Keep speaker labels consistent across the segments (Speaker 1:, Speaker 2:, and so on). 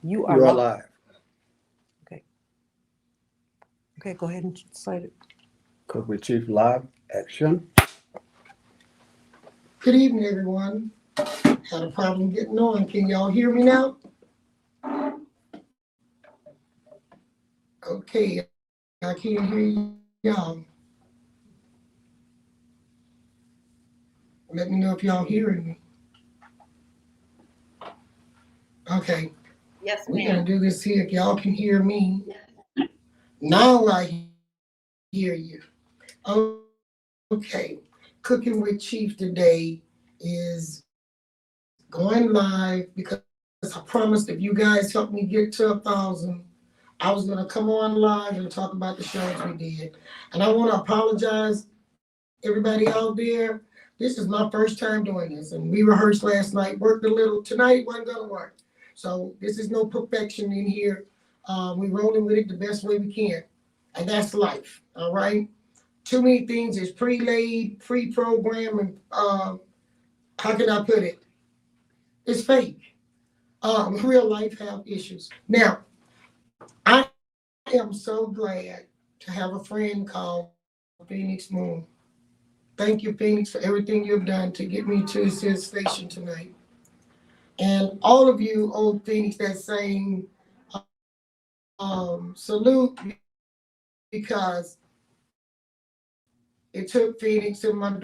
Speaker 1: You
Speaker 2: You
Speaker 1: are
Speaker 2: are
Speaker 1: live.
Speaker 2: live.
Speaker 1: Okay. Okay, go ahead and cite it.
Speaker 2: Cook with Chief live action.
Speaker 3: Good evening, everyone. Had a problem getting on. Can y'all hear me now? Okay, I can't hear y'all. Let me know if y'all hearing me. Okay,
Speaker 4: Yes,
Speaker 3: we're
Speaker 4: ma'am.
Speaker 3: gonna do this here. If y'all can hear me, now I hear you. Okay, Cooking with Chief today is going live because I promised if you guys help me get to 1,000, I was gonna come on live and talk about the shows we did. And I wanna apologize, everybody out there. This is my first time doing this, and we rehearsed last night, worked a little. Tonight wasn't gonna work. So this is no perfection in here. We rolling with it the best way we can. And that's life, all right? Too many things is pre-laid, pre-programmed, and how can I put it? It's fake. Real life have issues. Now, I am so glad to have a friend called Phoenix Moon. Thank you, Phoenix, for everything you've done to get me to this station tonight. And all of you, old Phoenix, that's saying salute because it took Phoenix and my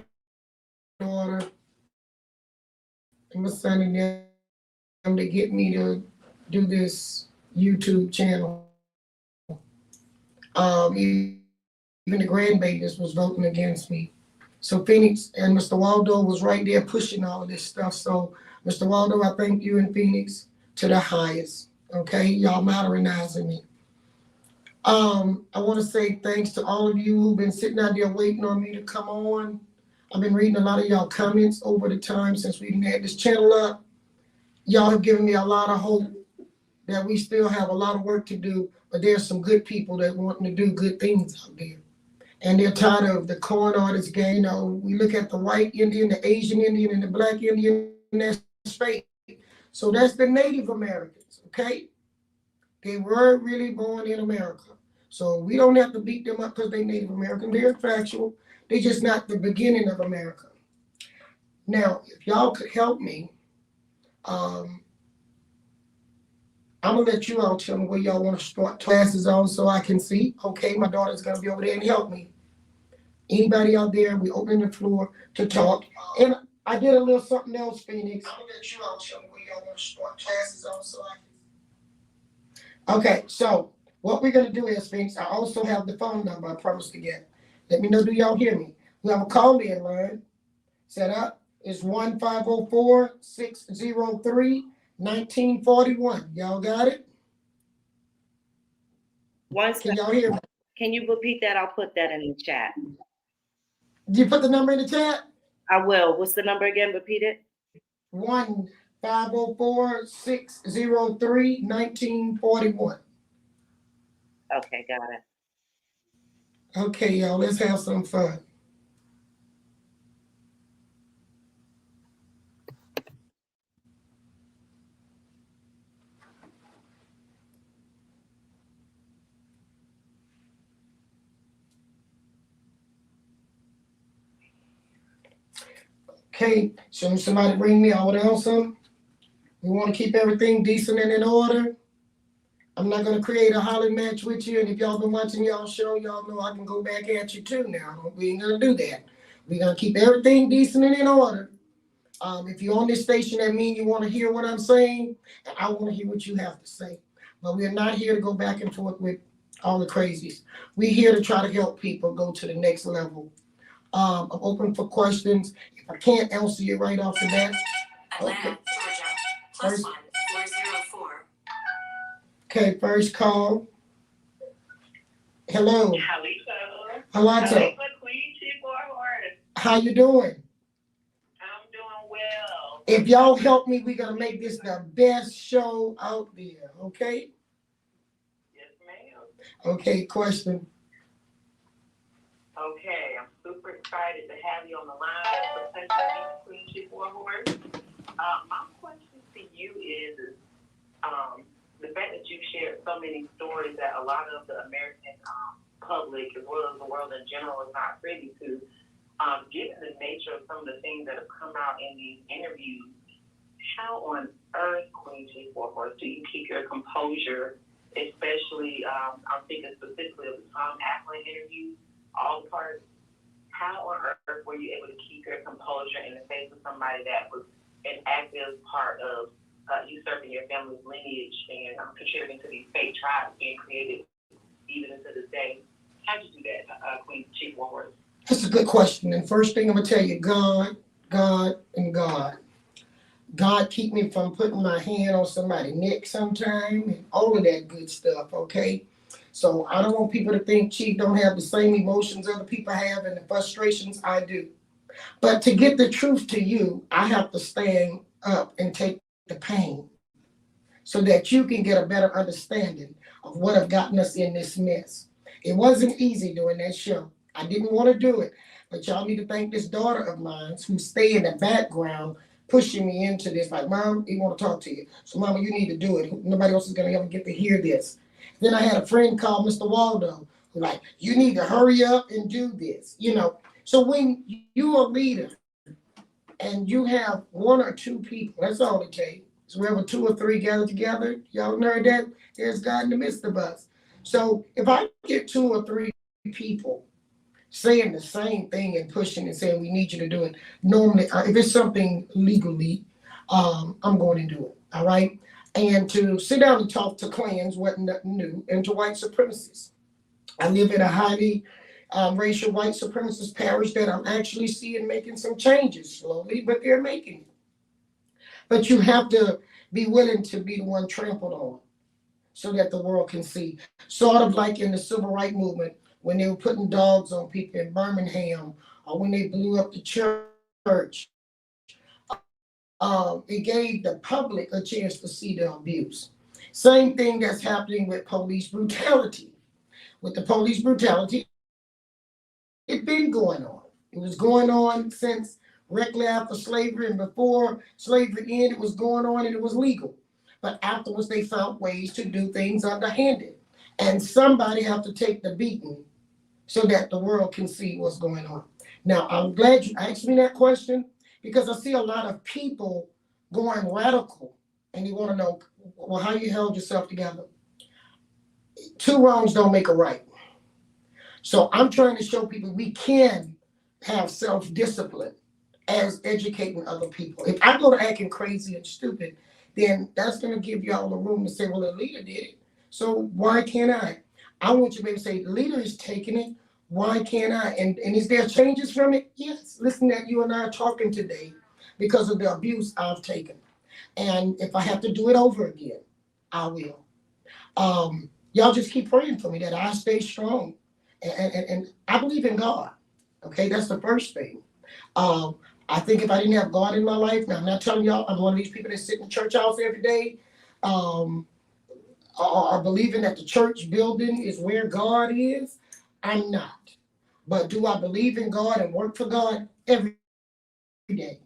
Speaker 3: daughter and my son and them to get me to do this YouTube channel. Even the grandbabies was voting against me. So Phoenix and Mr. Waldo was right there pushing all of this stuff. So Mr. Waldo, I thank you and Phoenix to the highest. Okay, y'all modernizing me. I want to say thanks to all of you who've been sitting out there waiting on me to come on. I've been reading a lot of y'all comments over the time since we had this channel up. Y'all have given me a lot of hope that we still have a lot of work to do, but there's some good people that want to do good things out there. And they're tired of the corn artist game. You know, we look at the white Indian, the Asian Indian, and the black Indian, and that's fake. So that's the Native Americans, okay? They were really born in America. So we don't have to beat them up because they're Native American. They're factual. They're just not the beginning of America. Now, if y'all could help me, I'm gonna let you all tell me where y'all want to start classes on so I can see. Okay, my daughter's gonna be over there and help me. Anybody out there, we open the floor to talk. And I did a little something else, Phoenix. I'm gonna let you all tell me where y'all want to start classes on so I can. Okay, so what we're gonna do is, Phoenix, I also have the phone number I promised to get. Let me know, do y'all hear me? We have a call-in line set up. It's 1-504-603-1941. Y'all got it?
Speaker 4: One
Speaker 3: Can
Speaker 4: second.
Speaker 3: y'all hear me?
Speaker 4: Can you repeat that? I'll put that in the chat.
Speaker 3: Did you put the number in the chat?
Speaker 4: I will. What's the number again? Repeat it.
Speaker 3: 1-504-603-1941.
Speaker 4: Okay, got it.
Speaker 3: Okay, y'all, let's have some fun. Okay, so somebody bring me all down some. We want to keep everything decent and in order. I'm not gonna create a holly match with you, and if y'all been watching y'all show, y'all know I can go back at you too now. We ain't gonna do that. We're gonna keep everything decent and in order. If you're on this station, that means you want to hear what I'm saying, and I want to hear what you have to say. But we're not here to go back and forth with all the crazies. We're here to try to help people go to the next level. I'm open for questions. If I can't answer you right off the bat,
Speaker 5: Atlanta,
Speaker 3: okay.
Speaker 5: Georgia,
Speaker 3: First,
Speaker 5: +1-404.
Speaker 3: Okay, first call. Hello.
Speaker 6: Halito.
Speaker 3: Halito.
Speaker 6: Queen Chief Warhorse.
Speaker 3: How you doing?
Speaker 6: I'm doing well.
Speaker 3: If y'all help me, we're gonna make this the best show out there, okay?
Speaker 6: Yes, ma'am.
Speaker 3: Okay, question.
Speaker 6: Okay, I'm super excited to have you on the line for Central Queen Chief Warhorse. My question to you is, shared so many stories that a lot of the American public, as well as the world in general, is not privy to. Given the nature of some of the things that have come out in these interviews, how on earth, Queen Chief Warhorse, do you keep your composure, especially, I'm thinking specifically of the Tom Acklin interview, all the parts. How on earth were you able to keep your composure in the face of somebody that was an active part of usurping your family's lineage and contributing to these fake tribes being created even into this day? How'd you do that, Queen Chief Warhorse?
Speaker 3: That's a good question. And first thing I'm gonna tell you, God, and God. God keep me from putting my hand on somebody's neck sometime and all of that good stuff, okay? So I don't want people to think Chief don't have the same emotions other people have and the frustrations I do. But to get the truth to you, I have to stand up and take the pain so that you can get a better understanding of what have gotten us in this mess. It wasn't easy doing that show. I didn't want to do it, but y'all need to thank this daughter of mine who stayed in the background pushing me into this. Like, Mom, we want to talk to you. So, Mama, you need to do it. Nobody else is going to ever get to hear this. Then I had a friend called Mr. Waldo who like, you need to hurry up and do this. You know, so when you're a leader and you have one or two people, that's all it takes. So wherever two or three gather together, y'all know that there's God in the midst of us. So if I get two or three people saying the same thing and pushing and saying we need you to do it, normally if it's something legally, I'm going to do it. All right. And to sit down and talk to clans wasn't nothing new, and to white supremacists. I live in a highly racial white supremacist parish that I'm actually seeing making some changes slowly, but they're making it. But you have to be willing to be the one trampled on so that the world can see. Sort of like in the civil rights movement, when they were putting dogs on people in Birmingham, or when they blew up the church, it gave the public a chance to see the abuse. Same thing that's happening with police brutality. With the police brutality, it's been going on. It was going on since directly after slavery, and before slavery ended, it was going on and it was legal. But afterwards, they found ways to do things underhanded. And somebody have to take the beating so that the world can see what's going on. Now, I'm glad you asked me that question because I see a lot of people going radical and you want to know, well, how you held yourself together. Two wrongs don't make a right. So I'm trying to show people we can have self-discipline as educating other people. If I go to acting crazy and stupid, then that's going to give y'all the room to say, well, the leader did it, so why can't I? I want you to be able to say, the leader is taking it, why can't I? And is there changes from it? Yes. Listen, that you and I are talking today because of the abuse I've taken. And if I have to do it over again, I will. Y'all just keep praying for me that I stay strong. And I believe in God. Okay, that's the first thing. I think if I didn't have God in my life, now I'm not telling y'all I'm one of these people that sit in the church house every day, are believing that the church building is where God is. I'm not. But do I believe in God and work for God every day?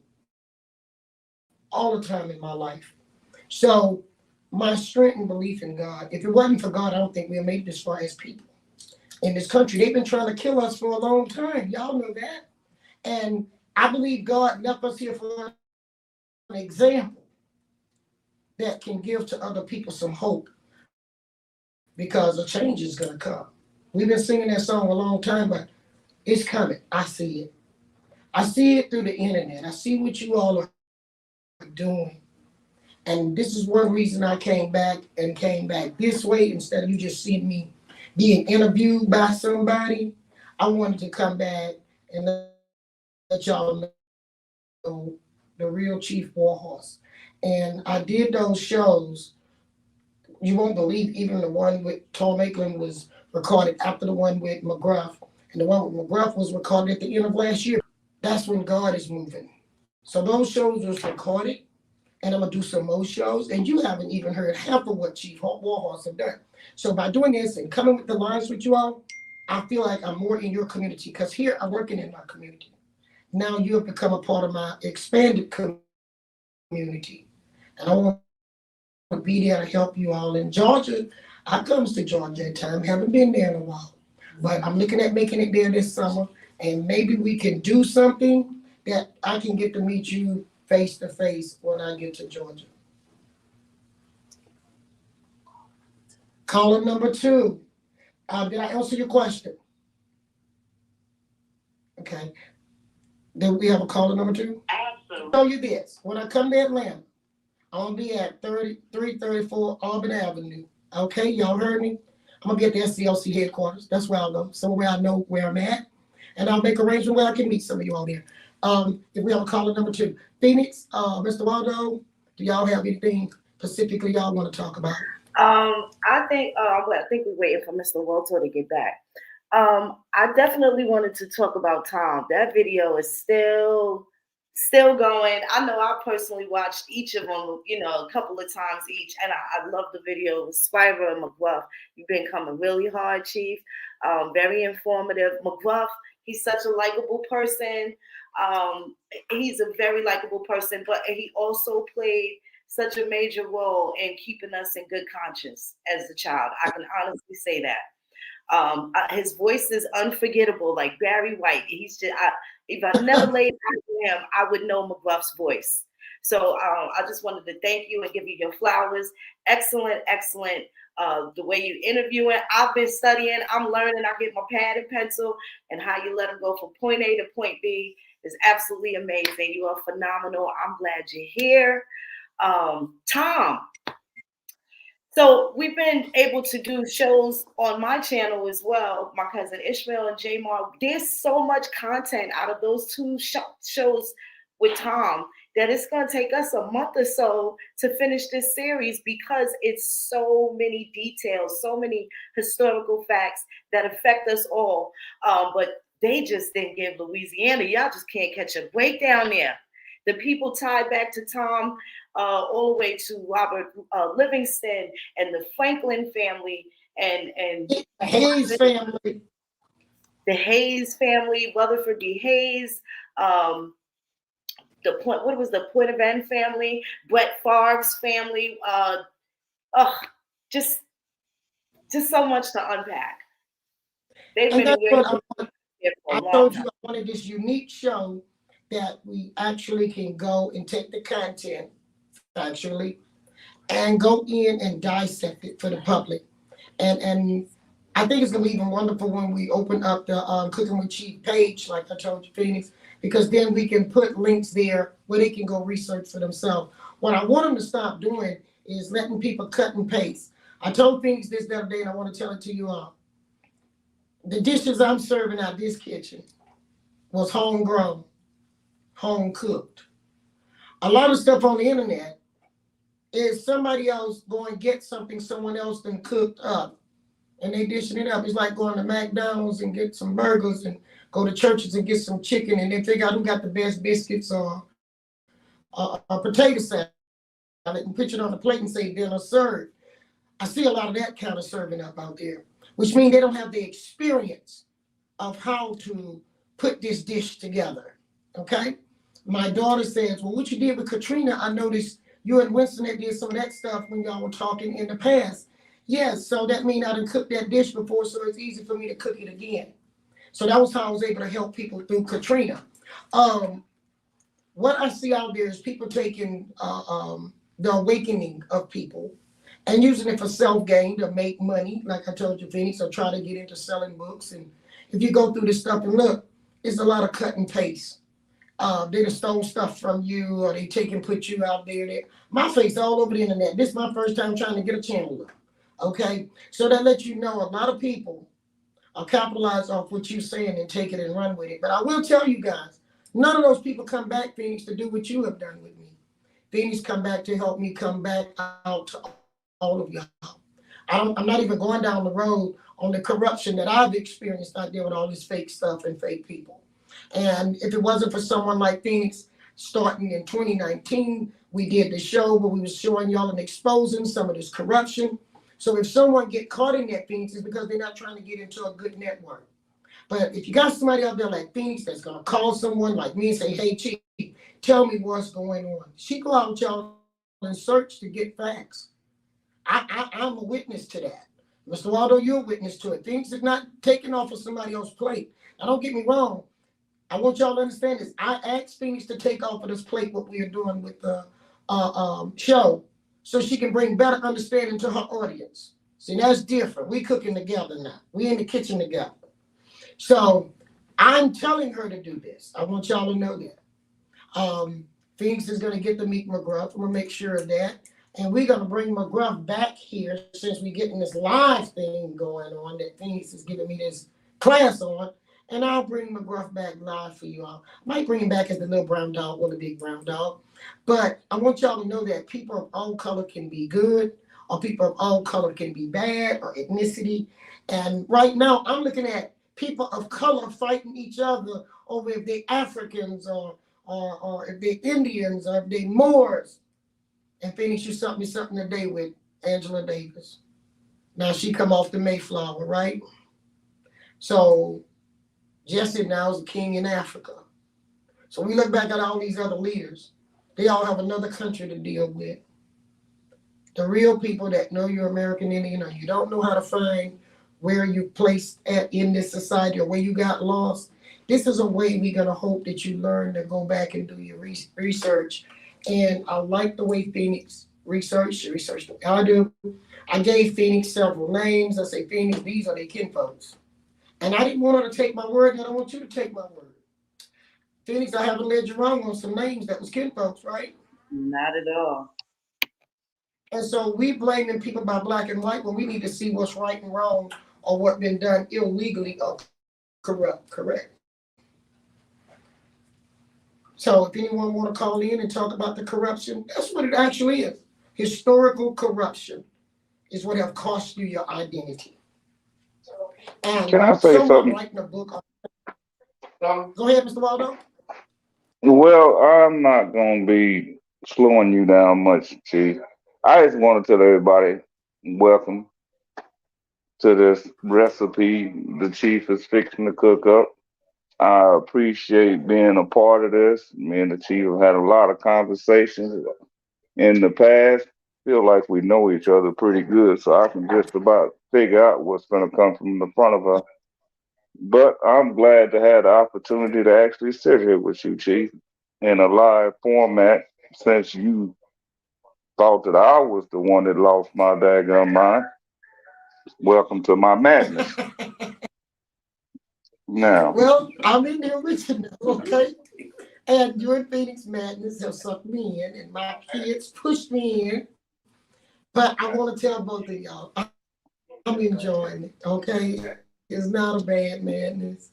Speaker 3: All the time in my life. So my strength and belief in God, if it wasn't for God, I don't think we'll make it this far as people. In this country, they've been trying to kill us for a long time. Y'all know that. And I believe God left us here for an example that can give to other people some hope because a change is going to come. We've been singing that song a long time, but it's coming. I see it. I see it through the internet. I see what you all are doing. And this is one reason I came back this way instead of you just seeing me being interviewed by somebody. I wanted to come back and let y'all know the real Chief Warhorse. And I did those shows. You won't believe even the one with Tom Maitland was recorded after the one with McGruff. And the one with McGruff was recorded at the end of last year. That's when God is moving. So those shows was recorded, and I'm gonna do some more shows. And you haven't even heard half of what Chief Warhorse have done. So by doing this and coming with the lines with you all, I feel like I'm more in your community because here I'm working in my community. Now you have become a part of my expanded community. And I want be there to help you all. In Georgia, I comes to Georgia at time, haven't been there in a while. But I'm looking at making it there this summer, and maybe we can do something that I can get to meet you face to face when I get to Georgia. Caller number 2. Did I answer your question? Okay. Then we have a caller number 2.
Speaker 6: Absolutely.
Speaker 3: Tell you this, when I come to Atlanta, I'm gonna be at 3334 Auburn Avenue. Okay, y'all heard me? I'm gonna be at the SCLC headquarters. That's where I'll go. Somewhere I know where I'm at. And I'll make arrangement where I can meet some of you all there. If we have a caller number 2. Phoenix, Mr. Waldo, do y'all have anything specifically y'all want to talk about?
Speaker 4: I think we're waiting for Mr. Walter to get back. I definitely wanted to talk about Tom. That video is still going. I know I personally watched each of them, a couple of times each, and I love the video with Spiver and McGruff. You've been coming really hard, Chief. Very informative. McGruff, he's such a likable person. He's a very likable person, but he also played such a major role in keeping us in good conscience as a child. I can honestly say that. His voice is unforgettable, like Barry White. He's just, if I never laid eyes on him, I would know McGruff's voice. So I just wanted to thank you and give you your flowers. Excellent. The way you interview it. I've been studying. I'm learning. I get my pad and pencil, and how you let them go from point A to point B is absolutely amazing. You are phenomenal. I'm glad you're here. Tom. So we've been able to do shows on my channel as well. My cousin Ishmael and Jamar. There's so much content out of those 2 shows with Tom that it's going to take us a month or so to finish this series, because it's so many details, so many historical facts that affect us all. But they just didn't give Louisiana. Y'all just can't catch a break down there. The people tied back to Tom all the way to Robert Livingston and the Franklin family and
Speaker 3: The Hayes family.
Speaker 4: the Hayes family, Rutherford B. Hayes, the Point of End family, Brett Favre's family. Just so much to unpack. They've
Speaker 3: And
Speaker 4: been
Speaker 3: that's
Speaker 4: waiting
Speaker 3: what
Speaker 4: for
Speaker 3: I
Speaker 4: a long
Speaker 3: told
Speaker 4: time.
Speaker 3: you, I wanted this unique show that we actually can go and take the content factually and go in and dissect it for the public. And I think it's gonna be even wonderful when we open up the Cooking with Chief page, like I told you, Phoenix, because then we can put links there where they can go research for themselves. What I want them to stop doing is letting people cut and paste. I told Phoenix this the other day, and I want to tell it to you all. The dishes I'm serving out this kitchen was homegrown, home cooked. A lot of stuff on the internet is somebody else go and get something someone else done cooked up, and they dishing it up. It's like going to McDonald's and get some burgers, and go to churches and get some chicken, and then figure out who got the best biscuits or a potato salad and put it on the plate and say dinner served. I see a lot of that kind of serving up out there, which means they don't have the experience of how to put this dish together. Okay? My daughter says, well, what you did with Katrina, I noticed you and Winston that did some of that stuff when y'all were talking in the past. Yes, so that means I done cooked that dish before, so it's easy for me to cook it again. So that was how I was able to help people through Katrina. What I see out there is people taking the awakening of people and using it for self-gain to make money, like I told you, Phoenix, or try to get into selling books. And if you go through this stuff and look, it's a lot of cut and paste. They just stole stuff from you, or they take and put you out there. My face all over the internet. This is my first time trying to get a channel up. Okay? So that lets you know a lot of people are capitalized off what you're saying and take it and run with it. But I will tell you guys, none of those people come back, Phoenix, to do what you have done with me. Phoenix come back to help me come back out to all of y'all. I'm not even going down the road on the corruption that I've experienced out there with all this fake stuff and fake people. And if it wasn't for someone like Phoenix, starting in 2019, we did the show where we were showing y'all and exposing some of this corruption. So if someone get caught in that, Phoenix, it's because they're not trying to get into a good network. But if you got somebody out there like Phoenix that's going to call someone like me and say, hey, Chief, tell me what's going on. She go out with y'all and search to get facts. I'm a witness to that. Mr. Waldo, you're a witness to it. Things are not taken off of somebody else's plate. Now, don't get me wrong. I want y'all to understand this. I asked Phoenix to take off of this plate what we are doing with the show, so she can bring better understanding to her audience. See, that's different. We cooking together now. We in the kitchen together. So I'm telling her to do this. I want y'all to know that. Phoenix is going to get to meet McGruff. I'm going to make sure of that. And we're going to bring McGruff back here since we're getting this live thing going on that Phoenix is giving me this class on. And I'll bring McGruff back live for you all. Might bring him back as the little brown dog or the big brown dog. But I want y'all to know that people of all color can be good, or people of all color can be bad, or ethnicity. And right now, I'm looking at people of color fighting each other over if they're Africans or if they're Indians or if they're Moors. And Phoenix, you sent me something today with Angela Davis. Now she come off the Mayflower, right? So Jesse now is a king in Africa. So we look back at all these other leaders. They all have another country to deal with. The real people that know you're American Indian, or you don't know how to find where you placed at in this society or where you got lost. This is a way we're going to hope that you learn to go back and do your research. And I like the way Phoenix researched the way I do. I gave Phoenix several names. I say, Phoenix, these are their kinfolks. And I didn't want her to take my word, and I don't want you to take my word. Phoenix, I haven't led you wrong on some names that was kinfolks, right?
Speaker 4: Not at all.
Speaker 3: And so we blaming people by black and white when we need to see what's right and wrong or what been done illegally or correct. So if anyone want to call in and talk about the corruption, that's what it actually is. Historical corruption is what have cost you your identity. And
Speaker 7: Can I say something?
Speaker 3: writing a book on... Go ahead, Mr. Waldo.
Speaker 7: Well, I'm not going to be slowing you down much, Chief. I just want to tell everybody, welcome to this recipe the Chief is fixing to cook up. I appreciate being a part of this. Me and the Chief have had a lot of conversations in the past. Feel like we know each other pretty good, so I can just about figure out what's going to come from the front of us. But I'm glad to have the opportunity to actually sit here with you, Chief, in a live format, since you thought that I was the one that lost my daggone mind. Welcome to my madness. Now,
Speaker 3: Well, I'm in the original, okay? And during Phoenix Madness, have sucked me in, and my kids pushed me in. But I want to tell both of y'all, I'm enjoying it, okay? It's not a bad madness.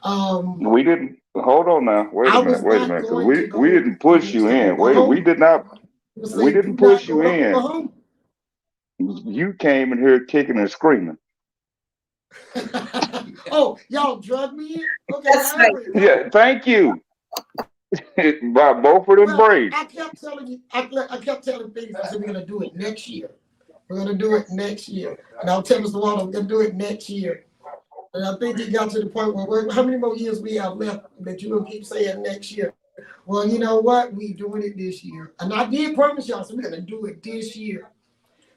Speaker 7: we didn't hold on now. Wait
Speaker 3: I
Speaker 7: a
Speaker 3: was
Speaker 7: minute, wait a
Speaker 3: not
Speaker 7: minute, because
Speaker 3: going to
Speaker 7: we
Speaker 3: go
Speaker 7: didn't push you
Speaker 3: to
Speaker 7: in. Wait, we
Speaker 3: Oklahoma.
Speaker 7: did not.
Speaker 3: People
Speaker 7: We
Speaker 3: say,
Speaker 7: didn't
Speaker 3: do not
Speaker 7: push you
Speaker 3: go to
Speaker 7: in.
Speaker 3: Oklahoma.
Speaker 7: You came in here kicking and screaming.
Speaker 3: Oh, y'all drug me in? Okay,
Speaker 4: That's right.
Speaker 7: Yeah, thank you. By both of them
Speaker 3: Well,
Speaker 7: braids.
Speaker 3: I kept telling you, I kept telling Phoenix, I said, we're going to do it next year. We're going to do it next year. And I'll tell Mr. Waldo, we're going to do it next year. And I think it got to the point where, how many more years we have left that you're going to keep saying next year? Well, you know what? We doing it this year. And I did promise y'all, so we're going to do it this year.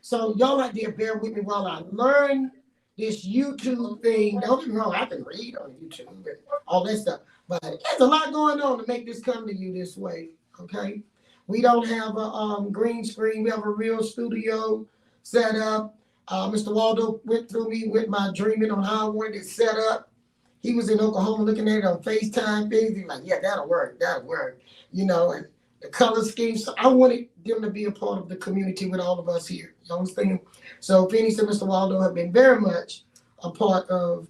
Speaker 3: So y'all out there, bear with me while I learn this YouTube thing. Don't get me wrong, I can read on YouTube and all that stuff. But there's a lot going on to make this come to you this way, okay? We don't have a green screen. We have a real studio set up. Mr. Waldo went through me with my dreaming on how I wanted it set up. He was in Oklahoma looking at it on FaceTime things. He's like, yeah, that'll work. You know, and the color scheme. So I wanted them to be a part of the community with all of us here. You understand? So Phoenix and Mr. Waldo have been very much a part of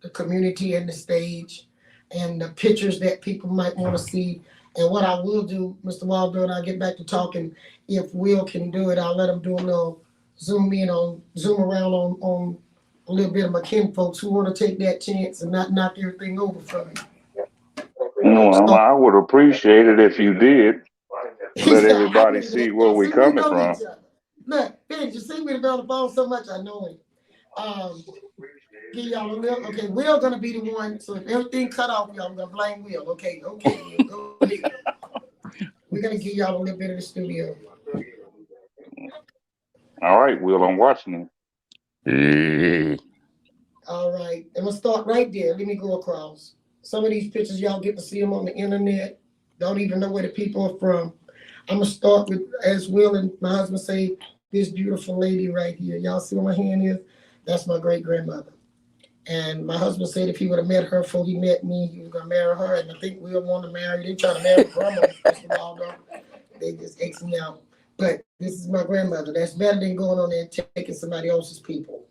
Speaker 3: the community and the stage and the pictures that people might want to see. And what I will do, Mr. Waldo, and I'll get back to talking, if Will can do it, I'll let him do a little zoom around on a little bit of my kin folks who want to take that chance and not knock everything over for me.
Speaker 7: Well, I would appreciate it if you did. Let
Speaker 3: I
Speaker 7: everybody
Speaker 3: mean,
Speaker 7: see where we
Speaker 3: see,
Speaker 7: coming
Speaker 3: know
Speaker 7: from.
Speaker 3: each other. Look, Phoenix, you see me on the phone so much, I know it. Give y'all a little, okay, Will gonna be the one, so if everything cut off, y'all, I'm gonna blame Will. Okay, Will, go ahead. We're gonna give y'all a little bit of the studio.
Speaker 7: All right, Will, I'm watching it.
Speaker 3: All right, I'm gonna start right there. Let me go across. Some of these pictures y'all get to see them on the internet. Don't even know where the people are from. I'm gonna start with, as Will and my husband say, this beautiful lady right here. Y'all see where my hand is? That's my great grandmother. And my husband said if he would have met her before he met me, he was gonna marry her. And I think Will wanted to marry. They try to marry grandma, Mr. Waldo. They just X me out. But this is my grandmother. That's better than going on there and taking somebody else's people.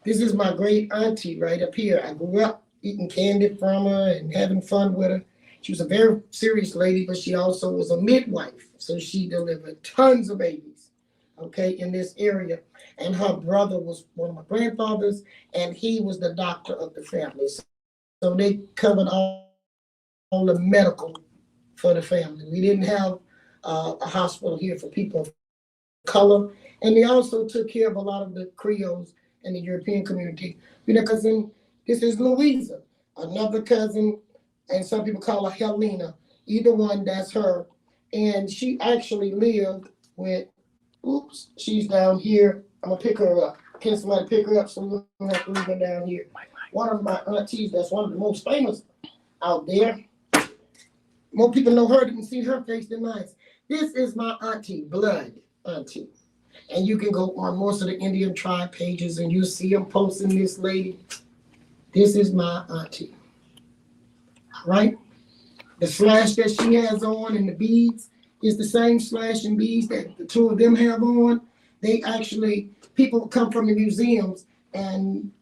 Speaker 3: This is my great auntie right up here. I grew up eating candy from her and having fun with her. She was a very serious lady, but she also was a midwife. So she delivered tons of babies, okay, in this area. And her brother was one of my grandfathers, and he was the doctor of the family. So they covered all the medical for the family. We didn't have a hospital here for people of color. And they also took care of a lot of the Creoles in the European community. You know, cousin, this is Louisa, another cousin, and some people call her Helena. Either one, that's her. And she actually lived with, oops, she's down here. I'm gonna pick her up. Can somebody pick her up so we don't have to leave her down here? One of my aunties, that's one of the most famous out there. More people know her than see her face than mine. This is my auntie, blood auntie. And you can go on most of the Indian tribe pages and you see them posting this lady. This is my auntie. All right? The slash that she has on and the beads is the same slash and beads that the two of them have on. They actually, people come from the museums, and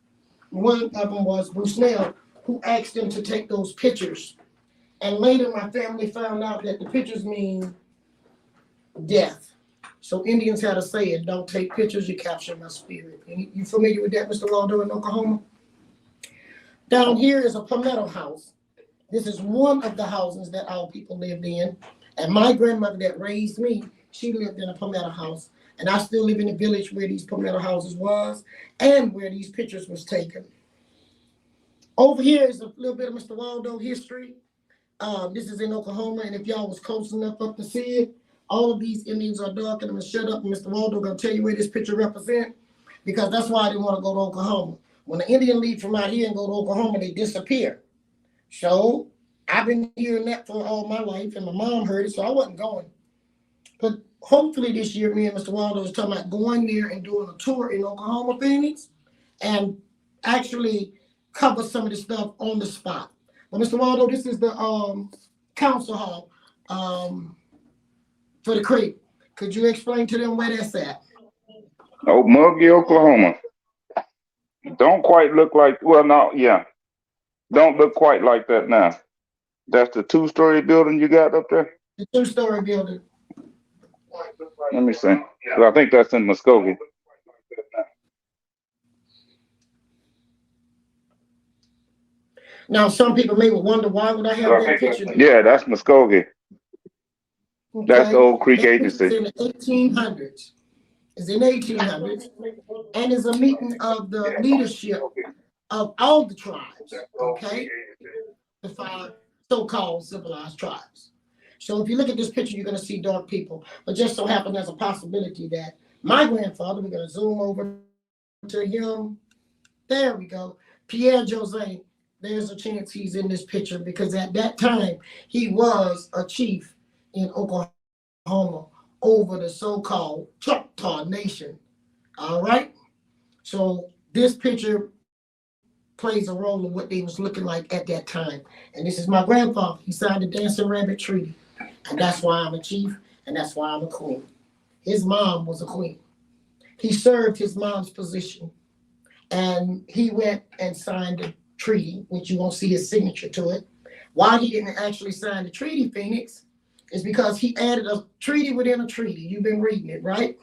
Speaker 3: one of them was Bruce Snell, who asked them to take those pictures. And later my family found out that the pictures mean death. So Indians had a saying, don't take pictures, you capture my spirit. And you familiar with that, Mr. Waldo, in Oklahoma? Down here is a palmetto house. This is one of the houses that our people lived in. And my grandmother that raised me, she lived in a palmetto house. And I still live in the village where these palmetto houses was and where these pictures was taken. Over here is a little bit of Mr. Waldo history. This is in Oklahoma, and if y'all was close enough up to see it, all of these Indians are dark, and I'm gonna shut up, and Mr. Waldo gonna tell you where this picture represent, because that's why I didn't want to go to Oklahoma. When the Indian leave from out here and go to Oklahoma, they disappear. So I've been hearing that for all my life, and my mom heard it, so I wasn't going. But hopefully this year, me and Mr. Waldo was talking about going there and doing a tour in Oklahoma, Phoenix, and actually cover some of the stuff on the spot. But Mr. Waldo, this is the council hall for the creek. Could you explain to them where that's at?
Speaker 7: Oh, Muggy, Oklahoma. Don't quite look like, well, no, yeah. Don't look quite like that now. That's the two-story building you got up there?
Speaker 3: The two-story building.
Speaker 7: Let me see. Well, I think that's in Muskogee.
Speaker 3: Now, some people may wonder, why would I have that picture there?
Speaker 7: Yeah, that's Muskogee.
Speaker 3: Okay.
Speaker 7: That's the old Creek
Speaker 3: That
Speaker 7: Agency.
Speaker 3: in the 1800s. It's in the 1800s, and is a meeting of the leadership of all the tribes, okay? The 5 so-called civilized tribes. So if you look at this picture, you're gonna see dark people, but just so happen there's a possibility that my grandfather, we're gonna zoom over to him. There we go. Pierre Jose, there's a chance he's in this picture because at that time, he was a chief in Oklahoma over the so-called Choctaw Nation. All right? So this picture plays a role in what they was looking like at that time. And this is my grandfather. He signed the Dancing Rabbit Treaty. And that's why I'm a chief, and that's why I'm a queen. His mom was a queen. He served his mom's position. And he went and signed the treaty, which you won't see his signature to it. Why he didn't actually sign the treaty, Phoenix, is because he added a treaty within a treaty. You've been reading it, right?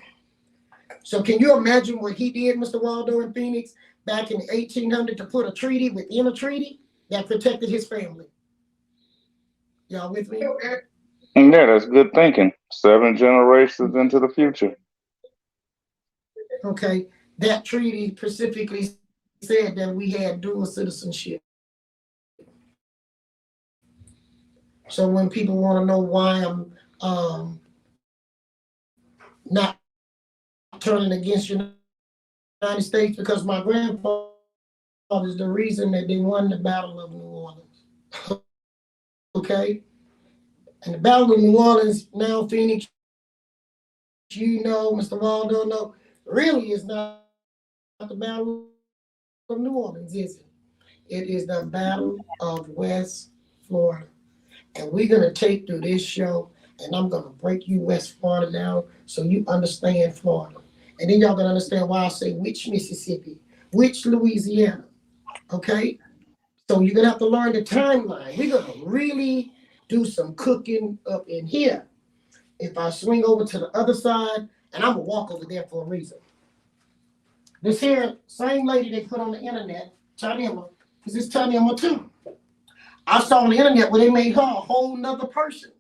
Speaker 3: So can you imagine what he did, Mr. Waldo in Phoenix, back in 1800 to put a treaty within a treaty that protected his family? Y'all with me?
Speaker 7: Yeah, that's good thinking. 7 generations into the future.
Speaker 3: Okay, that treaty specifically said that we had dual citizenship. So when people want to know why I'm not turning against the United States because my grandfather is the reason that they won the Battle of New Orleans. Okay? And the Battle of New Orleans, now Phoenix, you know, Mr. Waldo know, really is not the Battle of New Orleans, is it? It is the Battle of West Florida. And we're going to take through this show, and I'm going to break you West Florida down so you understand Florida. And then y'all going to understand why I say which Mississippi, which Louisiana, okay? So you're going to have to learn the timeline. We're going to really do some cooking up in here. If I swing over to the other side, and I'm going to walk over there for a reason. This here, same lady they put on the internet, Tanima, is this Tanima too? I saw on the internet where they made her a whole nother person.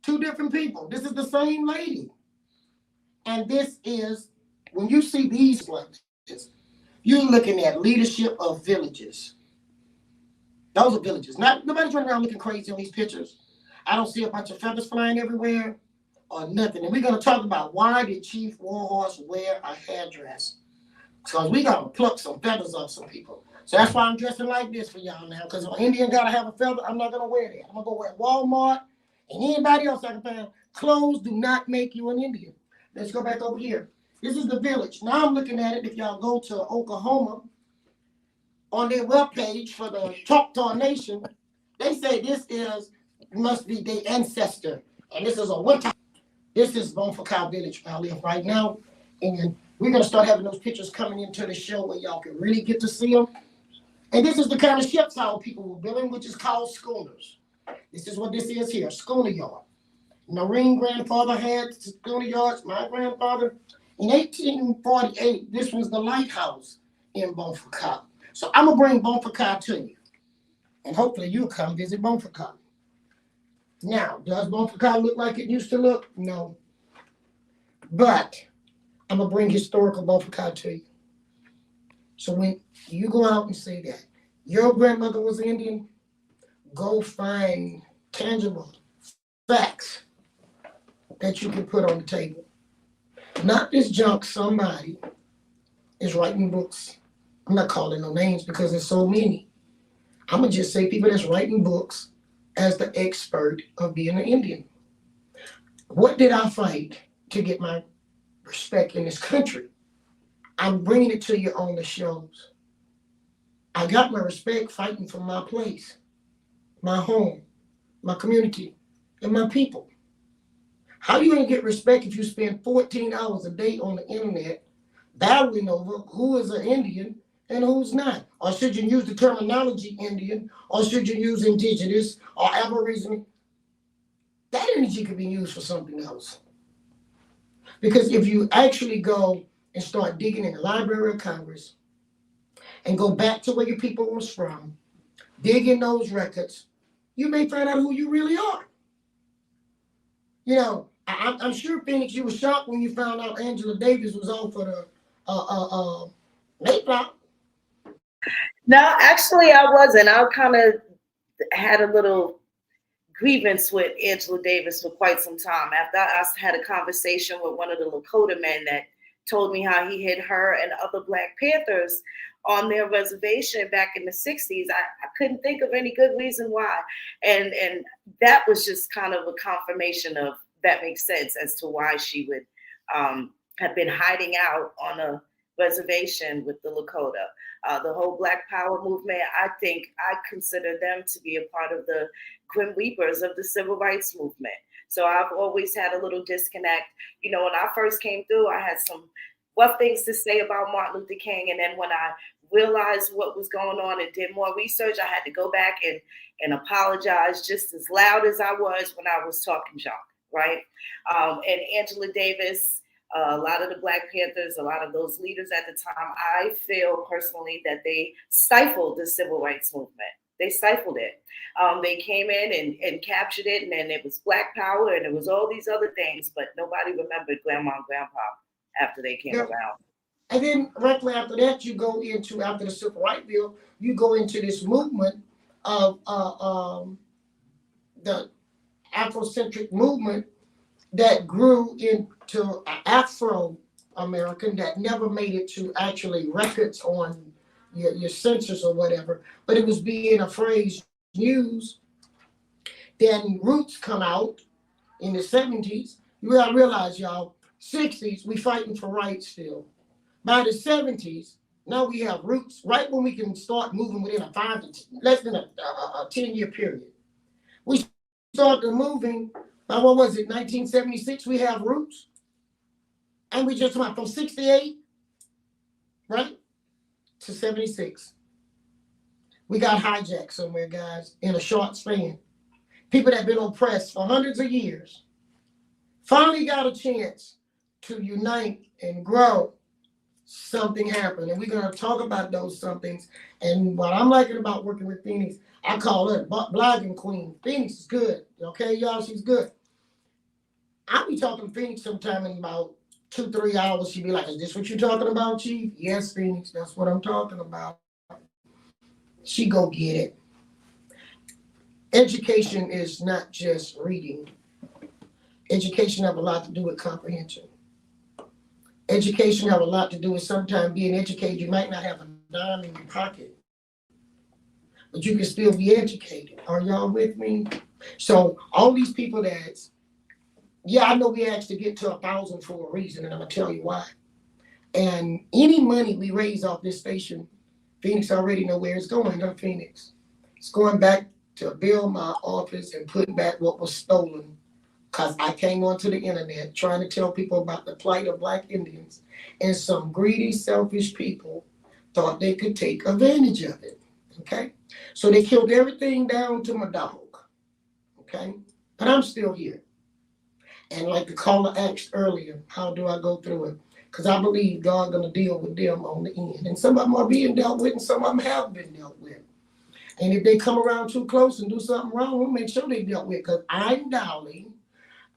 Speaker 3: Two different people. This is the same lady. And this is, when you see these ones, you're looking at leadership of villages. Those are villages. Nobody's running around looking crazy on these pictures. I don't see a bunch of feathers flying everywhere or nothing. And we're going to talk about why did Chief Warhorse wear a headdress? Because we got to pluck some feathers off some people. So that's why I'm dressing like this for y'all now. Because if an Indian got to have a feather, I'm not going to wear that. I'm going to go wear Walmart and anybody else I can find. Clothes do not make you an Indian. Let's go back over here. This is the village. Now I'm looking at it. If y'all go to Oklahoma, on their webpage for the Choctaw Nation, they say this must be their ancestor. And this is a winter. This is Bonfacao Village where I live right now. And we're going to start having those pictures coming into the show where y'all can really get to see them. And this is the kind of ships our people were building, which is called schooners. This is what this is here, schooner yard. Noreen grandfather had schooner yards. My grandfather, in 1848, this was the lighthouse in Bonfacao. So I'm going to bring Bonfacao to you. And hopefully you'll come visit Bonfacao. Now, does Bonfacao look like it used to look? No. But I'm going to bring historical Bonfacao to you. So when you go out and say that your grandmother was Indian, go find tangible facts that you can put on the table. Not this junk somebody is writing books. I'm not calling no names because there's so many. I'm going to just say people that's writing books as the expert of being an Indian. What did I fight to get my respect in this country? I'm bringing it to you on the shows. I got my respect fighting for my place, my home, my community, and my people. How are you going to get respect if you spend 14 hours a day on the internet battling over who is an Indian and who's not? Or should you use the terminology Indian? Or should you use indigenous or aboriginal? That energy could be used for something else. Because if you actually go and start digging in the Library of Congress and go back to where your people was from, dig in those records, you may find out who you really are. You know, I'm sure, Phoenix, you were shocked when you found out Angela Davis was on for the Mayflower.
Speaker 4: No, actually, I wasn't. I kind of had a little grievance with Angela Davis for quite some time. After I had a conversation with one of the Lakota men that told me how he hid her and other Black Panthers on their reservation back in the 60s. I couldn't think of any good reason why. And that was just kind of a confirmation of that makes sense as to why she would have been hiding out on a reservation with the Lakota. The whole Black Power movement, I consider them to be a part of the Grim Reapers of the Civil Rights movement. So I've always had a little disconnect. You know, when I first came through, I had some rough things to say about Martin Luther King. And then when I realized what was going on and did more research, I had to go back and apologize just as loud as I was when I was talking junk, right? And Angela Davis, a lot of the Black Panthers, a lot of those leaders at the time, I feel personally that they stifled the civil rights movement. They stifled it. They came in and captured it, and then it was Black Power, and it was all these other things, but nobody remembered Grandma and Grandpa after they came around.
Speaker 3: And then directly after that, you go into, after the Civil Rights Bill, you go into this movement of the Afrocentric movement that grew into an Afro American that never made it to actually records on your census or whatever, but it was being a phrase used. Then Roots come out in the 70s. You gotta realize, y'all, 60s, we fighting for rights still. By the 70s, now we have Roots, right when we can start moving within a less than a 10-year period. We started moving by, what was it, 1976, we have Roots. And we just went from 68, right, to 76. We got hijacked somewhere, guys, in a short span. People that have been oppressed for hundreds of years finally got a chance to unite and grow. Something happened, and we're going to talk about those somethings. And what I'm liking about working with Phoenix, I call her blogging queen. Phoenix is good, okay, y'all? She's good. I'll be talking to Phoenix sometime in about 2-3 hours. She'd be like, "Is this what you're talking about, Chief?" "Yes, Phoenix, that's what I'm talking about." She go get it. Education is not just reading. Education have a lot to do with comprehension. Education have a lot to do with sometimes being educated. You might not have a dime in your pocket, but you can still be educated. Are y'all with me? So all these people that's, yeah, I know we asked to get to 1,000 for a reason, and I'm gonna tell you why. And any money we raise off this station, Phoenix already know where it's going, huh, Phoenix? It's going back to build my office and put back what was stolen. Because I came onto the internet trying to tell people about the plight of Black Indians, and some greedy, selfish people thought they could take advantage of it, okay? So they killed everything down to my dog, okay? But I'm still here. And like the caller asked earlier, how do I go through it? Because I believe God's going to deal with them on the end. And some of them are being dealt with, and some of them have been dealt with. And if they come around too close and do something wrong, we'll make sure they dealt with. Because I'm dialing,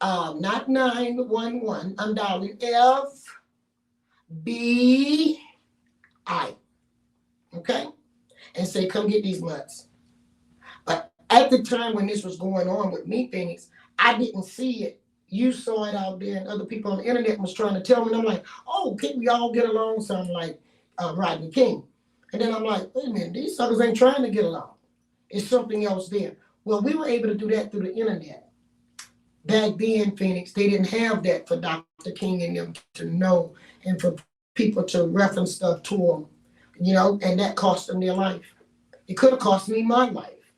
Speaker 3: not 911, I'm dialing FBI, okay? And say, come get these mutts. But at the time when this was going on with me, Phoenix, I didn't see it. You saw it out there, and other people on the internet was trying to tell me, and I'm like, oh, can we all get along? Something like Rodney King. And then I'm like, wait a minute, these suckers ain't trying to get along. It's something else there. Well, we were able to do that through the internet. Back then, Phoenix, they didn't have that for Dr. King and them to know, and for people to reference stuff to them, you know, and that cost them their life. It could have cost me my life.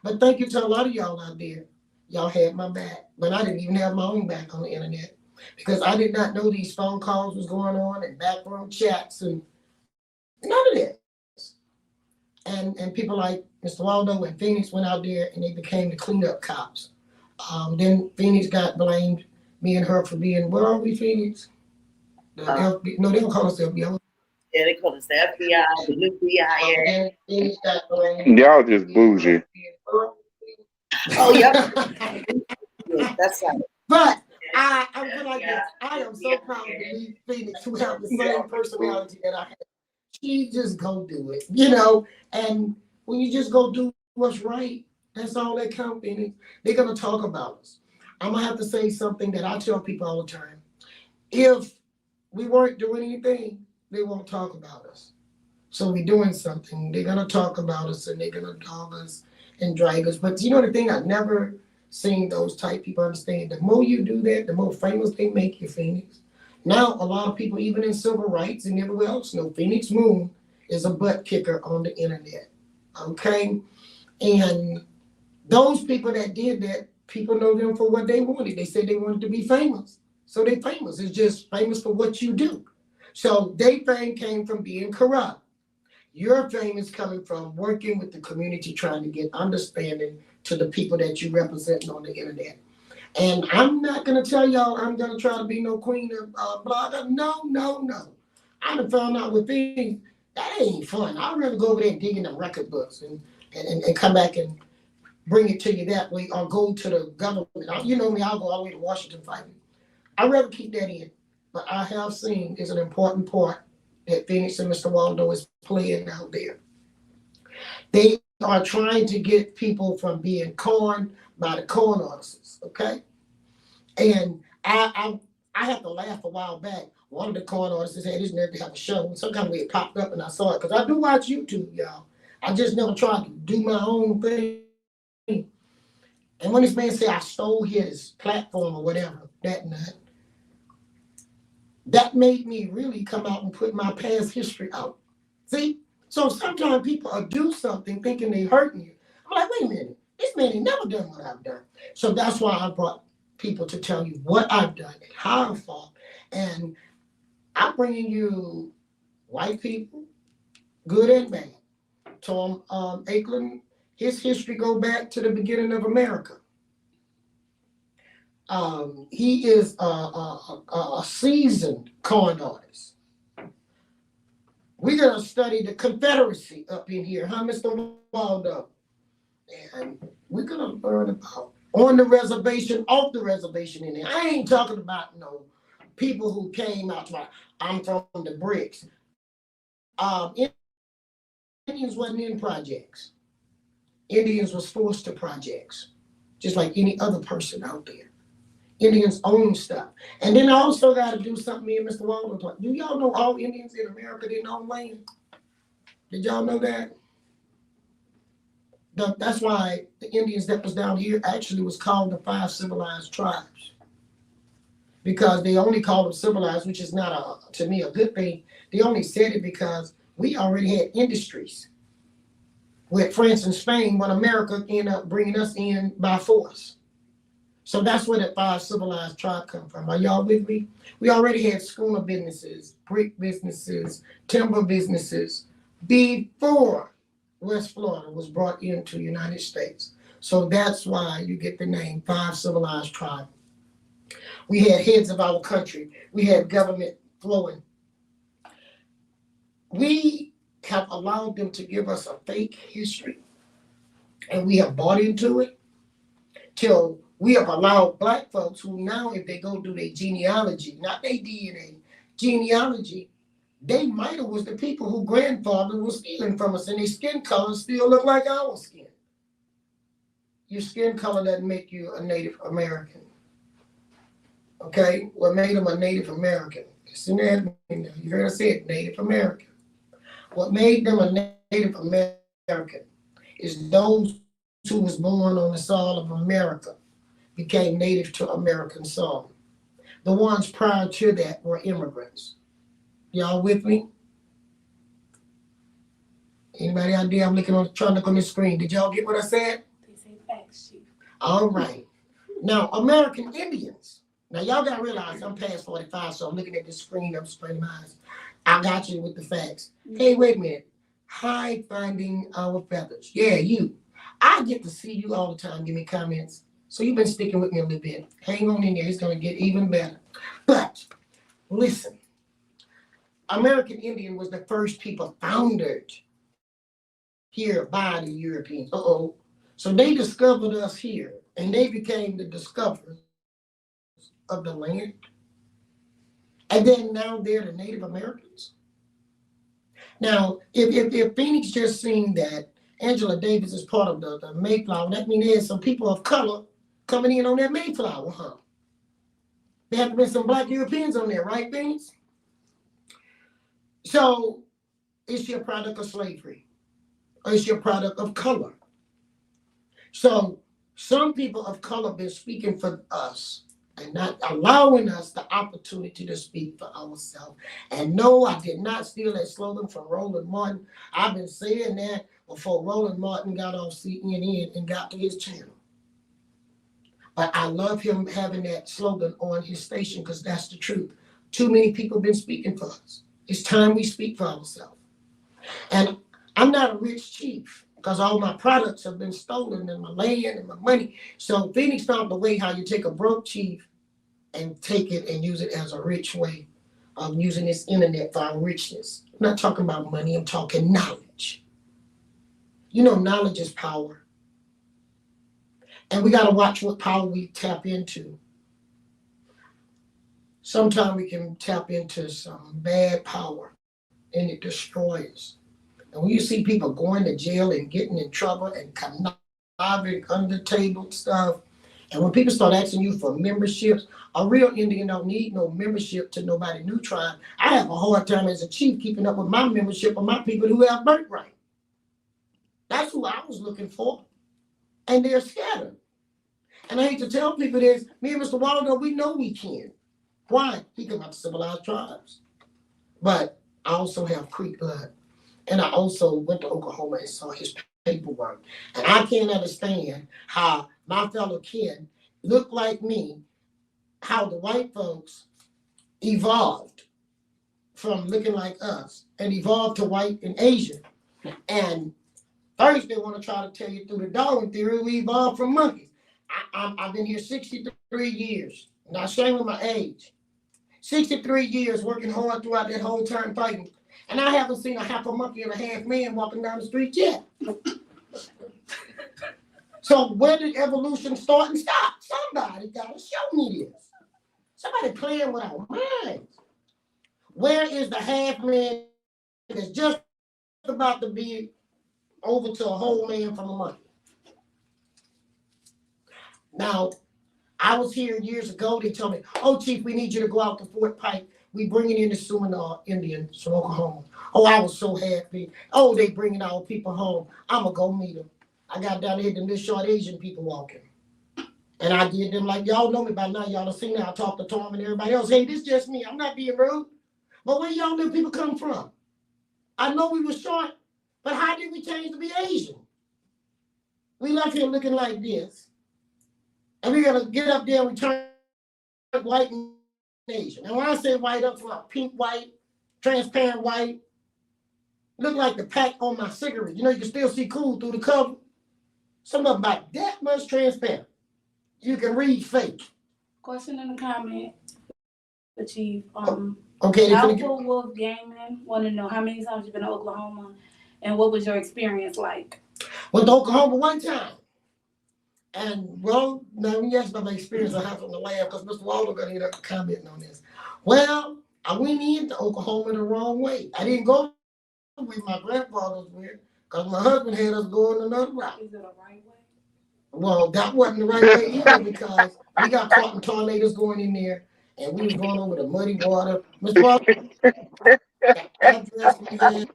Speaker 3: But thank you to a lot of y'all out there. Y'all had my back, but I didn't even have my own back on the internet because I did not know these phone calls was going on and backroom chats and none of that. And people like Mr. Waldo and Phoenix went out there and they became the cleanup cops. Then Phoenix got blamed, me and her, for being, where are we, Phoenix? The FBI, no, they don't call us the FBI.
Speaker 4: Yeah, they call us the FBI, the new BIA.
Speaker 3: Then Phoenix got blamed.
Speaker 7: Y'all just bougie.
Speaker 4: Oh, yep. Yeah, that's right.
Speaker 3: But I'm good like this. I am so proud to meet Phoenix, who have the same personality that I have. She just go do it, you know. And when you just go do what's right, that's all that counts, Phoenix. They're gonna talk about us. I'm gonna have to say something that I tell people all the time. If we weren't doing anything, they won't talk about us. So we're doing something. They're gonna talk about us and they're gonna dog us and drag us. But you know the thing, I've never seen those type people understand. The more you do that, the more famous they make you, Phoenix. Now, a lot of people, even in civil rights and everywhere else, know Phoenix Moon is a butt kicker on the internet. Okay? And those people that did that, people know them for what they wanted. They said they wanted to be famous. So they famous. It's just famous for what you do. So their fame came from being corrupt. Your fame is coming from working with the community, trying to get understanding to the people that you represent on the internet. And I'm not going to tell y'all I'm going to try to be no queen of blogger. No. I done found out with things, that ain't fun. I'd rather go over there and dig in the record books and come back and bring it to you that way, or go to the government. You know me, I'll go all the way to Washington fighting. I'd rather keep that in. But I have seen is an important part that Phoenix and Mr. Waldo is playing out there. They are trying to get people from being conned by the con artists, okay? And I had to laugh a while back. One of the corn artists had his nerve to have a show. And some kind of way it popped up and I saw it. Because I do watch YouTube, y'all. I just never tried to do my own thing. And when this man said I stole his platform or whatever, that made me really come out and put my past history out. See? So sometimes people will do something thinking they hurting you. I'm like, wait a minute. This man ain't never done what I've done. So that's why I brought people to tell you what I've done and how I fought. And I'm bringing you white people, good and bad. Tom Ackland, his history go back to the beginning of America. He is a seasoned corn artist. We're going to study the Confederacy up in here, huh, Mr. Waldo? And we're going to learn about on the reservation, off the reservation in there. I ain't talking about no people who came out to I'm from the bricks. Indians wasn't in projects. Indians was forced to projects, just like any other person out there. Indians own stuff. And then I also got to do something me and Mr. Waldo talked. Do y'all know all Indians in America didn't own land? Did y'all know that? That's why the Indians that was down here actually was called the 5 civilized tribes. Because they only called them civilized, which is not, to me, a good thing. They only said it because we already had industries with France and Spain when America ended up bringing us in by force. So that's where that 5 civilized tribe come from. Are y'all with me? We already had schooner businesses, brick businesses, timber businesses before West Florida was brought into the United States. So that's why you get the name 5 civilized tribe. We had heads of our country. We had government flowing. We have allowed them to give us a fake history, and we have bought into it till we have allowed black folks who now, if they go do their genealogy, not their DNA, genealogy, they might have was the people who grandfather was stealing from us, and their skin color still look like our skin. Your skin color doesn't make you a Native American. Okay? What made them a Native American? It's in there. You heard I say it, Native American. What made them a Native American is those who was born on the soil of America became native to American soil. The ones prior to that were immigrants. Y'all with me? Anybody out there? I'm trying to look on the screen. Did y'all get what I said?
Speaker 5: They say facts, Chief.
Speaker 3: All right. Now, American Indians. Now, y'all got to realize I'm past 45, so I'm looking at the screen. I'm spraying my eyes. I got you with the facts. Hey, wait a minute. Hide finding our feathers. Yeah, you. I get to see you all the time. Give me comments. So you've been sticking with me a little bit. Hang on in there. It's going to get even better. But listen. American Indian was the first people founded here by the Europeans. So they discovered us here, and they became the discoverers of the land. And then now they're the Native Americans. Now, if Phoenix just seen that Angela Davis is part of the Mayflower, that means there's some people of color coming in on that Mayflower, huh? There have to be some black Europeans on there, right, Phoenix? So, is she a product of slavery? Or is she a product of color? So, some people of color have been speaking for us and not allowing us the opportunity to speak for ourselves. And no, I did not steal that slogan from Roland Martin. I've been saying that before Roland Martin got off CNN and got to his channel. But I love him having that slogan on his station because that's the truth. Too many people have been speaking for us. It's time we speak for ourselves. And I'm not a rich chief because all my products have been stolen and my land and my money. So Phoenix found the way how you take a broke chief and take it and use it as a rich way of using this internet for our richness. I'm not talking about money. I'm talking knowledge. You know, knowledge is power. And we got to watch what power we tap into. Sometimes we can tap into some bad power and it destroys. And when you see people going to jail and getting in trouble and conniving under the table stuff, And when people start asking you for memberships, a real Indian don't need no membership to nobody new tribe. I have a hard time as a chief keeping up with my membership of my people who have birthright. That's who I was looking for. And they're scattered. And I hate to tell people this, me and Mr. Waldo, we know we can. Why? He come out to civilized tribes. But I also have Creek blood. And I also went to Oklahoma and saw his paperwork. And I can't understand how my fellow kin look like me, how the white folks evolved from looking like us and evolved to white and Asian. And first they want to try to tell you through the Darwin theory, we evolved from monkeys. I've been here 63 year not ashamed of my age. 63 years working hard throughout that whole time fighting. And I haven't seen a half a monkey and a half man walking down the street yet. So where did evolution start and stop? Somebody got to show me this. Somebody playing with our minds. Where is the half man that's just about to be over to a whole man from a monkey? Now, I was here years ago. They told me, "Oh, Chief, we need you to go out to Fort Pike. We bringing in the Seminole Indians from Oklahoma." Oh, I was so happy. Oh, they bringing our people home. I'm going to go meet them. I got down there, them little short Asian people walking. And I did them like, y'all know me by now. Y'all have seen me. I talked to Tom and everybody else. Hey, this is just me. I'm not being rude. But where y'all little people come from? I know we were short, but how did we change to be Asian? We left here looking like this. And we got to get up there and we turn white and Asian. And when I say white, up front, pink white, transparent white, look like the pack on my cigarette. You know, you can still see cool through the cover. Some of them about that much transparent. You can read fake.
Speaker 8: Question in the comment, the chief.
Speaker 3: Okay.
Speaker 8: Alpha Wolf Gaming want to know how many times you've been to Oklahoma and what was your experience like?
Speaker 3: Went to Oklahoma one time. And, well, now when you ask about my experience, I have from the lab, because Mr. Waldo got to end up commenting on this. Well, I went into Oklahoma the wrong way. I didn't go the way my grandfather's went, because my husband had us going another route.
Speaker 8: Is it a right way?
Speaker 3: Well, that wasn't the right way either, because we got caught in tornadoes going in there, and we was going over the muddy water. Mr. Waldo, the address we had,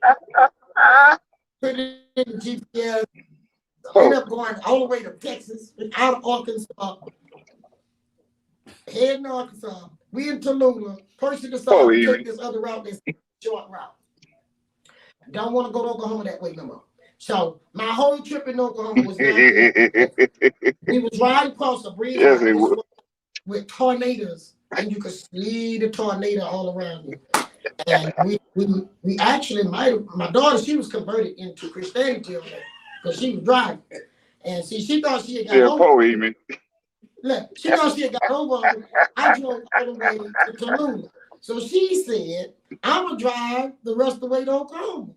Speaker 3: put it in the GPS. Ended up going all the way to Texas, out of Arkansas, heading to Arkansas. We in Tallulah. Person decided to take this other route, this short route. Don't want to go to Oklahoma that way no more. So my whole trip in Oklahoma was not good. We was riding across a bridge with tornadoes, and you could see the tornado all around you. And we actually my daughter, she was converted into Christianity on that. Because she was driving. And see, she thought she had got over. Look, she thought she had got over. I drove all the way to Tallulah. So she said, I'm going to drive the rest of the way to Oklahoma.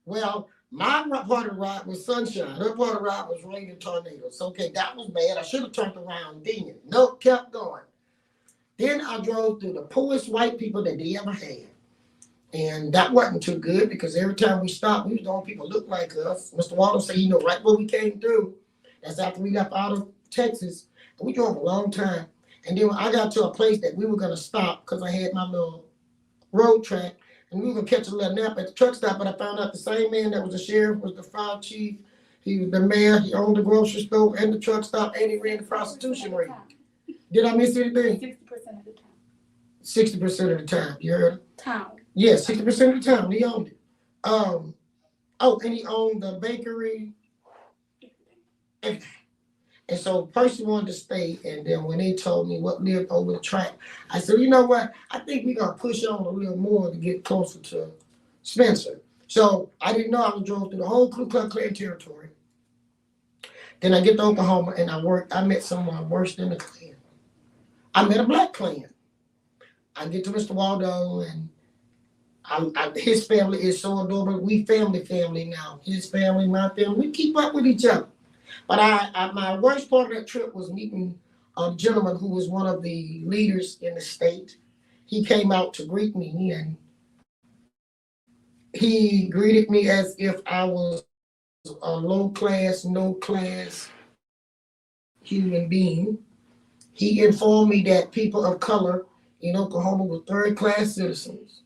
Speaker 3: Well, my part of the ride was sunshine. Her part of the ride was rain and tornadoes. Okay, that was bad. I should have turned around then. Nope, kept going. Then I drove through the poorest white people that they ever had. And that wasn't too good, because every time we stopped, we was the only people look like us. Mr. Waldo said, you know, right where we came through, that's after we left out of Texas. And we drove a long time. And then when I got to a place that we were going to stop, because I had my little road track, and we were going to catch a little nap at the truck stop, but I found out the same man that was the sheriff was the fire chief. He was the mayor. He owned the grocery store and the truck stop, and he ran the prostitution ring. Did I miss anything?
Speaker 8: 60% of the time.
Speaker 3: 60% of the time. You heard?
Speaker 8: Town.
Speaker 3: Yeah, 60% of the time he owned it. And he owned the bakery. And so the person wanted to stay, and then when they told me what lived over the track, I said, you know what? I think we're gonna push on a little more to get closer to Spencer. So I didn't know I was drove through the whole Ku Klux Klan territory. Then I get to Oklahoma and I met someone worse than the Klan. I met a black Klan. I get to Mr. Waldo, and his family is so adorable. We family now. His family, my family, we keep up with each other. But my worst part of that trip was meeting a gentleman who was one of the leaders in the state. He came out to greet me, and he greeted me as if I was a low class, no class human being. he informed me that people of color in Oklahoma were third-class citizens.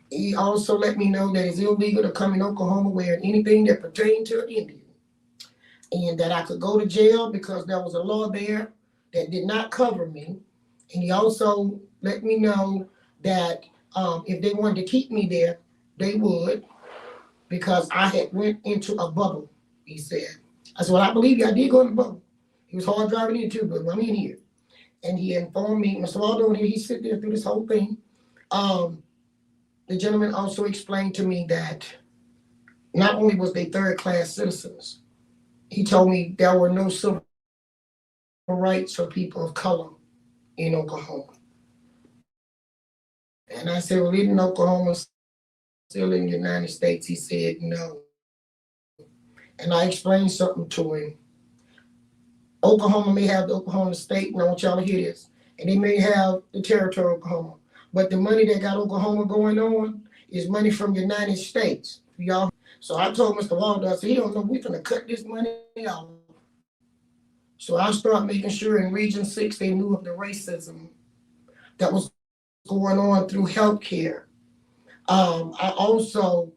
Speaker 3: He also let me know that it's illegal to come in Oklahoma wearing anything that pertained to an Indian. And that I could go to jail because there was a law there that did not cover me. And he also let me know that if they wanted to keep me there, they would, because I had went into a bubble, he said. I said, well, I believe you, I did go in the bubble. He was hard driving in too, but I'm in here. And he informed me, Mr. Waldo, here he sit there through this whole thing. The gentleman also explained to me that not only was they third-class citizens, he told me there were no civil rights for people of color in Oklahoma. And I said, well, isn't Oklahoma still in the United States? He said, no. And I explained something to him. Oklahoma may have the Oklahoma State, and I want y'all to hear this, and they may have the territory of Oklahoma, but the money that got Oklahoma going on is money from the United States. Y'all. So I told Mr. Waldo, I said, he don't know, we're gonna cut this money out. So I started making sure in Region 6 they knew of the racism that was going on through healthcare. I also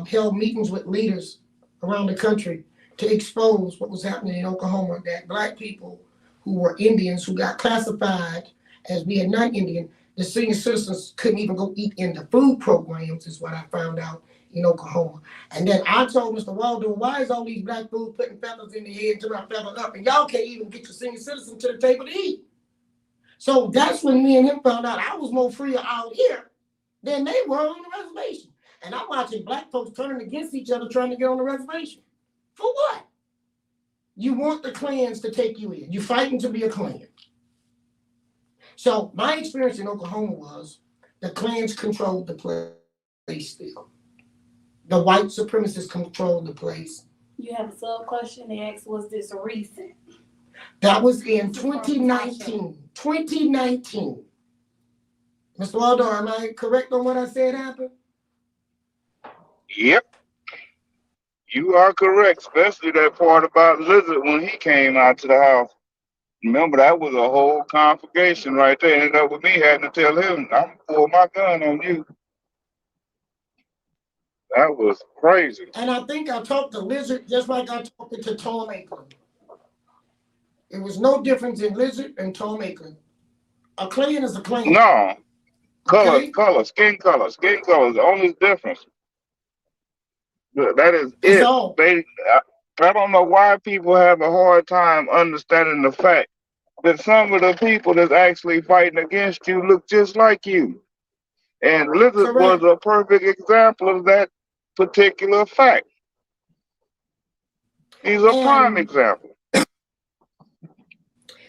Speaker 3: held meetings with leaders around the country to expose what was happening in Oklahoma, that Black people who were Indians who got classified as being non-Indian, the senior citizens couldn't even go eat in the food programs, is what I found out in Oklahoma. And then I told Mr. Waldo, why is all these Black foods putting feathers in their head to my feather up, and y'all can't even get your senior citizen to the table to eat? So that's when me and him found out I was more free out here than they were on the reservation. And I'm watching Black folks turning against each other trying to get on the reservation. For what? You want the clans to take you in. You're fighting to be a clan. So my experience in Oklahoma was the clans controlled the place still. The white supremacists controlled the place.
Speaker 8: You have a sub question. They asked, was this recent?
Speaker 3: That was in 2019. 2019. Mr. Waldo, am I correct on what I said happened?
Speaker 7: Yep. You are correct, especially that part about Lizard when he came out to the house. Remember, that was a whole conflagration right there. Ended up with me having to tell him, I'm gonna pull my gun on you. That was crazy.
Speaker 3: And I think I talked to Lizard just like I talked to Tom Ackland. It was no difference in Lizard and Tom Ackland. A clan is a clan.
Speaker 7: No. Color,
Speaker 3: Okay?
Speaker 7: skin color is the only difference. That is
Speaker 3: That's
Speaker 7: it.
Speaker 3: all.
Speaker 7: I don't know why people have a hard time understanding the fact that some of the people that's actually fighting against you look just like you. And Lizard was
Speaker 3: Correct.
Speaker 7: a perfect example of that particular fact. He's a prime
Speaker 3: And
Speaker 7: example.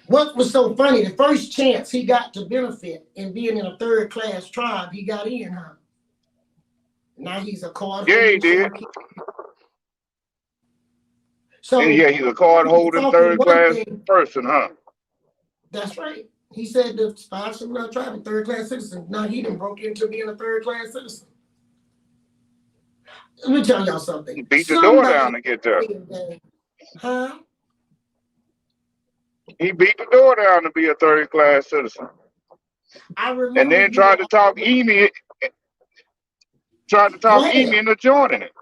Speaker 3: what was so funny, the first chance he got to benefit in being in a third-class tribe, he got in, huh? Now he's a card
Speaker 7: Yeah, he
Speaker 3: holding
Speaker 7: did.
Speaker 3: Cherokee. So
Speaker 7: And yeah, he's a card holding
Speaker 3: talking
Speaker 7: third
Speaker 3: one
Speaker 7: class
Speaker 3: thing,
Speaker 7: person, huh?
Speaker 3: that's right. He said the 5 Civilized tribe are third-class citizens. Now he done broke into being a third-class citizen. Let me tell y'all something.
Speaker 7: He beat the door down to get there.
Speaker 3: Huh?
Speaker 7: He beat the door down to be a third class citizen.
Speaker 3: I remember.
Speaker 7: And then tried to talk Amy into joining it.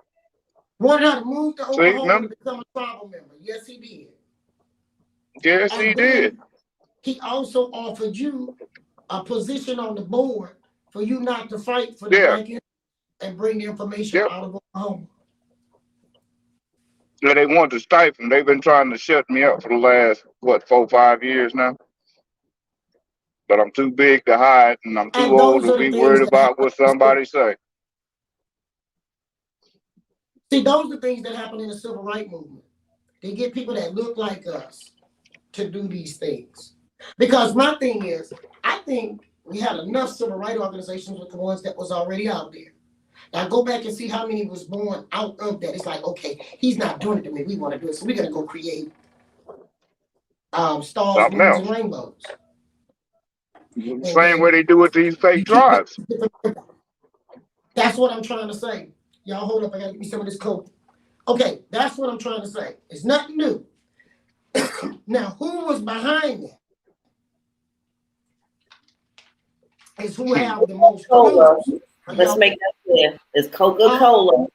Speaker 3: Wanted her to move to Oklahoma
Speaker 7: See,
Speaker 3: to become a tribal member. Yes, he did.
Speaker 7: Yes,
Speaker 3: And
Speaker 7: he did.
Speaker 3: He also offered you a position on the board for you not to fight for the Black and bring the information out of Oklahoma.
Speaker 7: Yeah, they want to stifle. They've been trying to shut me up for the last, 4 or 5 years now. But I'm too big to hide, and I'm too old to be worried about what somebody say.
Speaker 3: See, those are things that happen in the civil rights movement. They get people that look like us to do these things. Because my thing is, I think we had enough civil rights organizations with the ones that was already out there. Now go back and see how many was born out of that. It's like, okay, he's not doing it the way we want to do it, so we're gonna go create stars, moons, and rainbows.
Speaker 7: Same way they do with these fake tribes.
Speaker 3: That's what I'm trying to say. Y'all hold up, I gotta give me some of this coke. Okay, that's what I'm trying to say. It's nothing new. Now, who was behind that? is who have the most
Speaker 4: Cola.
Speaker 3: clothes.
Speaker 4: Let's make that clear. It's Coca-Cola.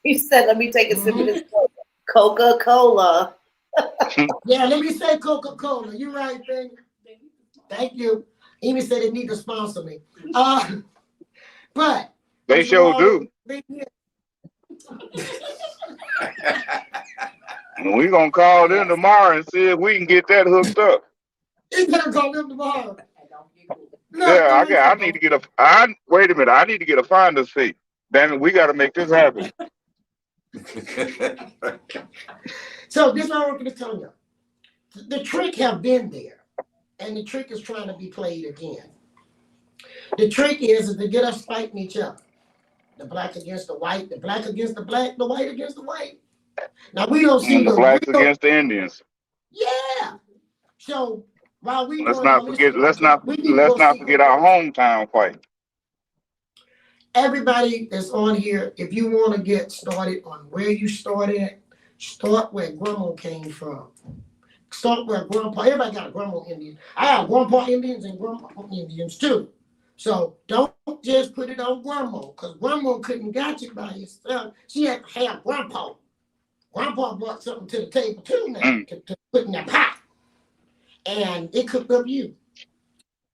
Speaker 4: You said, let me take a sip of this Coca-Cola.
Speaker 3: Yeah, let me say Coca-Cola. You're right, thing. Thank you. Amy said they need to sponsor me. But
Speaker 7: They
Speaker 3: Mr.
Speaker 7: sure
Speaker 3: Waldo,
Speaker 7: do. And we gonna call them tomorrow and see if we can get that hooked up.
Speaker 3: You better call them tomorrow.
Speaker 7: Yeah, I need to get wait a minute, I need to get a finder's fee. Damn it, we gotta make this happen.
Speaker 3: So this is what I want to tell you. The trick have been there, and the trick is trying to be played again. The trick is to get us fighting each other. The black against the white, the black against the black, the white against the white. Now we don't see
Speaker 7: The
Speaker 3: the
Speaker 7: blacks
Speaker 3: real,
Speaker 7: against the Indians.
Speaker 3: yeah. So while we
Speaker 7: Let's
Speaker 3: doing all
Speaker 7: not
Speaker 3: this,
Speaker 7: forget
Speaker 3: we need to go see
Speaker 7: our hometown fight.
Speaker 3: everybody that's on here. If you want to get started on where you started, start where grandma came from. Start where grandpa. Everybody got a grandma Indian. I have grandpa Indians and grandma Indians too. So don't just put it on grandma, because grandma couldn't got you by yourself. She had to have grandpa. Grandpa brought something to the table too now to put in that pot. And it cooked up you.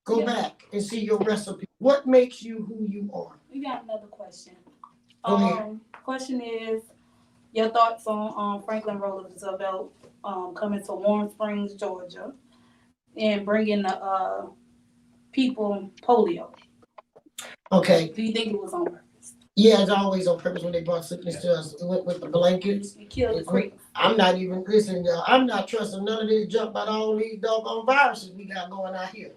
Speaker 3: Go back and see your recipe. What makes you who you are?
Speaker 8: We got another question.
Speaker 3: Go ahead.
Speaker 8: Question is your thoughts on Franklin Roosevelt coming to Warm Springs, Georgia, and bringing the people polio.
Speaker 3: Okay.
Speaker 8: Do you think it was on purpose?
Speaker 3: Yeah, it's always on purpose when they brought sickness to us with the blankets.
Speaker 8: It killed the creek.
Speaker 3: I'm not even listening, y'all. I'm not trusting none of this junk about all these doggone viruses we got going out here.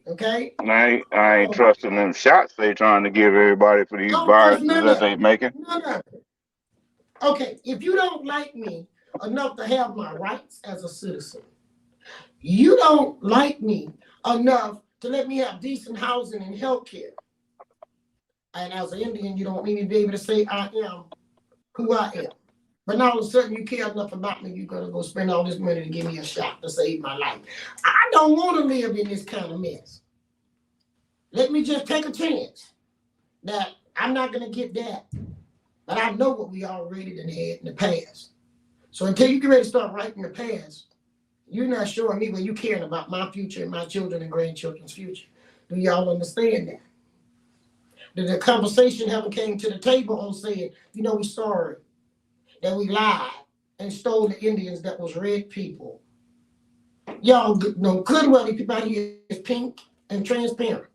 Speaker 3: Okay?
Speaker 7: I ain't trusting them shots they trying to give everybody for these viruses that they making.
Speaker 3: No. Okay, if you don't like me enough to have my rights as a citizen, you don't like me enough to let me have decent housing and health care. And as an Indian, you don't want me to be able to say I am who I am. But now all of a sudden you care enough about me, you're gonna go spend all this money to give me a shot to save my life. I don't want to live in this kind of mess. Let me just take a chance that I'm not gonna get that. But I know what we already done had in the past. So until you get ready to start writing the past, you're not showing me where you caring about my future and my children and grandchildren's future. Do y'all understand that? The conversation haven't came to the table on saying, we're sorry that we lied and stole the Indians that was red people. Y'all know good well the people out here is pink and transparent.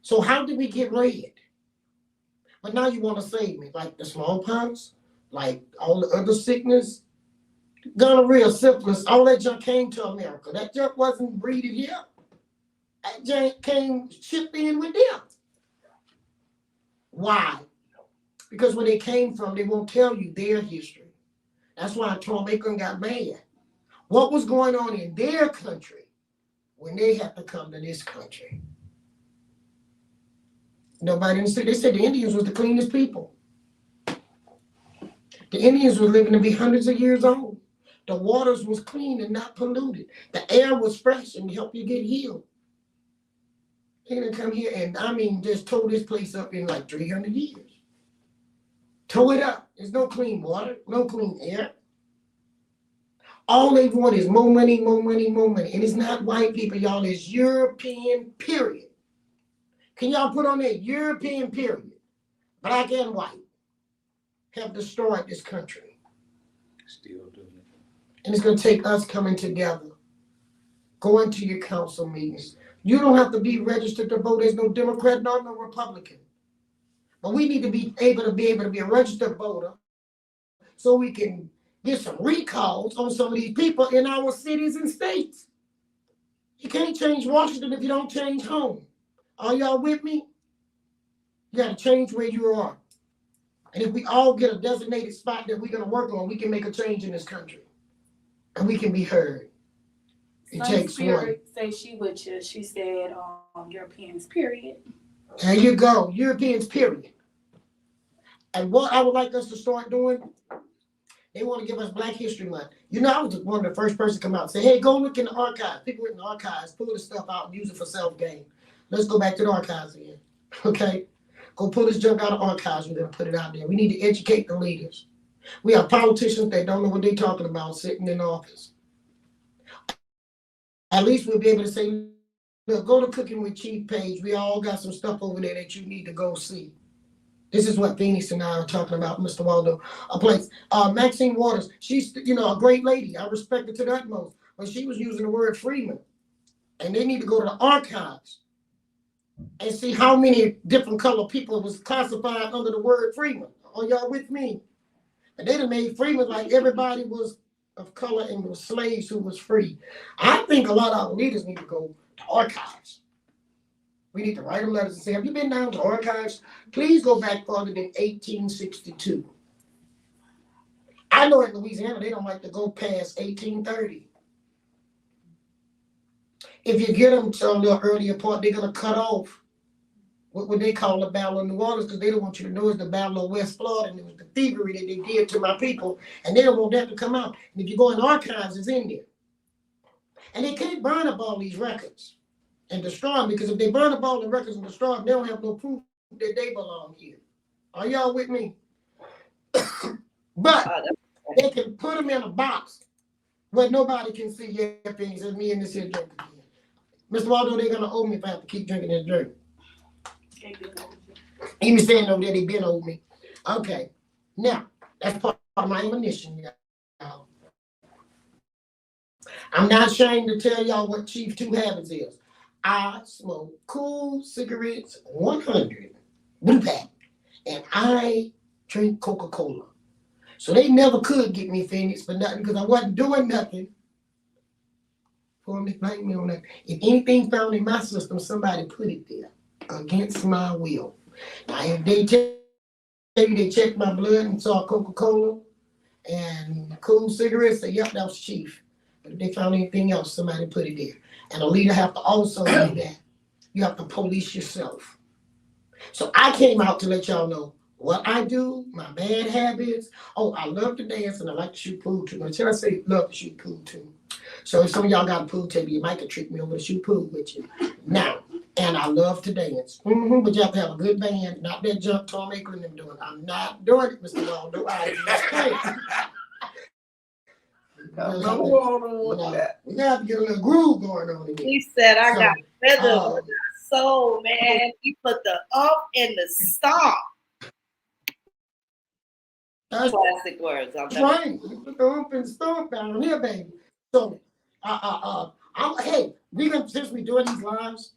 Speaker 3: So how did we get red? But now you want to save me, like the smallpox, like all the other sickness, gonorrhea, syphilis, all that junk came to America. That junk wasn't breeded here. That junk came shipped in with them. Why? Because where they came from, they won't tell you their history. That's why Tom Bacon got mad. What was going on in their country when they had to come to this country? Nobody understood. They said the Indians was the cleanest people. The Indians were living to be hundreds of years old. The waters was clean and not polluted. The air was fresh and helped you get healed. They didn't come here and, just tore this place up in like 300 years. Tore it up. There's no clean water, no clean air. All they want is more money, more money, more money. And it's not white people, y'all. It's European, period. Can y'all put on that European, period? Black and white have destroyed this country.
Speaker 2: Still doing it.
Speaker 3: And it's going to take us coming together, going to your council meetings. You don't have to be registered to vote. There's no Democrat, no Republican. But we need to be able to be a registered voter so we can get some recalls on some of these people in our cities and states. You can't change Washington if you don't change home. Are y'all with me? You got to change where you are. And if we all get a designated spot that we're going to work on, we can make a change in this country. And we can be heard. It takes one.
Speaker 8: Say she with you. She said Europeans, period.
Speaker 3: There you go. Europeans, period. And what I would like us to start doing They want to give us Black History Month. You know, I was one of the first person to come out and say, hey, go look in the archives. People in the archives, pull this stuff out and use it for self-gain. Let's go back to the archives again, okay? Go pull this junk out of archives. We're going to put it out there. We need to educate the leaders. We have politicians that don't know what they're talking about sitting in office. At least we'll be able to say, look, go to Cooking with Chief page. We all got some stuff over there that you need to go see. This is what Phoenix and I are talking about, Mr. Waldo. A place. Maxine Waters, she's, you know, a great lady. I respect her to the utmost. But she was using the word Freeman. And they need to go to the archives and see how many different color people was classified under the word Freeman. Are y'all with me? And they done made Freeman like everybody was of color and was slaves who was free. I think a lot of our leaders need to go to archives. We need to write them letters and say, have you been down to archives? Please go back farther than 1862. I know in Louisiana, they don't like to go past 1830. If you get them to a little earlier part, they're going to cut off what they call the Battle of New Orleans, because they don't want you to know it's the Battle of West Florida, and it was the thievery that they did to my people, and they don't want that to come out. And if you go in archives, it's in there. And they can't burn up all these records and destroy them, because if they burn up all the records and destroy them, they don't have no proof that they belong here. Are y'all with me? But they can put them in a box where nobody can see your things, and me and this here drink again. Mr. Waldo, they're going to owe me if I have to keep drinking this drink. Even saying over there, they've been over me. Okay. Now, that's part of my ammunition, y'all. I'm not ashamed to tell y'all what Chief 2 Habits is. I smoke cool cigarettes, 100, blue pack, and I drink Coca-Cola. So they never could get me Phoenix for nothing, because I wasn't doing nothing for them to blame me on that. If anything found in my system, somebody put it there against my will. Now, if they tell you they checked my blood and saw Coca-Cola and cool cigarettes, say, yep, that was Chief. But if they found anything else, somebody put it there. And a leader have to also do that. You have to police yourself. So I came out to let y'all know what I do, my bad habits. Oh, I love to dance and I like to shoot pool too. Until I say love to shoot pool too. So if some of y'all got a pool table, you might could trick me over to shoot pool with you. Now, and I love to dance. But you have to have a good band, not that junk Tom Aker and them doing. I'm not doing it, Mr. Waldo. I just can't. We got to get a little groove going on again.
Speaker 4: He said, I got rhythm on my soul, man. He put the up in the stomp.
Speaker 3: That's
Speaker 4: Classic words.
Speaker 3: right. You put the ump and stomp down here, baby. So, hey, since we doing these lives,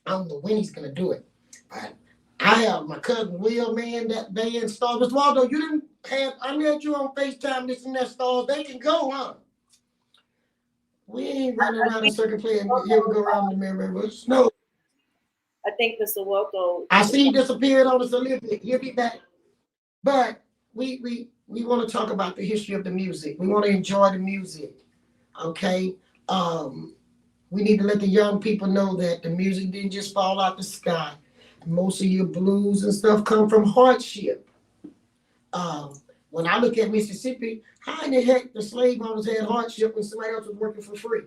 Speaker 3: I don't know when he's gonna do it. But I have my cousin Will, man, that band Stars. Mr. Waldo, you didn't have, I met you on FaceTime, this and that Stars. They can go, huh? We ain't running around in circuit playing. Here we go around the mirror. No.
Speaker 4: I think Mr. Waldo.
Speaker 3: I see he disappeared on us a little bit. He'll be back. But we want to talk about the history of the music. We want to enjoy the music. Okay? We need to let the young people know that the music didn't just fall out the sky. Most of your blues and stuff come from hardship. When I look at Mississippi, how in the heck the slave owners had hardship when somebody else was working for free?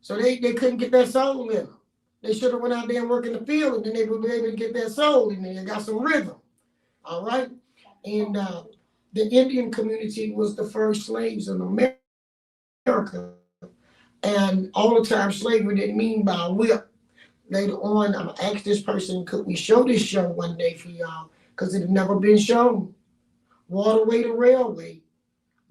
Speaker 3: So they couldn't get their soul in them. They should have went out there and worked in the field, and then they would be able to get their soul in there and got some rhythm. All right? And the Indian community was the first slaves in America. And all the time slavery didn't mean by a whip. Later on, I'm going to ask this person, could we show this show one day for y'all? Because it had never been shown. Waterway to Railway.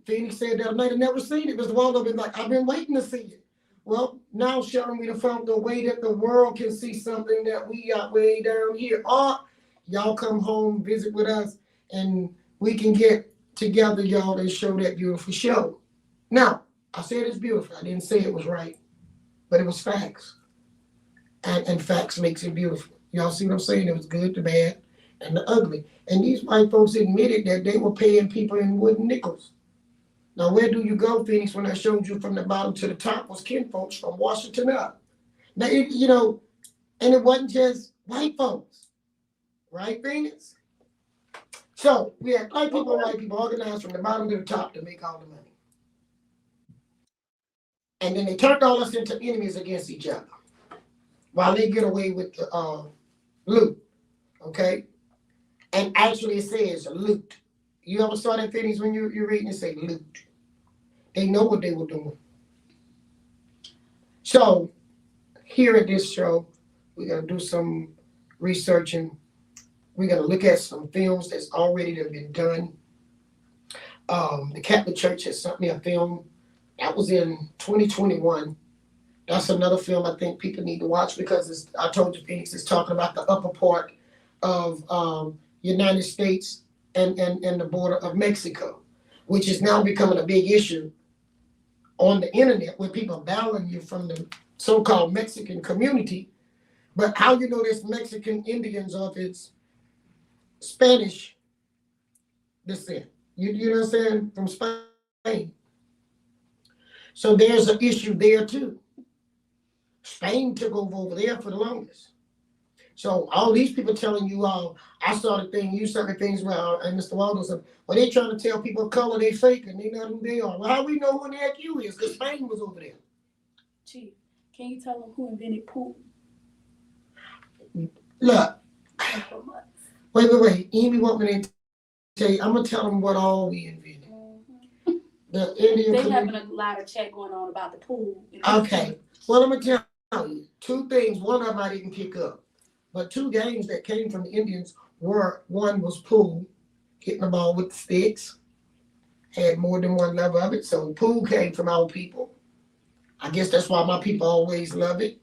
Speaker 3: Phoenix said that night, I've never seen it. Mr. Waldo been like, I've been waiting to see it. Well, now showing me the way that the world can see something that we got way down here. Or y'all come home, visit with us, and we can get together, y'all, and show that beautiful show. Now, I said it's beautiful. I didn't say it was right, but it was facts. And facts makes it beautiful. Y'all see what I'm saying? It was good, the bad, and the ugly. And these white folks admitted that they were paying people in wooden nickels. Now, where do you go, Phoenix, when I showed you from the bottom to the top was kinfolks from Washington up? Now, and it wasn't just white folks, right, Phoenix? So we had black people and white people organized from the bottom to the top to make all the money. And then they turned all us into enemies against each other while they get away with the loot, okay? And actually it says loot. You ever saw that, Phineas, when you're reading it say loot? They know what they were doing. So here at this show, we're gonna do some researching. We're gonna look at some films that's already been done. The Catholic Church has sent me a film that was in 2021. That's another film I think people need to watch because I told you, Phoenix is talking about the upper part of United States and the border of Mexico, which is now becoming a big issue on the internet where people are battling you from the so-called Mexican community. But how you know there's Mexican Indians of its Spanish descent? You know what I'm saying? From Spain. So there's an issue there too. Spain took over there for the longest. So all these people telling you, I saw the thing, you saw the things, well, and Mr. Waldo said, well, they trying to tell people of color they fake and they not who they are. Well, how we know who the heck you is? Because Spain was over there.
Speaker 8: Chief, can you tell them who invented poop?
Speaker 3: Look, wait. Amy want me to tell you, I'm going to tell them what all we invented.
Speaker 8: Mm-hmm.
Speaker 3: The Indian
Speaker 8: They
Speaker 3: community.
Speaker 8: having a lot of chat going on about the pool.
Speaker 3: Okay. Well, I'm going to tell you two things. One of them I didn't pick up. But two games that came from the Indians were, one was pool, hitting the ball with the sticks. Had more than one level of it. So pool came from our people. I guess that's why my people always love it.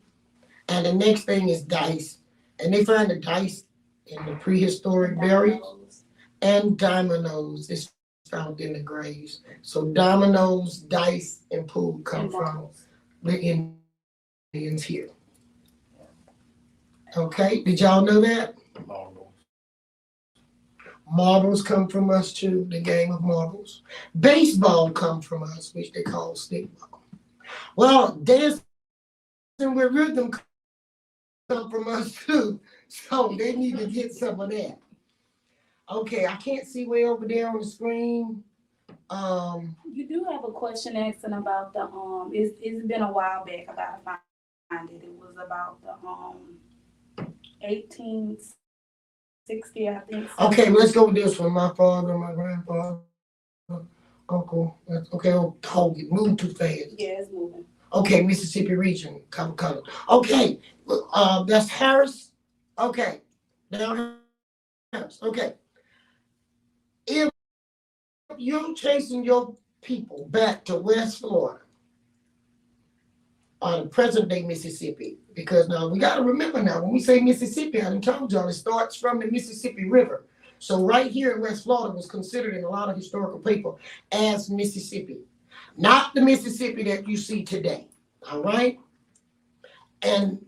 Speaker 3: And the next thing is dice. And they find the dice in the prehistoric burials. And dominoes is found in the graves. So dominoes, dice, and pool come from the Indians here. Okay, did y'all know that? Marbles come from us too, the game of marbles. Baseball come from us, which they call stickball. Well, dancing with rhythm come from us too, so they need to get some of that. Okay, I can't see way over there on the screen.
Speaker 8: You do have a question asking about the it's been a while back. I gotta find it. It was about the 1860, I think.
Speaker 3: Okay, let's go with this one. My father, my grandfather, uncle. Okay, hold it. Move too fast.
Speaker 8: Yeah, it's moving.
Speaker 3: Okay, Mississippi region, color. Okay, that's Harris. Okay, now Harris. Okay, if you're chasing your people back to West Florida, or the present day Mississippi, because now we got to remember now when we say Mississippi, I done told y'all it starts from the Mississippi River. So right here in West Florida was considered in a lot of historical people as Mississippi, not the Mississippi that you see today. All right, and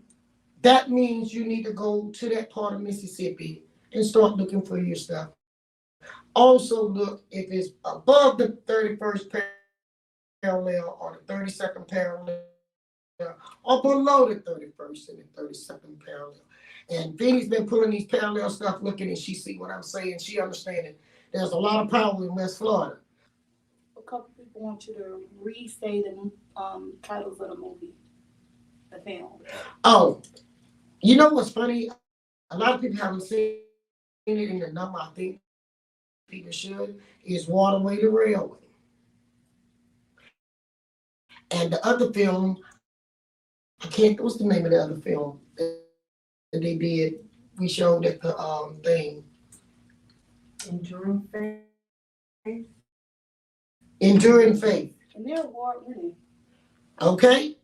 Speaker 3: that means you need to go to that part of Mississippi and start looking for your stuff. Also look if it's above the 31st parallel or the 32nd parallel, or below the 31st and the 32nd parallel. And Vinny's been pulling these parallel stuff, looking, and she see what I'm saying. She understanding there's a lot of power in West Florida.
Speaker 8: A couple people want you to re-say the titles of the movie, the film.
Speaker 3: Oh, you know what's funny? A lot of people haven't seen it in the number. I think people should is Waterway to Railway. And the other film, what's the name of the other film that they did? We showed at the thing.
Speaker 1: Enduring faith.
Speaker 3: Enduring Faith.
Speaker 8: And they're award-winning.
Speaker 3: Okay?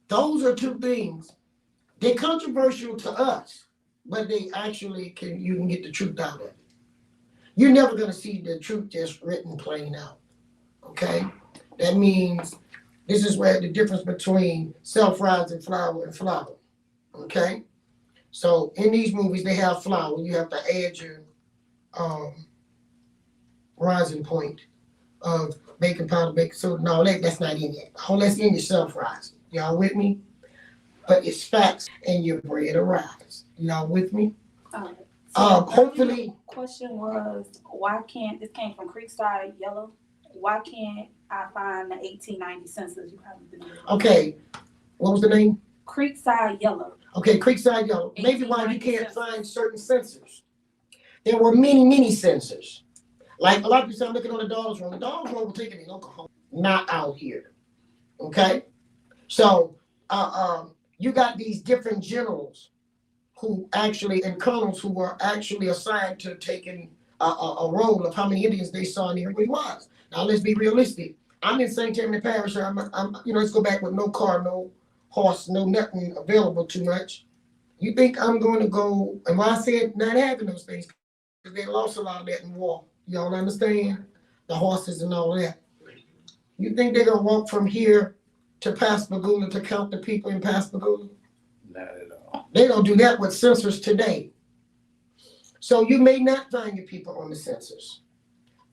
Speaker 3: Those are two things. They're controversial to us, but they actually you can get the truth out of it. You're never going to see the truth just written plain out. Okay? That means this is where the difference between self-rising flour and flour. Okay? So in these movies, they have flour. You have to add your rising point of baking powder, baking soda. No, that's not in it. All that's in your self-rising. Y'all with me? But it's facts and your bread arise. Y'all with me? Hopefully,
Speaker 8: Question was, why can't, this came from Creekside Yellow, why can't I find the 1890 census? You haven't been able to-
Speaker 3: okay, what was the name?
Speaker 8: Creekside Yellow.
Speaker 3: Okay, Creekside Yellow. Maybe why you
Speaker 8: 1890
Speaker 3: can't
Speaker 8: census.
Speaker 3: find certain sensors. There were many sensors. Like a lot of people say, I'm looking on the Dogs Road. The Dogs Road will take it in Oklahoma, not out here. Okay? So you got these different generals who actually, and colonels who were actually assigned to taking a role of how many Indians they saw and everybody was. Now let's be realistic. I'm in St. Tammany Parish. I'm let's go back with no car, no horse, no nothing available too much. You think I'm going to go, and why I said not having those things, because they lost a lot of that in war. Y'all understand? The horses and all that. You think they're going to walk from here to Pascagoula to count the people in Pascagoula?
Speaker 2: Not at all.
Speaker 3: They don't do that with census today. So you may not find your people on the census,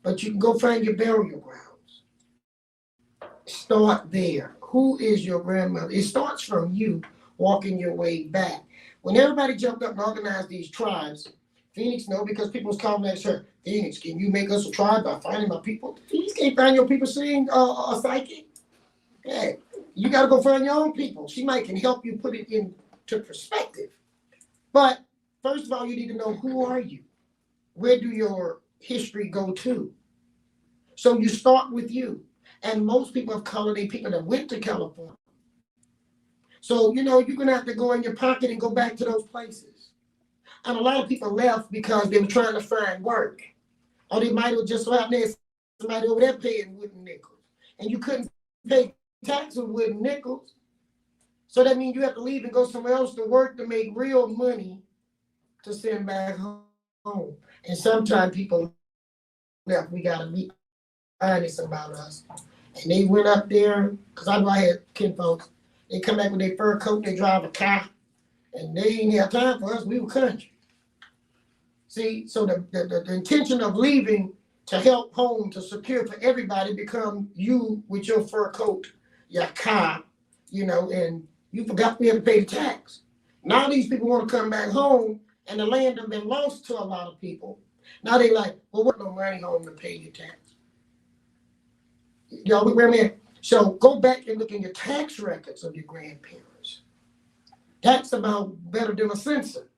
Speaker 3: but you can go find your burial grounds. Start there. Who is your grandmother? It starts from you walking your way back. When everybody jumped up and organized these tribes, Phoenix, no, because people was calling that her, Phoenix, can you make us a tribe by finding my people? Phoenix can't find your people seeing a psychic. Hey, you got to go find your own people. She might can help you put it into perspective. But first of all, you need to know, who are you? Where do your history go to? So you start with you. And most people of color, they people that went to California. So, you're going to have to go in your pocket and go back to those places. And a lot of people left because they were trying to find work. Or they might have just so happened there's somebody over there paying wooden nickels. And you couldn't pay tax with wooden nickels. So that means you have to leave and go somewhere else to work to make real money to send back home. And sometimes people left. We got to be honest about us. And they went up there, because I know I had kinfolks. They come back with their fur coat, they drive a car, and they didn't have time for us. We were country. See, so the intention of leaving to help home, to secure for everybody, become you with your fur coat, your car, and you forgot we had to pay the tax. Now these people want to come back home, and the land has been lost to a lot of people. Now they like, well, what no money home to pay your tax? Y'all, where I'm at? So go back and look in your tax records of your grandparents. That's about better than a census.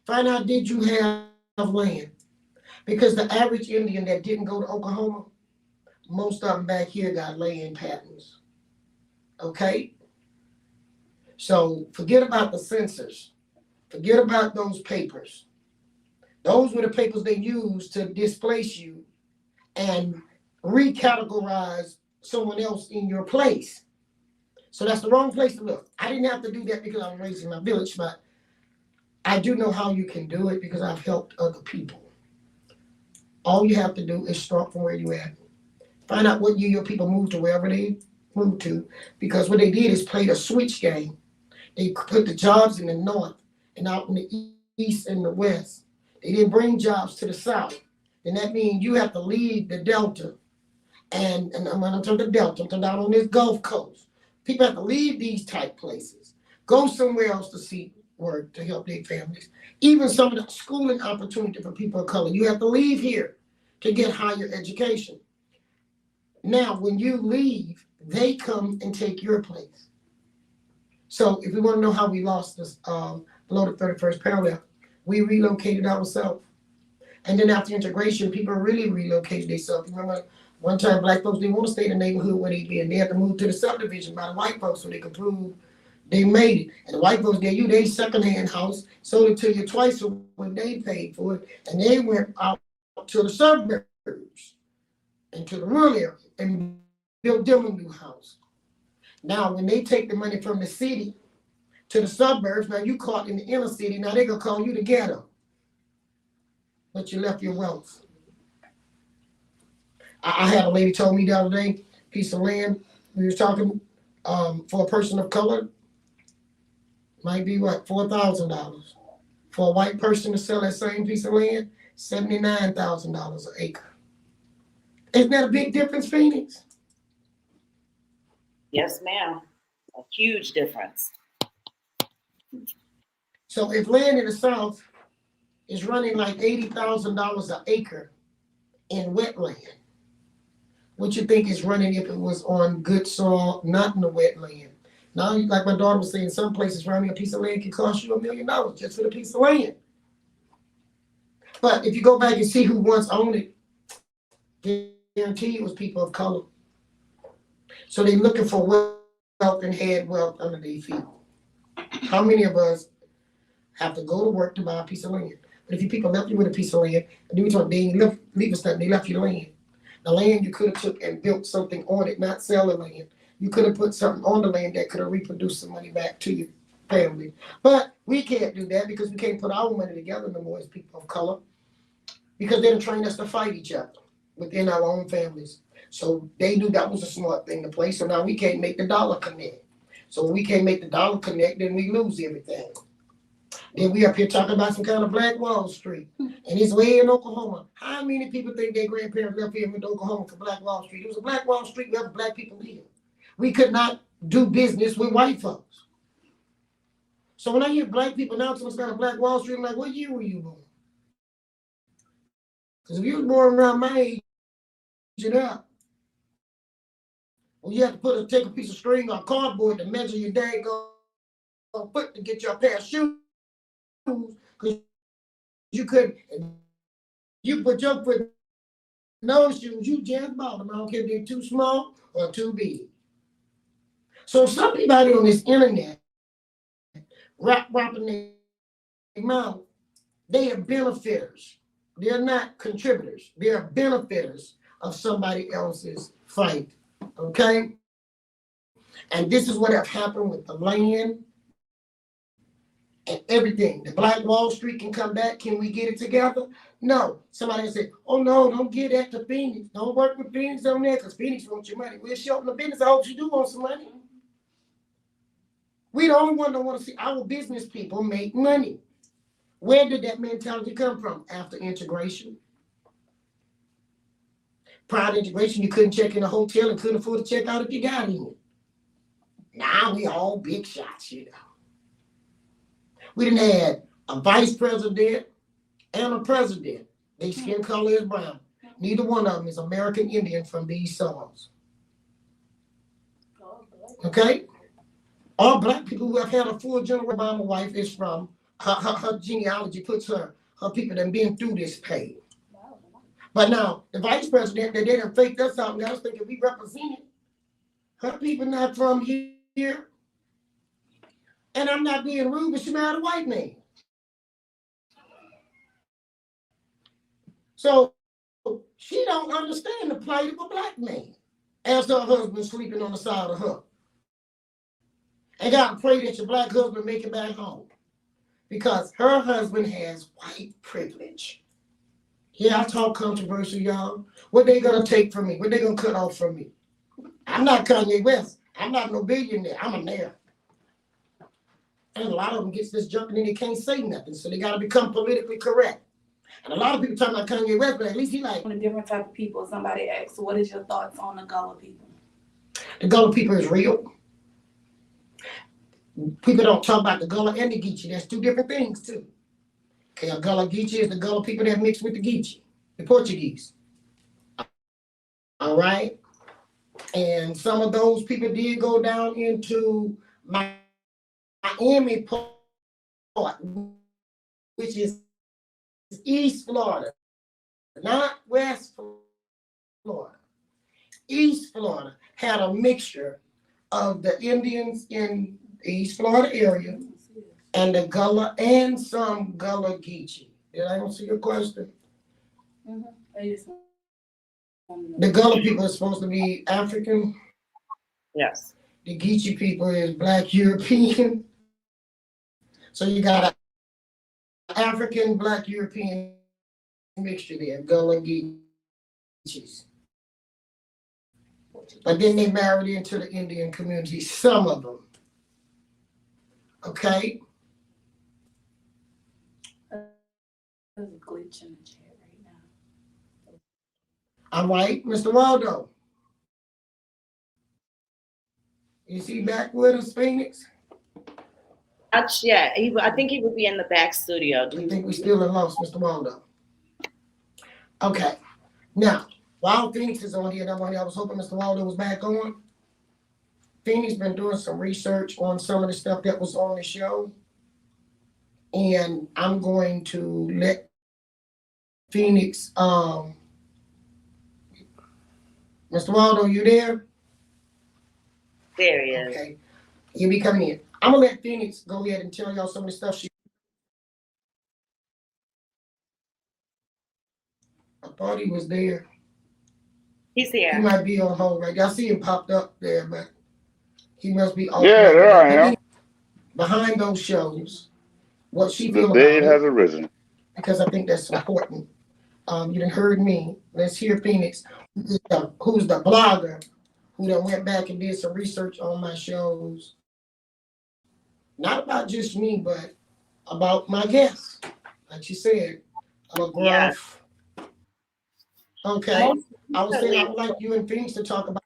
Speaker 3: Find out, did you have land? Because the average Indian that didn't go to Oklahoma, most of them back here got land patents. Okay? So forget about the census. Forget about those papers. Those were the papers they used to displace you and recategorize someone else in your place. So that's the wrong place to look. I didn't have to do that because I was raised in my village, but I do know how you can do it because I've helped other people. All you have to do is start from where you at. Find out what year your people moved to wherever they moved to, because what they did is play a switch game. They put the jobs in the north and out in the east and the west. They didn't bring jobs to the south. And that means you have to leave the Delta. And when I'm talking the Delta, I'm talking down on this Gulf Coast. People have to leave these type places. Go somewhere else to seek work to help their families. Even some of the schooling opportunity for people of color. You have to leave here to get higher education. Now, when you leave, they come and take your place. So if we want to know how we lost this below the 31st parallel, we relocated ourselves. And then after integration, people really relocated themselves. Remember, one time black folks didn't want to stay in the neighborhood where they been. They had to move to the subdivision by the white folks so they could prove they made it. And the white folks gave you their secondhand house, sold it to you twice when they paid for it, and they went out to the suburbs and to the rural area and built them a new house. Now, when they take the money from the city to the suburbs, now you caught in the inner city, now they're going to call you the ghetto. But you left your wealth. I had a lady told me the other day, piece of land, we was talking for a person of color, might be what, $4,000. For a white person to sell that same piece of land, $79,000 an acre. Isn't that a big difference, Phoenix?
Speaker 4: Yes, ma'am. A huge difference.
Speaker 3: So if land in the South is running like $80,000 an acre in wetland. What you think is running if it was on good soil, not in the wetland? Now, like my daughter was saying, some places around here, a piece of land can cost you $1 million just for the piece of land. But if you go back and see who once owned it, guarantee it was people of color. So they're looking for wealth and had wealth under their feet. How many of us have to go to work to buy a piece of land? But if you people left you with a piece of land, and they didn't leave us nothing, they left you the land. The land you could have took and built something on it, not sell the land. You could have put something on the land that could have reproduced some money back to your family. But we can't do that because we can't put our money together no more as people of color, because they done trained us to fight each other within our own families. So they knew that was a smart thing to play. So now we can't make the dollar connect. So when we can't make the dollar connect, then we lose everything. Then we up here talking about some kind of Black Wall Street. And it's way in Oklahoma. How many people think their grandparents left here and went to Oklahoma for Black Wall Street? It was a Black Wall Street where black people lived. We could not do business with white folks. So when I hear black people now talking about Black Wall Street, I'm like, what year were you born? Because if you was born around my age, it up. Well, you have to take a piece of string or cardboard to measure your daggone foot to get your pair of shoes. Because you couldn't, you put your foot in those shoes, you just bought them. I don't care if they're too small or too big. So somebody on this internet wrapping their mouth, they are benefiters. They're not contributors. They are benefiters of somebody else's fight. Okay? And this is what have happened with the land and everything. The Black Wall Street can come back. Can we get it together? No. Somebody said, oh no, don't give that to Phoenix. Don't work with Phoenix on there because Phoenix wants your money. We're short in the business. I hope you do want some money. We the only one that want to see our business people make money. Where did that mentality come from? After integration. Prior to integration, you couldn't check in a hotel and couldn't afford to check out if you got in. Now we all big shots, you know. We didn't have a vice president and a president. Their skin color is brown. Neither one of them is American Indian from these soils. Okay? All black people who have had a full generation, my wife is from, her genealogy puts her people that have been through this pain. But now, the vice president, they didn't fake us out, and I was thinking we represented her people not from here. And I'm not being rude, but she's not a white man. So she don't understand the plight of a black man as her husband sleeping on the side of her. And God pray that your black husband make it back home. Because her husband has white privilege. Yeah, I talk controversial, y'all. What they gonna take from me? What they gonna cut off from me? I'm not Kanye West. I'm not no billionaire. I'm a mayor. And a lot of them gets this junk and then they can't say nothing. So they gotta become politically correct. And a lot of people talking about Kanye West, but at least he like
Speaker 8: On a different type of people. Somebody asked, what is your thoughts on the Gullah people?
Speaker 3: the Gullah people is real. People don't talk about the Gullah and the Geechee. That's two different things too. Okay, a Gullah Geechee is the Gullah people that mix with the Geechee, the Portuguese. All right? And some of those people did go down into Miami part, which is East Florida, not West Florida. East Florida had a mixture of the Indians in the East Florida area and the Gullah and some Gullah Geechee. Did I answer your question? The Gullah people are supposed to be African.
Speaker 4: Yes.
Speaker 3: The Geechee people is Black European. So you got an African Black European mixture there, Gullah Geechees. But then they married into the Indian community, some of them. Okay?
Speaker 8: There's a glitch in the chat right now.
Speaker 3: All right, Mr. Waldo. Is he back with us, Phoenix?
Speaker 4: Not yet. I think he would be in the back studio.
Speaker 3: I think we still have lost Mr. Waldo. Okay. Now, while Phoenix is on here, and I'm on here, I was hoping Mr. Waldo was back on. Phoenix been doing some research on some of the stuff that was on the show. And I'm going to let Phoenix, Mr. Waldo, you there?
Speaker 4: There he is.
Speaker 3: Okay. He'll be coming in. I'm gonna let Phoenix go ahead and tell y'all some of the stuff she. I thought he was there.
Speaker 4: He's
Speaker 3: He
Speaker 4: here.
Speaker 3: might be on hold right now. I see him popped up there, but he must be off.
Speaker 7: Yeah,
Speaker 3: right
Speaker 7: there
Speaker 3: now.
Speaker 7: I am.
Speaker 3: Behind those shows, what she
Speaker 7: The
Speaker 3: feel
Speaker 7: day
Speaker 3: about
Speaker 7: has
Speaker 3: it,
Speaker 7: arisen.
Speaker 3: because I think that's important. You done heard me. Let's hear Phoenix, who's the blogger who done went back and did some research on my shows. Not about just me, but about my guests. Like she said, I'm a
Speaker 4: Yeah.
Speaker 3: graph. Okay.
Speaker 4: Most
Speaker 3: I was saying I
Speaker 4: recently,
Speaker 3: would like you and Phoenix to talk about.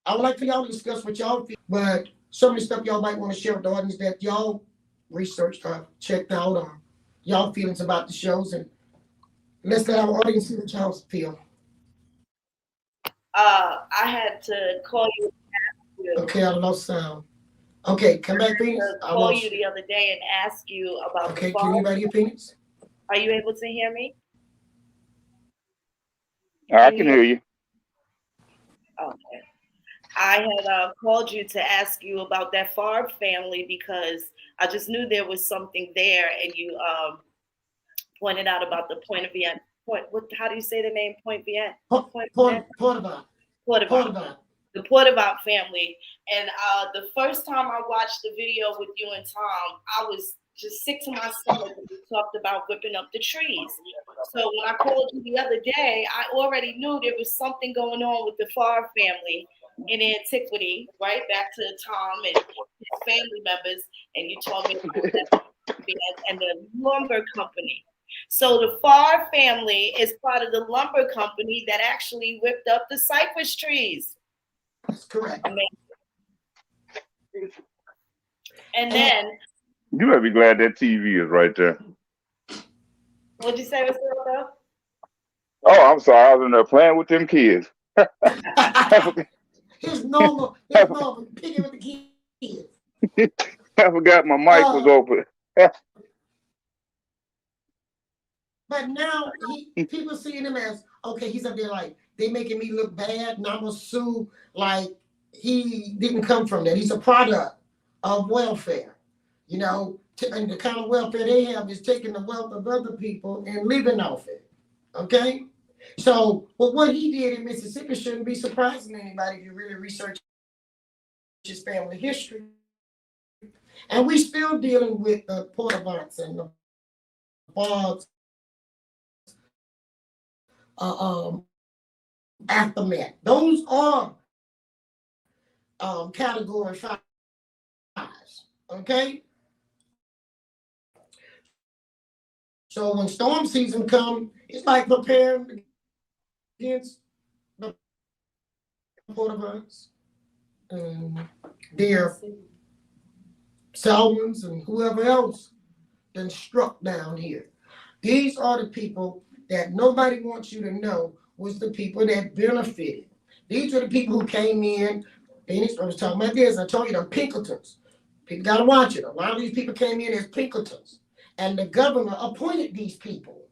Speaker 3: I would like for y'all to discuss what y'all feel, but some of the stuff y'all might want to share with the audience that y'all researched or checked out, or y'all feelings about the shows, and let's let our audience see what y'all feel.
Speaker 4: I had to call you.
Speaker 3: Okay, I lost sound. Okay, come back, Phoenix.
Speaker 4: To
Speaker 3: I
Speaker 4: call
Speaker 3: lost
Speaker 4: you the other day and ask you about
Speaker 3: Okay,
Speaker 4: the
Speaker 3: can
Speaker 4: farm.
Speaker 3: anybody hear Phoenix?
Speaker 4: Are you able to hear me?
Speaker 7: I can hear you.
Speaker 4: Okay. I had called you to ask you about that Favre family because I just knew there was something there, and you pointed out about the point of view. How do you say the name? Point Vient.
Speaker 3: Portavant.
Speaker 4: The Portavant family. And the first time I watched the video with you and Tom, I was just sick to my stomach when you talked about whipping up the trees. So when I called you the other day, I already knew there was something going on with the Favre family in antiquity, right? Back to Tom and his family members. And you told me about that and the lumber company. So the Favre family is part of the lumber company that actually whipped up the cypress trees.
Speaker 3: That's correct.
Speaker 4: And then,
Speaker 7: You better be glad that TV is right there.
Speaker 4: what'd you say, Mr. Roto?
Speaker 7: Oh, I'm sorry. I was in there playing with them kids.
Speaker 3: His normal, picking with the kids.
Speaker 7: I forgot my mic was open.
Speaker 3: But now people seeing him as, okay, he's up there like, they making me look bad, and I'm gonna sue, like he didn't come from that. He's a product of welfare. You know, and the kind of welfare they have is taking the wealth of other people and living off it. Okay? So, but what he did in Mississippi shouldn't be surprising to anybody if you really research his family history. And we still dealing with the Portavants and the Bobs aftermath. Those are category 5s. Okay? So when storm season comes, it's like preparing against the Portavants and their Selmans and whoever else been struck down here. These are the people that nobody wants you to know was the people that benefited. These are the people who came in. Phoenix, I was talking about this. I told you, the Pinkertons. People got to watch it. A lot of these people came in as Pinkertons. And the governor appointed these people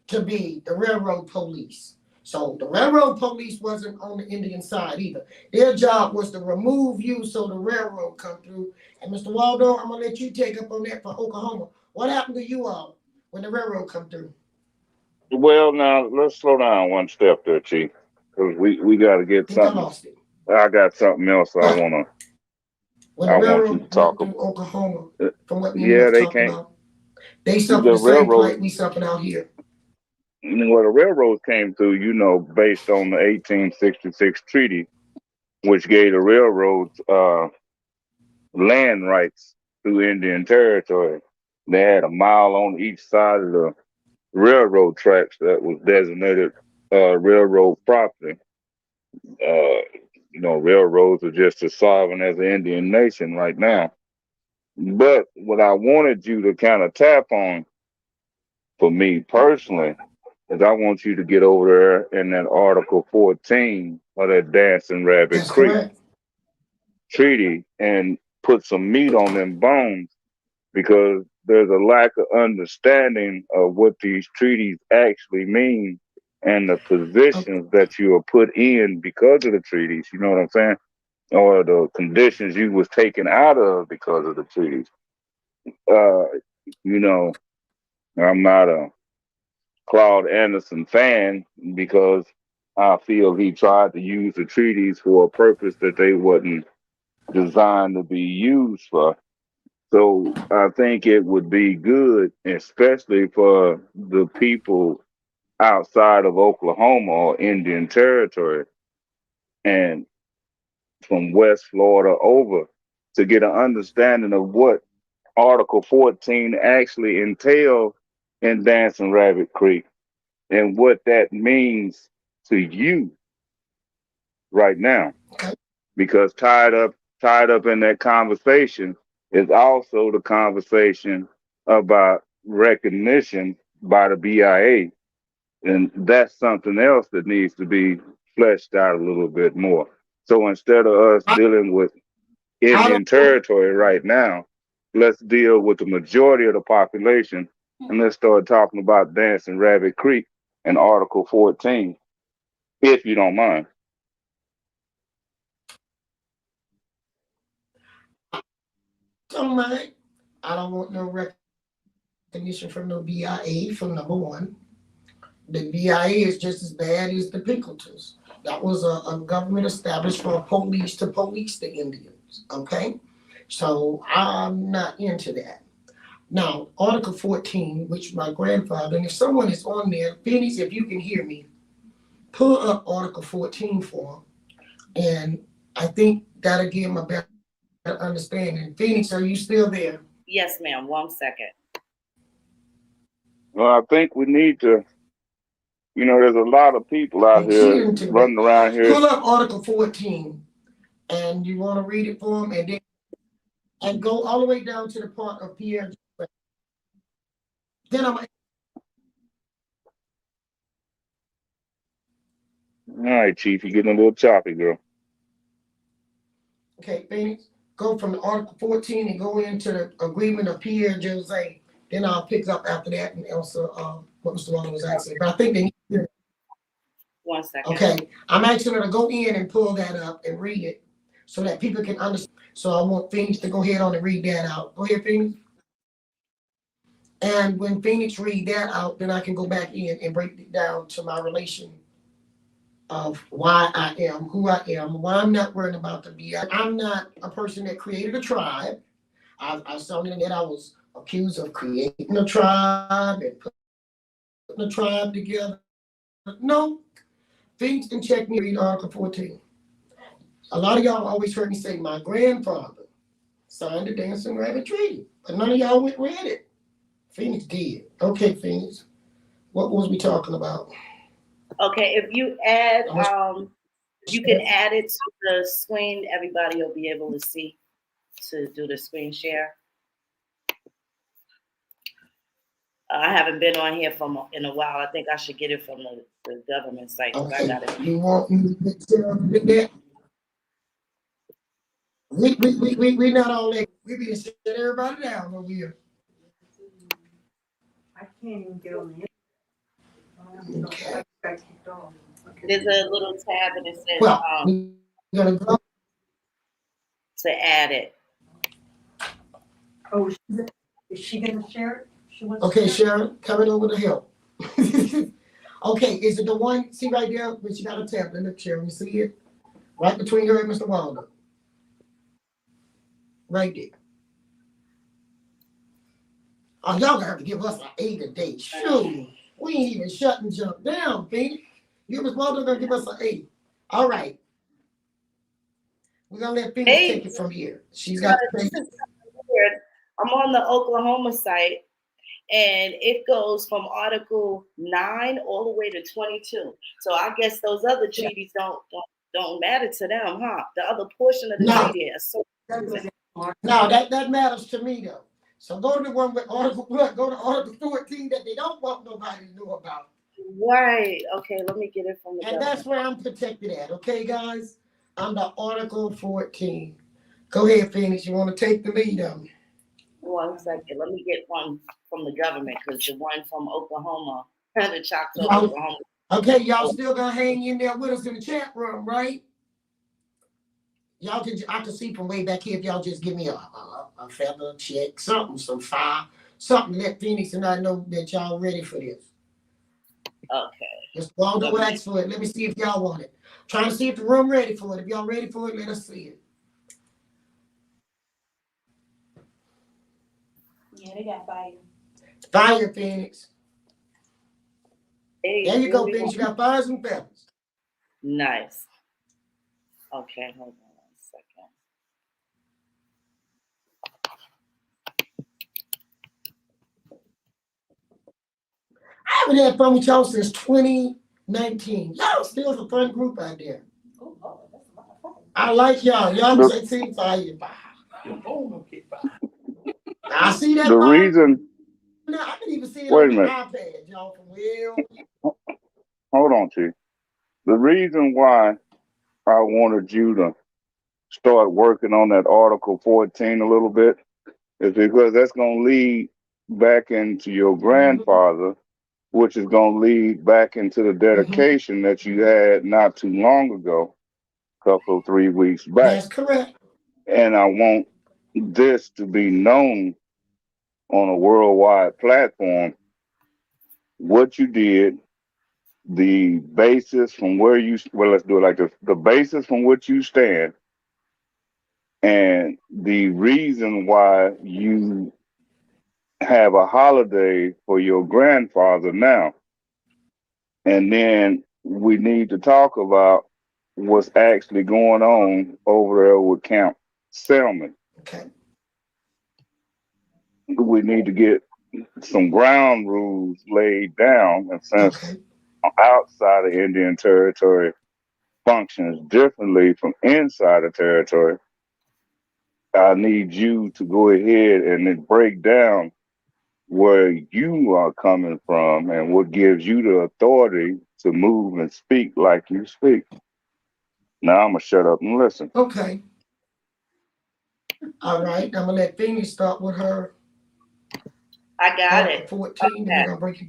Speaker 3: to be the railroad police. So the railroad police wasn't on the Indian side either. Their job was to remove you so the railroad come through. And Mr. Waldo, I'm going to let you take up on that for Oklahoma. What happened to you all when the railroad come through?
Speaker 7: Well, now let's slow down one step there, Chief, because we got to get something. I got something else I want
Speaker 3: When the railroad
Speaker 7: you to talk
Speaker 3: went through Oklahoma, from what we
Speaker 7: yeah, they
Speaker 3: talked
Speaker 7: came.
Speaker 3: about, they suffered the same plight we suffered out here.
Speaker 7: Well, the railroads came through, based on the 1866 treaty, which gave the railroads land rights through Indian territory. They had a mile on each side of the railroad tracks that was designated railroad property. Railroads are just as sovereign as the Indian nation right now. But what I wanted you to kind of tap on for me personally is I want you to get over there in that Article 14 of that Dancing Rabbit
Speaker 3: That's
Speaker 7: Creek
Speaker 3: correct.
Speaker 7: treaty and put some meat on them bones because there's a lack of understanding of what these treaties actually mean and the
Speaker 3: Okay.
Speaker 7: positions that you are put in because of the treaties. You know what I'm saying? Or the conditions you was taken out of because of the treaties. Uh, you know, I'm not a Claude Anderson fan because I feel he tried to use the treaties for a purpose that they wasn't designed to be used for. So I think it would be good, especially for the people outside of Oklahoma or Indian Territory and from West Florida over, to get an understanding of what Article 14 actually entails in Dancing Rabbit Creek and what that means to you right now.
Speaker 3: Okay.
Speaker 7: Because tied up in that conversation is also the conversation about recognition by the BIA. And that's something else that needs to be fleshed out a little bit more. So instead of us
Speaker 3: I,
Speaker 7: dealing with
Speaker 3: I don't
Speaker 7: Indian territory right now, let's deal with the majority of the population and let's start talking about Dancing Rabbit Creek and Article 14, if you don't mind.
Speaker 3: don't mind. I don't want no recognition from no BIA for number one. The BIA is just as bad as the Pinkertons. That was a government established for police to police the Indians. Okay? So I'm not into that. Now, Article 14, which my grandfather, and if someone is on there, Phoenix, if you can hear me, pull up Article 14 for them. And I think that'll give them a better understanding. Phoenix, are you still there?
Speaker 4: Yes, ma'am. 1 second.
Speaker 7: Well, I think we need to, there's a lot of people out
Speaker 3: And she
Speaker 7: here
Speaker 3: didn't do that.
Speaker 7: running around here.
Speaker 3: Pull up Article 14, and you want to read it for them, and go all the way down to the part of Pierre. Then I'm
Speaker 7: All right, Chief, you're getting a little choppy, girl.
Speaker 3: okay, Phoenix. Go from the Article 14 and go into the agreement of Pierre Jose. Then I'll pick up after that and answer what Mr. Wallen was asking. But I think they need to hear it.
Speaker 4: 1 second.
Speaker 3: Okay, I'm asking her to go in and pull that up and read it so that people can understand. So I want Phoenix to go ahead on and read that out. Go ahead, Phoenix. And when Phoenix read that out, then I can go back in and break it down to my relation of why I am who I am, why I'm not worried about the BI. I'm not a person that created a tribe. I saw in that I was accused of creating a tribe and putting a tribe together. No, Phoenix can check me, read Article 14. A lot of y'all always heard me say my grandfather signed the Dancing Rabbit Treaty, but none of y'all went read it. Phoenix did. Okay, Phoenix, what was we talking about?
Speaker 4: Okay, if you add, you can add it to the screen. Everybody will be able to see to do the screen share. I haven't been on here in a while. I think I should get it from the government site because I got it.
Speaker 3: Okay, you want me to get that? We not all that. We be shut everybody down over here.
Speaker 1: I can't even get on the
Speaker 3: Okay.
Speaker 4: There's a little tab and it says
Speaker 3: Well, we're gonna go.
Speaker 4: to add it.
Speaker 1: Oh, is she gonna share it? She wants
Speaker 3: Okay,
Speaker 1: to share it?
Speaker 3: Sharon, coming over to help. Okay, is it the one, see right there, when she got a tablet, look, Sharon, you see it? Right between her and Mr. Waldo. Right there. Oh, y'all gonna have to give us an A today. Shoot, we ain't even shutting jump down, Phoenix. You Mr. Waldo gonna give us an A. All right. We're gonna let Phoenix take it from here. She's got to take it.
Speaker 4: I'm on the Oklahoma site, and it goes from Article 9 all the way to 22. So I guess those other treaties don't matter to them, huh? The other portion of the
Speaker 3: No.
Speaker 4: treaty is so.
Speaker 3: Now that matters to me though. So go to the one with Article what? Go to Article 14 that they don't want nobody to know about.
Speaker 4: Right. Okay, let me get it from the
Speaker 3: And that's
Speaker 4: government.
Speaker 3: where I'm protected at, okay, guys? Under Article 14. Go ahead, Phoenix. You want to take the lead on me?
Speaker 4: 1 second. Let me get one from the government because the one from Oklahoma, the Choctaw,
Speaker 3: Y'all-
Speaker 4: Oklahoma.
Speaker 3: Okay, y'all still gonna hang in there with us in the chat room, right? Y'all can I can see from way back here if y'all just give me a feather check, something, some fire, something to let Phoenix and I know that y'all ready for this.
Speaker 4: Okay.
Speaker 3: Just Waldo asked for it. Let me see if y'all want it. Trying to see if the room ready for it. If y'all ready for it, let us see it.
Speaker 8: Yeah, they got fire.
Speaker 3: Fire, Phoenix.
Speaker 4: Hey,
Speaker 3: There you go,
Speaker 4: we
Speaker 3: Phoenix. You
Speaker 4: want-
Speaker 3: got fires and feathers.
Speaker 4: Nice. Okay, hold on 1 second.
Speaker 3: I haven't had fun with y'all since 2019. Y'all still a fun group out there.
Speaker 8: Oh, Lord, that's a lot of fire.
Speaker 3: I like y'all. Y'all
Speaker 7: The,
Speaker 3: say team fire. I see that
Speaker 7: the
Speaker 3: fire.
Speaker 7: reason,
Speaker 3: Now, I can even see it
Speaker 7: wait
Speaker 3: on
Speaker 7: a
Speaker 3: the
Speaker 7: minute,
Speaker 3: iPad, y'all, from well.
Speaker 7: hold on, Chief. The reason why I wanted you to start working on that Article 14 a little bit is because that's going to lead back into your grandfather, which is going to lead back into the dedication that you had not too long ago, couple 3 weeks back.
Speaker 3: That's correct.
Speaker 7: And I want this to be known on a worldwide platform, what you did, the basis from where you, well, let's do it like this, the basis from which you stand, and the reason why you have a holiday for your grandfather now. And then we need to talk about what's actually going on over there with Camp Selman.
Speaker 3: Okay.
Speaker 7: We need to get some ground rules laid down, and since
Speaker 3: Okay.
Speaker 7: outside of Indian territory functions differently from inside the territory, I need you to go ahead and then break down where you are coming from and what gives you the authority to move and speak like you speak. Now I'm gonna shut up and listen.
Speaker 3: Okay. All right. I'm gonna let Phoenix start with her
Speaker 4: I got
Speaker 3: Article
Speaker 4: it.
Speaker 3: 14, then
Speaker 4: Okay.
Speaker 3: we're gonna break it.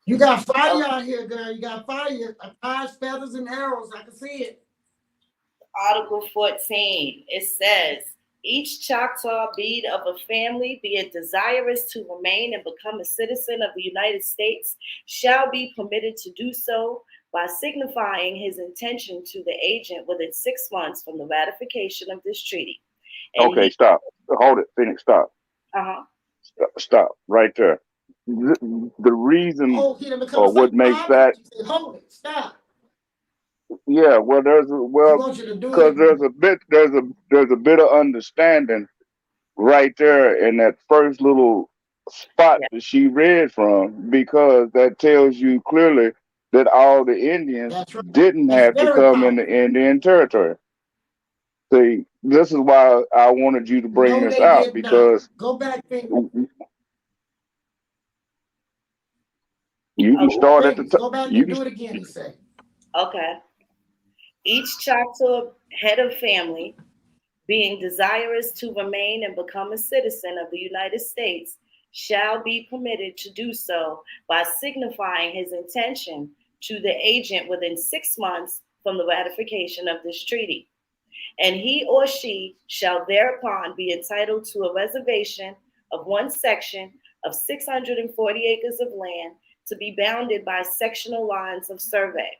Speaker 3: You got fire
Speaker 4: Okay.
Speaker 3: out here, girl. You got fire. Eyes, feathers, and arrows. I can see it.
Speaker 4: Article 14. It says, each Choctaw bead of a family, be it desirous to remain and become a citizen of the United States, shall be permitted to do so by signifying his intention to the agent within 6 months from the ratification of this treaty. And
Speaker 7: Okay, stop. Hold it, Phoenix, stop.
Speaker 4: uh-huh.
Speaker 7: Stop right there. The reason
Speaker 3: Oh, he done become a
Speaker 7: or what
Speaker 3: citizen.
Speaker 7: makes
Speaker 3: I
Speaker 7: that,
Speaker 3: got you. Say, hold it. Stop.
Speaker 7: yeah, well,
Speaker 3: He wants you to do it
Speaker 7: because
Speaker 3: again.
Speaker 7: there's a bit of understanding right there in that first little spot
Speaker 4: Yeah.
Speaker 7: that she read from, because that tells you clearly that all the Indians
Speaker 3: That's right.
Speaker 7: didn't
Speaker 3: That's
Speaker 7: have to
Speaker 3: very
Speaker 7: come in
Speaker 3: powerful.
Speaker 7: the Indian territory. See, this is why I wanted you to bring
Speaker 3: No,
Speaker 7: this
Speaker 3: they
Speaker 7: out,
Speaker 3: did not.
Speaker 7: because
Speaker 3: Go back, Phoenix.
Speaker 7: you can
Speaker 4: Okay.
Speaker 7: start at the
Speaker 3: Phoenix,
Speaker 7: top.
Speaker 3: go back
Speaker 7: You
Speaker 3: and
Speaker 7: can,
Speaker 3: do it again, he said.
Speaker 4: Okay. Each Choctaw head of family, being desirous to remain and become a citizen of the United States, shall be permitted to do so by signifying his intention to the agent within 6 months from the ratification of this treaty. And he or she shall thereupon be entitled to a reservation of one section of 640 acres of land to be bounded by sectional lines of survey.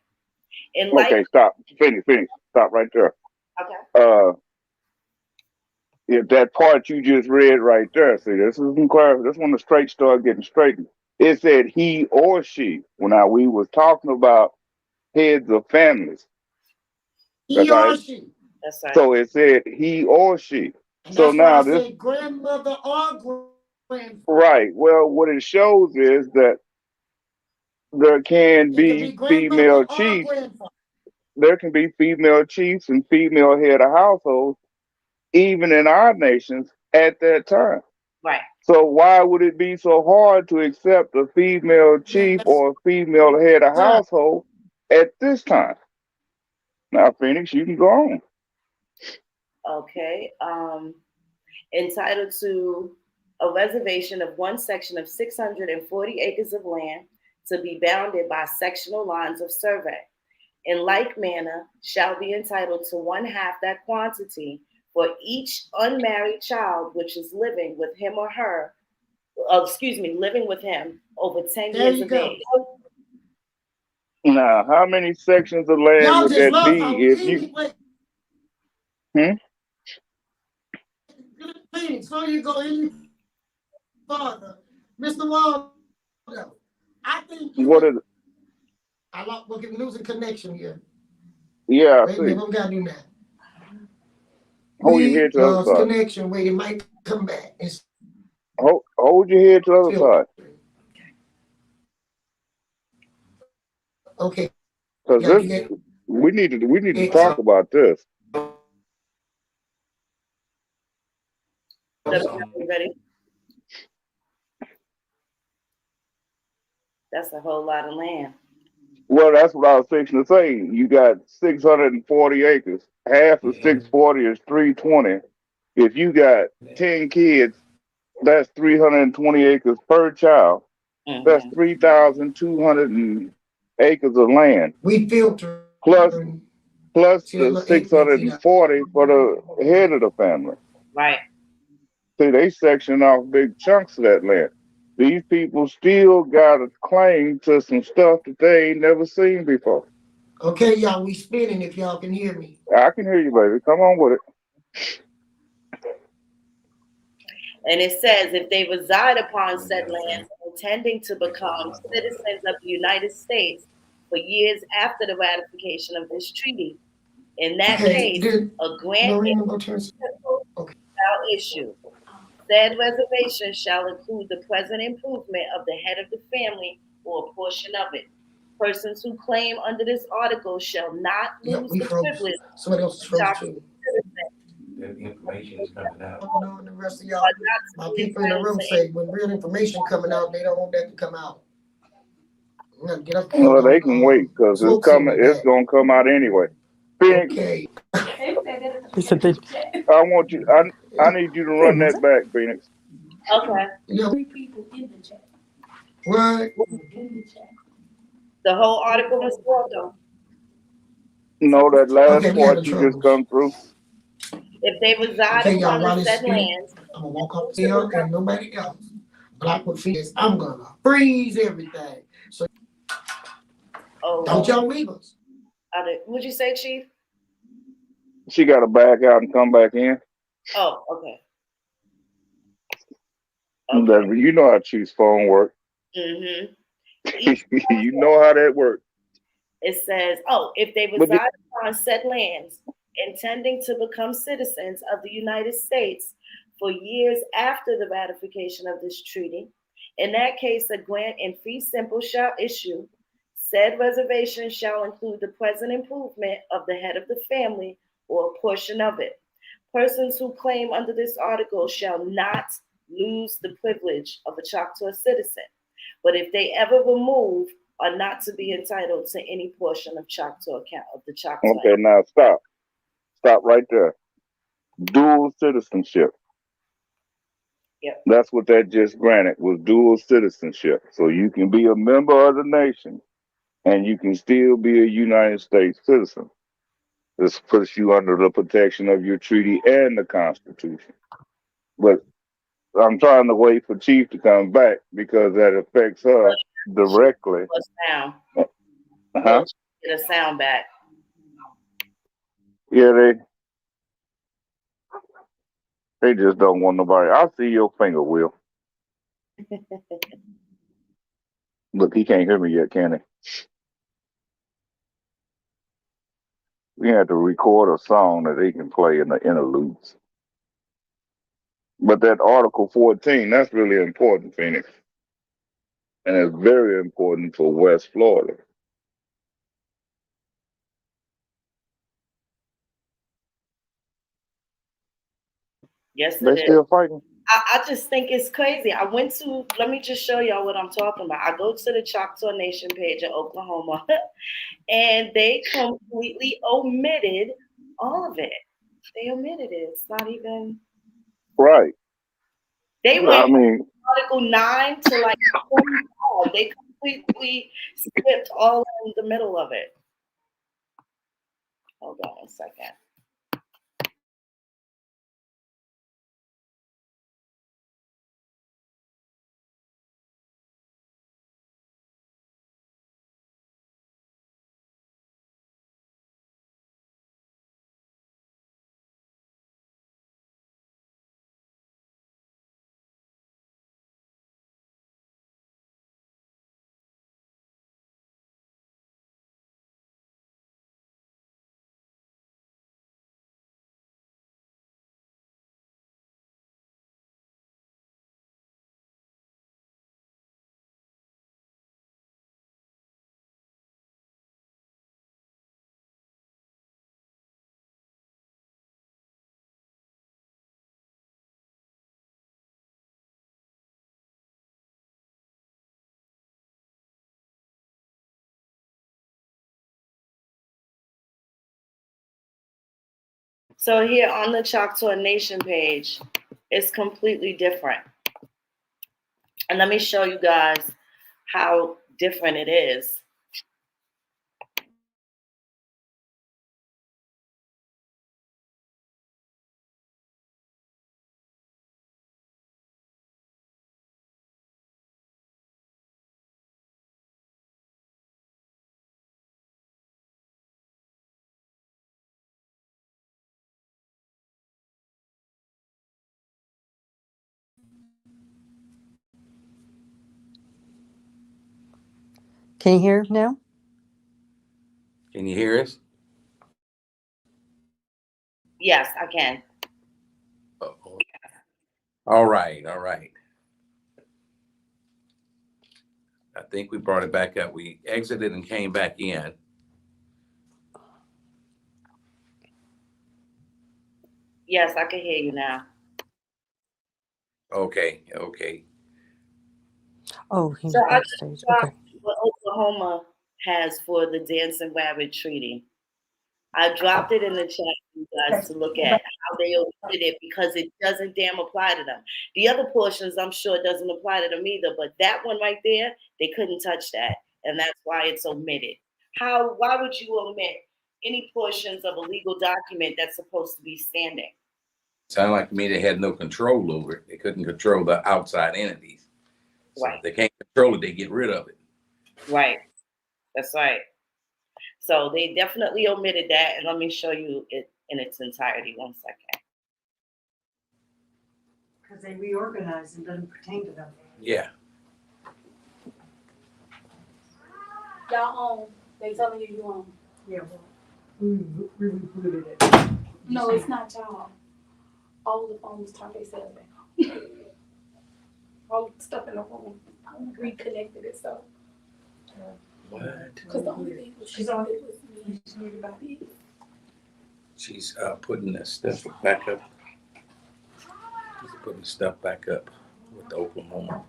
Speaker 4: In like,
Speaker 7: okay, stop. Finish. Stop right there.
Speaker 4: okay,
Speaker 7: Uh, if that part you just read right there, see, this is incredible. This when the straight start getting straightened. It said he or she. Well, now we was talking about heads of families.
Speaker 3: He
Speaker 7: That's
Speaker 3: or
Speaker 7: right.
Speaker 3: she.
Speaker 4: that's right.
Speaker 7: So it said he or she.
Speaker 3: And
Speaker 7: So
Speaker 3: that's why I
Speaker 7: now this,
Speaker 3: said grandmother or grandfather.
Speaker 7: right. Well, what it shows is that there can
Speaker 3: It can
Speaker 7: be
Speaker 3: be grandmother
Speaker 7: female
Speaker 3: or
Speaker 7: chiefs.
Speaker 3: grandfather.
Speaker 7: There can be female chiefs and female head of households even in our nations at that time.
Speaker 4: Right.
Speaker 7: So why would it be so hard to accept a female chief
Speaker 3: Yes,
Speaker 7: or a female head of
Speaker 3: sir.
Speaker 7: household at this time? Now, Phoenix, you can go on.
Speaker 4: Okay. Entitled to a reservation of one section of 640 acres of land to be bounded by sectional lines of survey. In like manner, shall be entitled to one half that quantity for each unmarried child which is living with him or her, living with him over 10
Speaker 3: There
Speaker 4: years
Speaker 3: you
Speaker 4: of
Speaker 3: go.
Speaker 4: age.
Speaker 7: Now, how many sections of land
Speaker 3: Y'all
Speaker 7: would
Speaker 3: just
Speaker 7: that
Speaker 3: love
Speaker 7: be
Speaker 3: how
Speaker 7: if you?
Speaker 3: easy. Wait,
Speaker 7: Hmm?
Speaker 3: Phoenix, before you go any further, Mr. Waldo, I think you
Speaker 7: What
Speaker 3: would.
Speaker 7: is?
Speaker 3: We're losing connection here.
Speaker 7: Yeah, I
Speaker 3: Wait a
Speaker 7: see.
Speaker 3: minute, what we gotta do now?
Speaker 7: Hold your
Speaker 3: We
Speaker 7: head to the other
Speaker 3: lost
Speaker 7: side.
Speaker 3: connection. Wait, it might come back. It's
Speaker 7: Hold your head to the other side,
Speaker 3: filtering. Okay,
Speaker 7: because
Speaker 3: yeah,
Speaker 7: this
Speaker 3: get
Speaker 7: we need to
Speaker 3: it.
Speaker 7: talk about this.
Speaker 4: You ready? That's a whole lot of land.
Speaker 7: Well, that's what I was fixing to say. You got 640 acres. Half of 640 is 320. If you got 10 kids, that's 320 acres per child. That's
Speaker 4: Mm-hmm.
Speaker 7: 3,200 acres of land.
Speaker 3: We filter.
Speaker 7: Plus plus
Speaker 3: See that
Speaker 7: the
Speaker 3: little 8 feet up.
Speaker 7: 640 for the head of the family.
Speaker 4: Right.
Speaker 7: See, they section off big chunks of that land. These people still got a claim to some stuff that they ain't never seen before.
Speaker 3: Okay, y'all, we spinning if y'all can hear me.
Speaker 7: I can hear you, baby. Come on with it.
Speaker 4: And it says if they reside upon said lands intending to become citizens of the United States for years after the ratification of this treaty, in that
Speaker 3: Okay,
Speaker 4: case,
Speaker 3: did
Speaker 4: a grant
Speaker 3: Lorena go turn? Okay.
Speaker 4: shall issue. Said reservation shall include the present improvement of the head of the family or a portion of it. Persons who claim under this article shall not
Speaker 3: Yep,
Speaker 4: lose
Speaker 3: we
Speaker 4: the
Speaker 3: froze.
Speaker 4: privilege
Speaker 3: Somebody else is
Speaker 4: of
Speaker 3: froze
Speaker 4: chocolate
Speaker 3: too.
Speaker 2: The information is coming out.
Speaker 3: I know, and the rest of
Speaker 4: are
Speaker 3: y'all,
Speaker 4: not
Speaker 3: my
Speaker 4: to be
Speaker 3: people in the
Speaker 4: entitled
Speaker 3: room
Speaker 4: to any.
Speaker 3: say when real information coming out, they don't want that to come out. I'm gonna get up before
Speaker 7: Well, they can wait because it's
Speaker 3: smoke signal
Speaker 7: coming. It's
Speaker 3: back.
Speaker 7: gonna come out anyway. Phoenix,
Speaker 3: Okay.
Speaker 1: He said they,
Speaker 7: I want you. I need you to
Speaker 1: wait a
Speaker 7: run that
Speaker 1: minute.
Speaker 7: back, Phoenix.
Speaker 4: Okay.
Speaker 3: Yeah.
Speaker 8: Three people in the chat.
Speaker 3: What?
Speaker 8: In the chat.
Speaker 4: The whole article was Waldo.
Speaker 7: No, that last
Speaker 3: Okay, we
Speaker 7: part
Speaker 3: having
Speaker 7: you just
Speaker 3: troubles.
Speaker 7: come through.
Speaker 4: If they reside
Speaker 3: Okay, y'all,
Speaker 4: upon the
Speaker 3: while it's
Speaker 4: said
Speaker 3: spinning,
Speaker 4: lands,
Speaker 3: I'm gonna walk up here and nobody else. But I put feelings, I'm gonna freeze everything. So don't y'all leave us.
Speaker 4: What'd you say, Chief?
Speaker 7: She got to back out and come back in.
Speaker 4: Oh, okay. Okay.
Speaker 7: That you know how Chief's phone work.
Speaker 4: Mm-hmm. Each
Speaker 7: You know how that works.
Speaker 4: it says, if they
Speaker 7: But
Speaker 4: reside upon said lands, intending to become citizens of the United States for years after the ratification of this treaty, in that case, a grant in fee simple shall issue. Said reservation shall include the present improvement of the head of the family or a portion of it. Persons who claim under this article shall not lose the privilege of a Choctaw citizen, but if they ever remove, are not to be entitled to any portion of the Choctaw.
Speaker 7: okay, now stop. Stop right there. Dual citizenship.
Speaker 4: Yep.
Speaker 7: That's what that just granted was dual citizenship. So you can be a member of the nation and you can still be a United States citizen. This puts you under the protection of your treaty and the Constitution. But I'm trying to wait for Chief to come back because that affects her directly.
Speaker 4: Plus sound.
Speaker 7: Huh?
Speaker 4: Get a sound back.
Speaker 7: Yeah, they just don't want nobody. I see your finger, Will. Look, he can't hear me yet, can he? We had to record a song that he can play in the interludes. But that Article 14, that's really important, Phoenix. And it's very important for West Florida.
Speaker 4: Yes,
Speaker 7: They
Speaker 4: it is.
Speaker 7: still fighting?
Speaker 4: I just think it's crazy. Let me just show y'all what I'm talking about. I go to the Choctaw Nation page in Oklahoma, and they completely omitted all of it. They omitted it. It's not even.
Speaker 7: Right.
Speaker 4: They
Speaker 7: I
Speaker 4: went
Speaker 7: mean,
Speaker 4: from Article 9 to like 25. They completely skipped all in the middle of it. Hold on one second. So here on the Choctaw Nation page, it's completely different. And let me show you guys how different it is.
Speaker 1: Can you hear now?
Speaker 2: Can you hear us?
Speaker 4: Yes, I can.
Speaker 2: Uh-oh. All right, all right. I think we brought it back up. We exited and came back in.
Speaker 4: Yes, I can hear you now.
Speaker 2: Okay, okay.
Speaker 1: Oh, he's
Speaker 4: So I just
Speaker 1: backstage.
Speaker 4: dropped
Speaker 1: Okay.
Speaker 4: what Oklahoma has for the Dancing Rabbit Treaty. I dropped it in the chat for you guys to look at how they omitted it because it doesn't damn apply to them. The other portions, I'm sure, doesn't apply to them either, but that one right there, they couldn't touch that, and that's why it's omitted. Why would you omit any portions of a legal document that's supposed to be standing?
Speaker 2: Sounded like to me they had no control over it. They couldn't control the outside entities. So
Speaker 4: Right.
Speaker 2: if they can't control it, they get rid of it.
Speaker 4: Right. That's right. So they definitely omitted that, and let me show you it in its entirety. 1 second.
Speaker 9: Because they reorganized and doesn't pertain to them.
Speaker 2: Yeah.
Speaker 8: Y'all own. They telling you you own.
Speaker 9: Yeah, well, we rebooted it.
Speaker 8: No, it's not y'all. All the phones turned themselves back on. All the stuff in the room. I reconnected it so.
Speaker 2: What?
Speaker 8: Because the only thing was
Speaker 9: She's on.
Speaker 8: it was me.
Speaker 9: She's muted about it.
Speaker 2: She's putting the stuff back up. She's putting the stuff back up with the Oklahoma.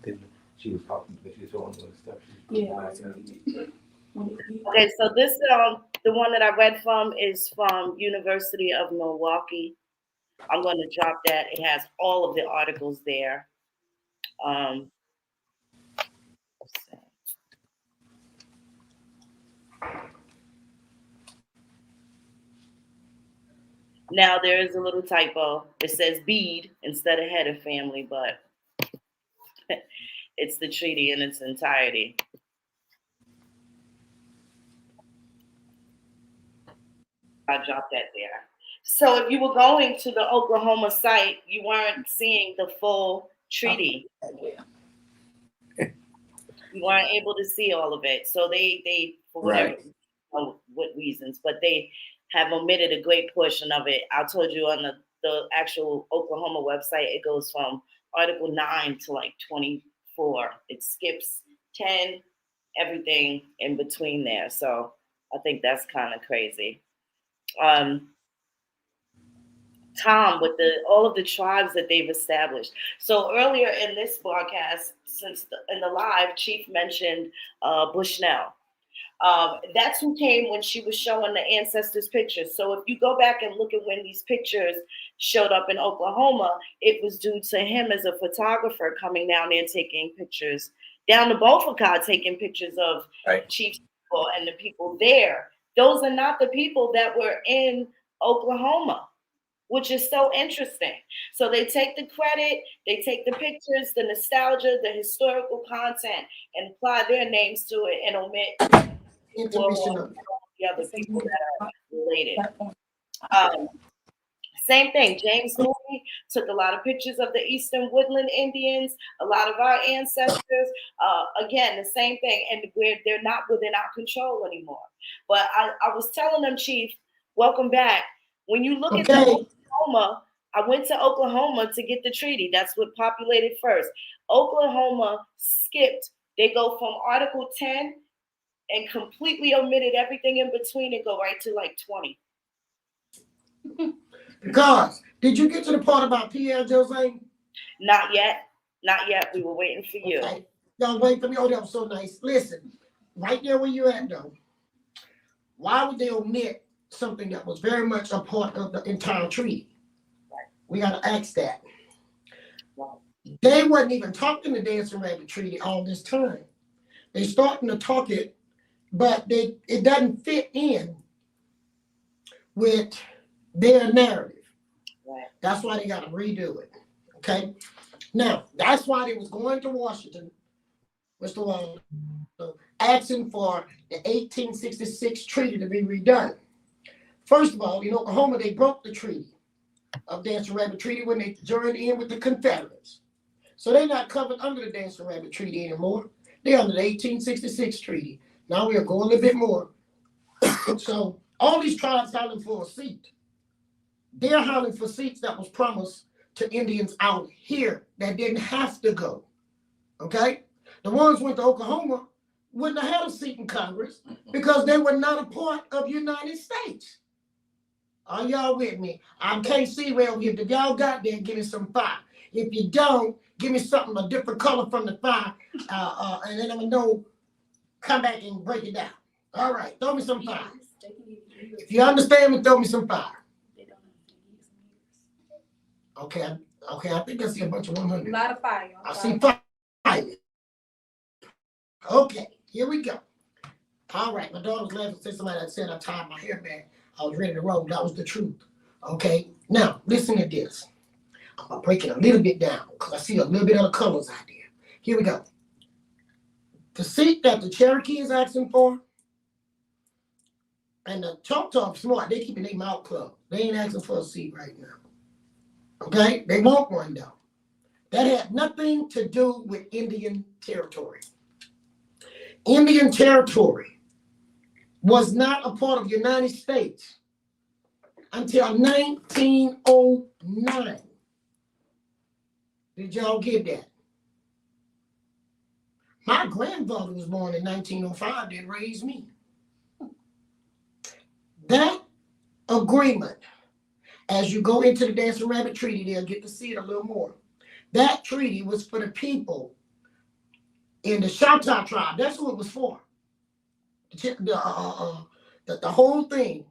Speaker 2: Then she was talking because she's on the stuff.
Speaker 8: Yeah.
Speaker 4: Okay, so this the one that I read from is from University of Milwaukee. I'm going to drop that. It has all of the articles there. Let's see. Now there is a little typo. It says bead instead of head of family, but it's the treaty in its entirety. I dropped that there. So if you were going to the Oklahoma site, you weren't seeing the full treaty. You weren't able to see all of it. So they for whatever,
Speaker 2: Right.
Speaker 4: I don't know what reasons, but they have omitted a great portion of it. I told you on the actual Oklahoma website, it goes from Article 9 to like 24. It skips 10, everything in between there. So I think that's kind of crazy. Tom, with all of the tribes that they've established. So earlier in this broadcast, in the live, Chief mentioned Bushnell. That's who came when she was showing the ancestors' pictures. So if you go back and look at when these pictures showed up in Oklahoma, it was due to him as a photographer coming down there taking pictures, down to Beaufort, taking pictures of Chief's people and the people there. Those are not the people that were in Oklahoma, which is so interesting. So they take the credit, they take the pictures, the nostalgia, the historical content, and apply their names to it and omit the other people that are related. Same thing. James Mooney took a lot of pictures of the Eastern Woodland Indians, a lot of our ancestors. Again, the same thing, and they're not within our control anymore. But I was telling them, Chief, welcome back. When you look at Oklahoma, I went to Oklahoma to get the treaty. That's what populated first. Oklahoma skipped. They go from Article 10 and completely omitted everything in between and go right to like 20.
Speaker 3: Because, did you get to the part about Pierre Jose?
Speaker 4: Not yet. Not yet. We were waiting for you.
Speaker 3: Okay. Y'all wait for me. Oh, that was so nice. Listen, right there where you at, though, why would they omit something that was very much a part of the entire treaty? We got to ask that. They wasn't even talking the Dancing Rabbit Treaty all this time. They starting to talk it, but it doesn't fit in with their narrative.
Speaker 4: Right.
Speaker 3: That's why they got to redo it. Okay. Now, that's why they was going to Washington, Mr. Waldo, asking for the 1866 treaty to be redone. First of all, in Oklahoma, they broke the treaty of Dancing Rabbit Treaty when they joined in with the Confederates. So they're not covered under the Dancing Rabbit Treaty anymore. They're under the 1866 treaty. Now we are going a little bit more. So all these tribes hollering for a seat. They're hollering for seats that was promised to Indians out here that didn't have to go. Okay? The ones went to Oklahoma wouldn't have had a seat in Congress because they were not a part of the United States. Are y'all with me? I can't see well here. If y'all got there, give me some fire. If you don't, give me something a different color from the fire, and then I'm gonna know. Come back and break it down. All right, throw me some fire. If you understand me, throw me some fire. Okay, I think I see a bunch of 100.
Speaker 8: A lot of fire.
Speaker 3: I see fire. Okay, here we go. All right, my daughter was laughing since somebody had said I tied my hair back. I was ready to roll. That was the truth. Okay, now listen to this. I'm gonna break it a little bit down because I see a little bit of the colors out there. Here we go. The seat that the Cherokee is asking for, and the Choctaw smart, they keeping their mouth closed. They ain't asking for a seat right now. Okay, they want one though. That had nothing to do with Indian territory. Indian territory was not a part of the United States until 1909. Did y'all get that? My grandfather was born in 1905, didn't raise me. That agreement, as you go into the Dancing Rabbit Treaty, they'll get to see it a little more. That treaty was for the people in the Choctaw tribe. That's who it was for. The whole thing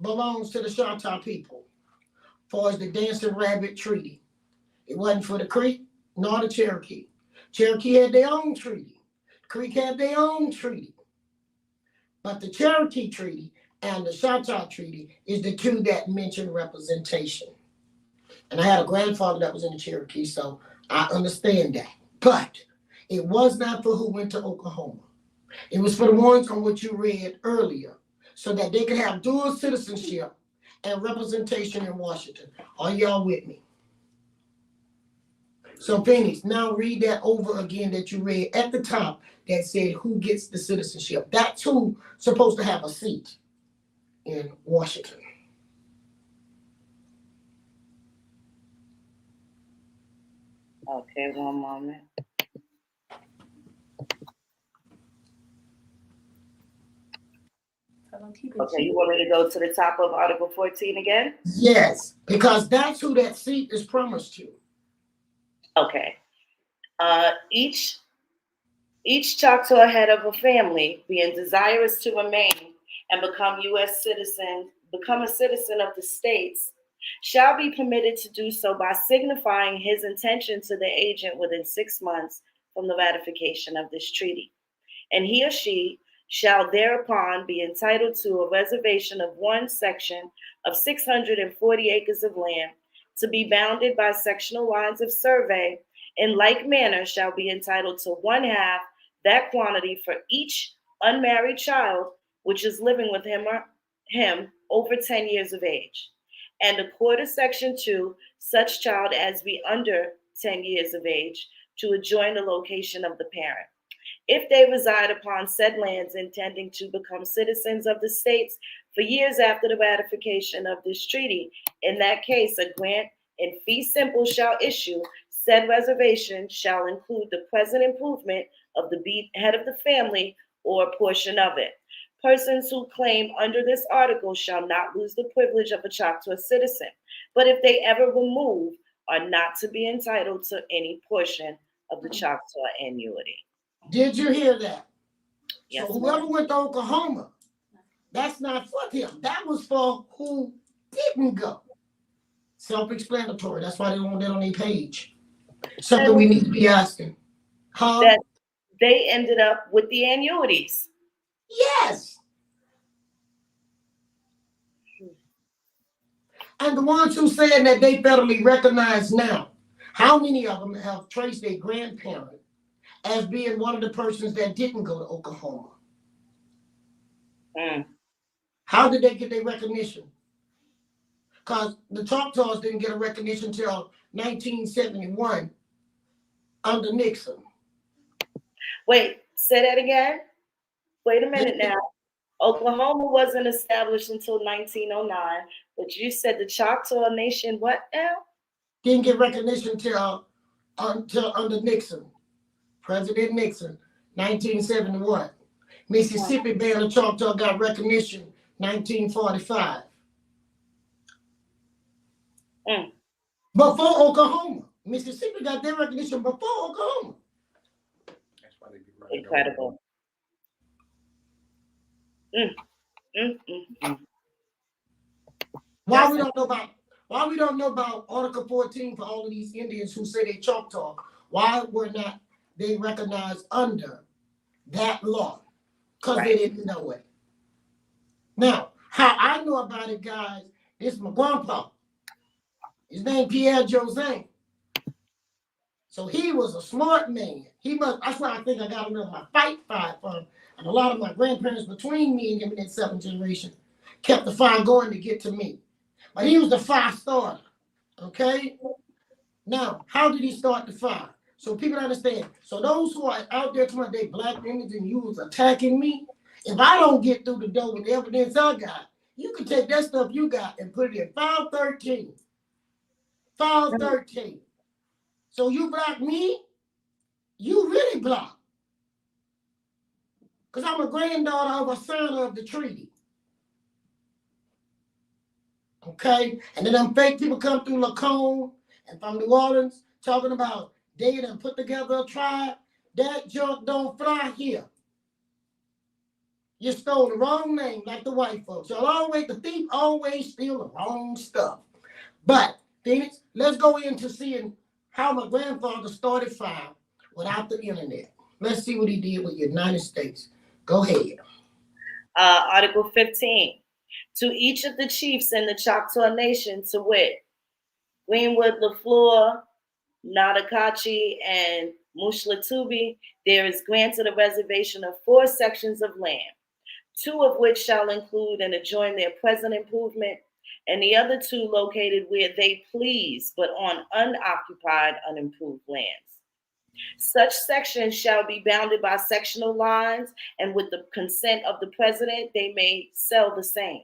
Speaker 3: belongs to the Choctaw people, as far as the Dancing Rabbit Treaty. It wasn't for the Creek nor the Cherokee. Cherokee had their own treaty. Creek had their own treaty. But the Cherokee Treaty and the Choctaw Treaty is the two that mention representation. And I had a grandfather that was in the Cherokee, so I understand that. But it was not for who went to Oklahoma. It was for the ones on what you read earlier, so that they could have dual citizenship and representation in Washington. Are y'all with me? So Phoenix, now read that over again that you read at the top that said who gets the citizenship. That's who's supposed to have a seat in Washington.
Speaker 4: Okay, one moment.
Speaker 8: don't keep it
Speaker 4: Okay,
Speaker 8: cheap.
Speaker 4: you want me to go to the top of Article 14 again?
Speaker 3: Yes, because that's who that seat is promised to.
Speaker 4: Okay. Each Choctaw head of a family being desirous to remain and become become a citizen of the states, shall be permitted to do so by signifying his intention to the agent within 6 months from the ratification of this treaty. And he or she shall thereupon be entitled to a reservation of one section of 640 acres of land to be bounded by sectional lines of survey. In like manner shall be entitled to one half that quantity for each unmarried child which is living with him over 10 years of age, and a quarter section 2 such child as be under 10 years of age to adjoin the location of the parent. If they reside upon said lands intending to become citizens of the states for years after the ratification of this treaty, in that case a grant in fee simple shall issue. Said reservation shall include the present improvement of the head of the family or a portion of it. Persons who claim under this article shall not lose the privilege of a Choctaw citizen, but if they ever remove, are not to be entitled to any portion of the Choctaw annuity.
Speaker 3: Did you hear that?
Speaker 4: Yes,
Speaker 3: So whoever went to Oklahoma, that's not for him. That was for who didn't go. Self-explanatory. That's why they don't want that on their page. Something we need to be asking. Huh?
Speaker 4: That they ended up with the annuities.
Speaker 3: Yes. And the ones who saying that they federally recognized now, how many of them have traced their grandparent as being one of the persons that didn't go to Oklahoma? How did they get their recognition? Because the Choctaws didn't get a recognition until 1971 under Nixon.
Speaker 4: Wait, say that again? Wait a minute now. Oklahoma wasn't established until 1909, but you said the Choctaw Nation, what now?
Speaker 3: Didn't get recognition until under Nixon, President Nixon, 1971. Mississippi Band of Choctaw got recognition 1945. Before Oklahoma. Mississippi got their recognition before Oklahoma.
Speaker 2: That's why they be running
Speaker 4: Incredible.
Speaker 3: Why we don't know about Article 14 for all of these Indians who say they Choctaw? Why were not they recognized under that law? Because they didn't know it. Now, how I know about it, guys, is my grandpa. His name Pierre José. So he was a smart man. That's why I think I got rid of my fight from. And a lot of my grandparents between me and him in that seventh generation kept the fire going to get to me. But he was the fire starter. Okay? Now, how did he start the fire? So people understand. So those who are out there talking about they black image and you was attacking me, if I don't get through the door with the evidence I got, you can take that stuff you got and put it in file 13. File 13. So you block me, you really block. Because I'm a granddaughter of a signer of the treaty. Okay? And then them fake people come through Lacombe and from New Orleans talking about they done put together a tribe. That junk don't fly here. You stole the wrong name like the white folks. The thief always steal the wrong stuff. But, Phoenix, let's go into seeing how my grandfather started fire without the internet. Let's see what he did with the United States. Go ahead.
Speaker 4: Article 15. To each of the chiefs in the Choctaw Nation, to wit, Greenwood, LaFleur, Nadakachi, and Mushlatubi, there is granted a reservation of 4 sections of land, 2 of which shall include and adjoin their present improvement, and the other 2 located where they please, but on unoccupied, unimproved lands. Such sections shall be bounded by sectional lines, and with the consent of the president, they may sell the same.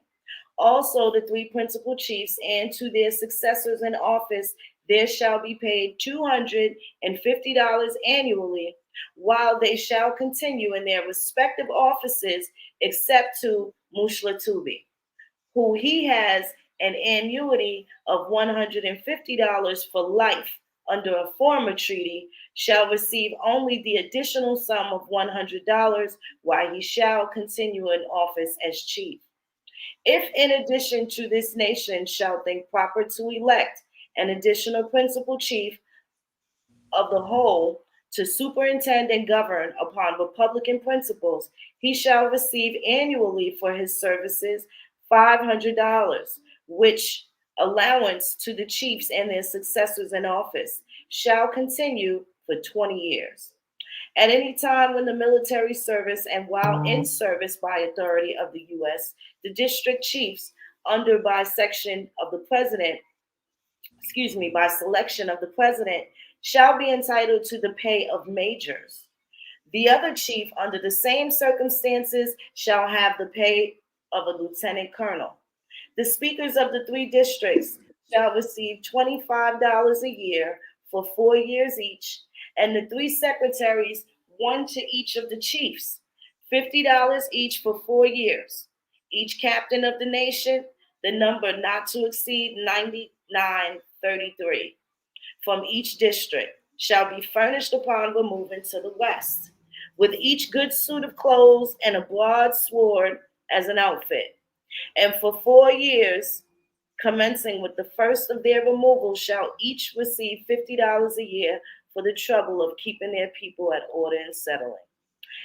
Speaker 4: Also, the 3 principal chiefs and to their successors in office, there shall be paid $250 annually, while they shall continue in their respective offices, except to Mushlatubi, who he has an annuity of $150 for life under a former treaty, shall receive only the additional sum of $100 while he shall continue in office as chief. If in addition to this nation shall think proper to elect an additional principal chief of the whole to superintend and govern upon Republican principles, he shall receive annually for his services $500, which allowance to the chiefs and their successors in office shall continue for 20 years. At any time when the military service and while in service by authority of the U.S., the district chiefs under by section of the president, by selection of the president, shall be entitled to the pay of majors. The other chief, under the same circumstances, shall have the pay of a lieutenant colonel. The speakers of the 3 districts shall receive $25 a year for 4 years each, and the 3 secretaries, one to each of the chiefs, $50 each for 4 years. Each captain of the nation, the number not to exceed 9933, from each district, shall be furnished upon removing to the west, with each good suit of clothes and a broad sword as an outfit. And for 4 years, commencing with the first of their removal, shall each receive $50 a year for the trouble of keeping their people at order and settling.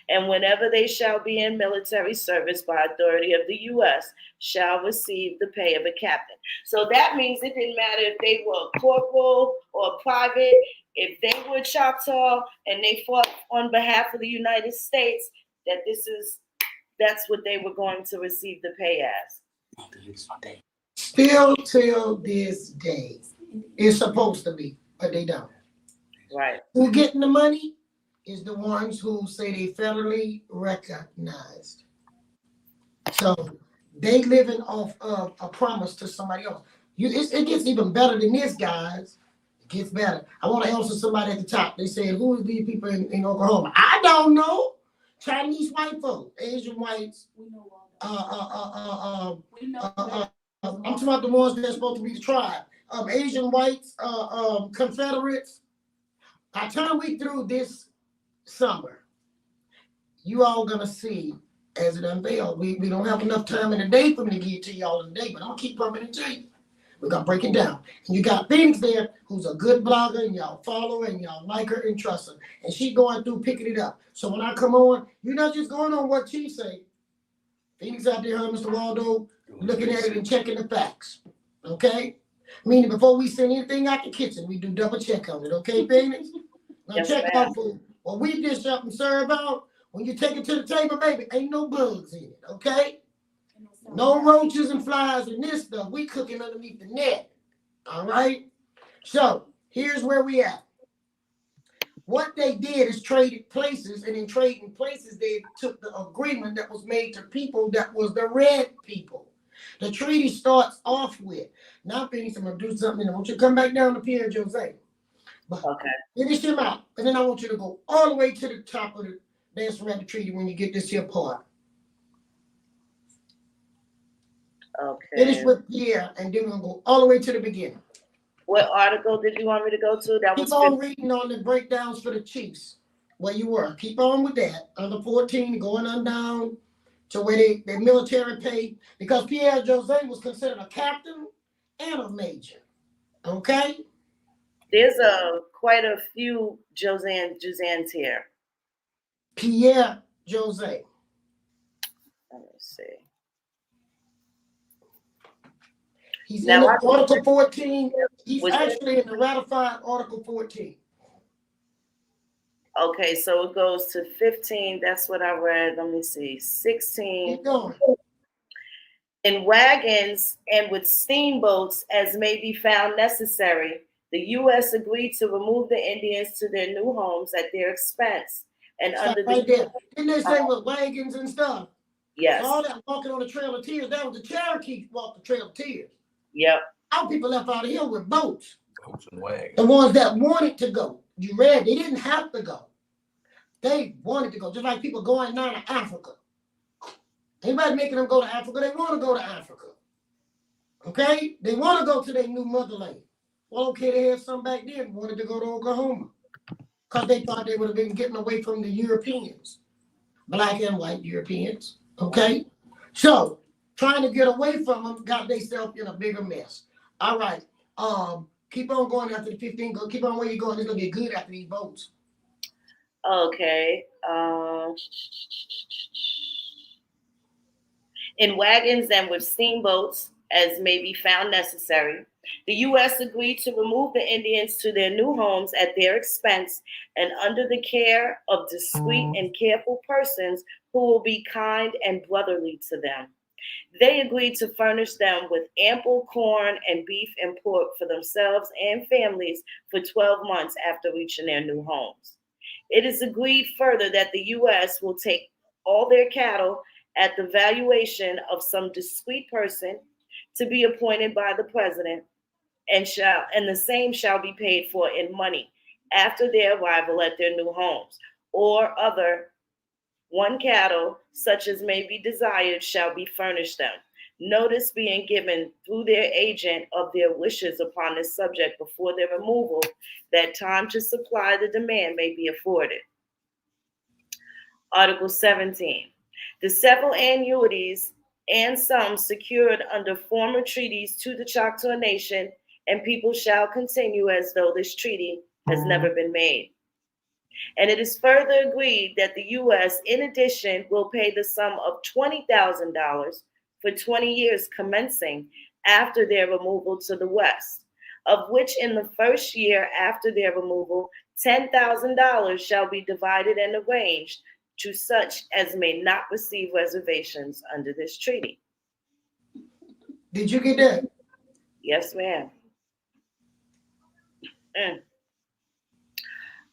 Speaker 4: And whenever they shall be in military service by authority of the U.S., shall receive the pay of a captain. So that means it didn't matter if they were a corporal or a private, if they were Choctaw and they fought on behalf of the United States, that's what they were going to receive the pay as.
Speaker 3: Still till this day, it's supposed to be, but they don't.
Speaker 4: Right.
Speaker 3: Who getting the money is the ones who say they federally recognized. So they living off of a promise to somebody else. It gets even better than this, guys. It gets better. I want to answer somebody at the top. They said, who is these people in Oklahoma? I don't know. Chinese white folks, Asian whites.
Speaker 8: We know
Speaker 3: I'm talking about the ones that's supposed to be the tribe. Asian whites, Confederates. By the time we through this summer, you all gonna see as it unveils. We don't have enough time in the day for me to get to y'all today, but I'll keep pumping it to you. We're gonna break it down. And you got Phoenix there, who's a good blogger, and y'all follow her, and y'all like her and trust her. And she going through picking it up. So when I come on, you're not just going on what she say. Phoenix out there, Mr. Waldo, looking at it and checking the facts. Okay? Meaning before we send anything out the kitchen, we do double check on it. Okay, Phoenix? Now
Speaker 4: Yes,
Speaker 3: check
Speaker 4: ma'am.
Speaker 3: out food. What we dish up and serve out, when you take it to the table, baby, ain't no bugs in it. Okay? No roaches and flies in this stuff. We cooking underneath the net. All right? So here's where we at. What they did is traded places, and in trading places, they took the agreement that was made to people that was the red people. The treaty starts off with, now Phoenix, I'm going to do something, I want you to come back down to Pierre Jose. But
Speaker 4: Okay.
Speaker 3: finish him out, and then I want you to go all the way to the top of the Dance Rabbit Treaty when you get this here part.
Speaker 4: Okay.
Speaker 3: Finish with Pierre, and then we'll go all the way to the beginning.
Speaker 4: What article did you want me to go to? That
Speaker 3: Keep
Speaker 4: was
Speaker 3: on reading on the breakdowns for the Chiefs, where you were. Keep on with that. Under 14, going on down to where their military pay, because Pierre Jose was considered a captain and a major. Okay?
Speaker 4: There's quite a few Josans here.
Speaker 3: Pierre Jose.
Speaker 4: Let me see.
Speaker 3: He's
Speaker 4: Now,
Speaker 3: in Article 14. He's
Speaker 4: Was
Speaker 3: actually in the ratified Article 14.
Speaker 4: Okay, so it goes to 15. That's what I read. Let me see. 16.
Speaker 3: Keep going.
Speaker 4: In wagons and with steamboats as may be found necessary, the U.S. agreed to remove the Indians to their new homes at their expense. And
Speaker 3: Stop
Speaker 4: under
Speaker 3: right
Speaker 4: the
Speaker 3: there. Didn't they say with wagons and stuff?
Speaker 4: yes,
Speaker 3: All that walking on the Trail of Tears, that was the Cherokee walked the Trail of Tears.
Speaker 4: yep,
Speaker 3: Our people left out of here with boats.
Speaker 2: Boats and wagons.
Speaker 3: The ones that wanted to go. You read, they didn't have to go. They wanted to go, just like people going down to Africa. Anybody making them go to Africa? They want to go to Africa. Okay? They want to go to their new motherland. Well, okay, they had some back then wanted to go to Oklahoma because they thought they would have been getting away from the Europeans, black and white Europeans. Okay? So, trying to get away from them got themselves in a bigger mess. All right. Keep on going after the 15. Go keep on where you're going. It's gonna get good after these votes.
Speaker 4: Okay. In wagons and with steamboats, as may be found necessary, the U.S. agreed to remove the Indians to their new homes at their expense and under the care of discreet and careful persons who will be kind and brotherly to them. They agreed to furnish them with ample corn and beef and pork for themselves and families for 12 months after reaching their new homes. It is agreed further that the U.S. will take all their cattle at the valuation of some discreet person to be appointed by the president, and the same shall be paid for in money after their arrival at their new homes, or other one cattle such as may be desired shall be furnished them. Notice being given through their agent of their wishes upon this subject before their removal, that time to supply the demand may be afforded. Article 17. The several annuities and sums secured under former treaties to the Choctaw Nation and people shall continue as though this treaty has never been made. And it is further agreed that the U.S., in addition, will pay the sum of $20,000 for 20 years commencing after their removal to the West, of which in the first year after their removal, $10,000 shall be divided and arranged to such as may not receive reservations under this treaty.
Speaker 3: Did you get that?
Speaker 4: Yes, ma'am.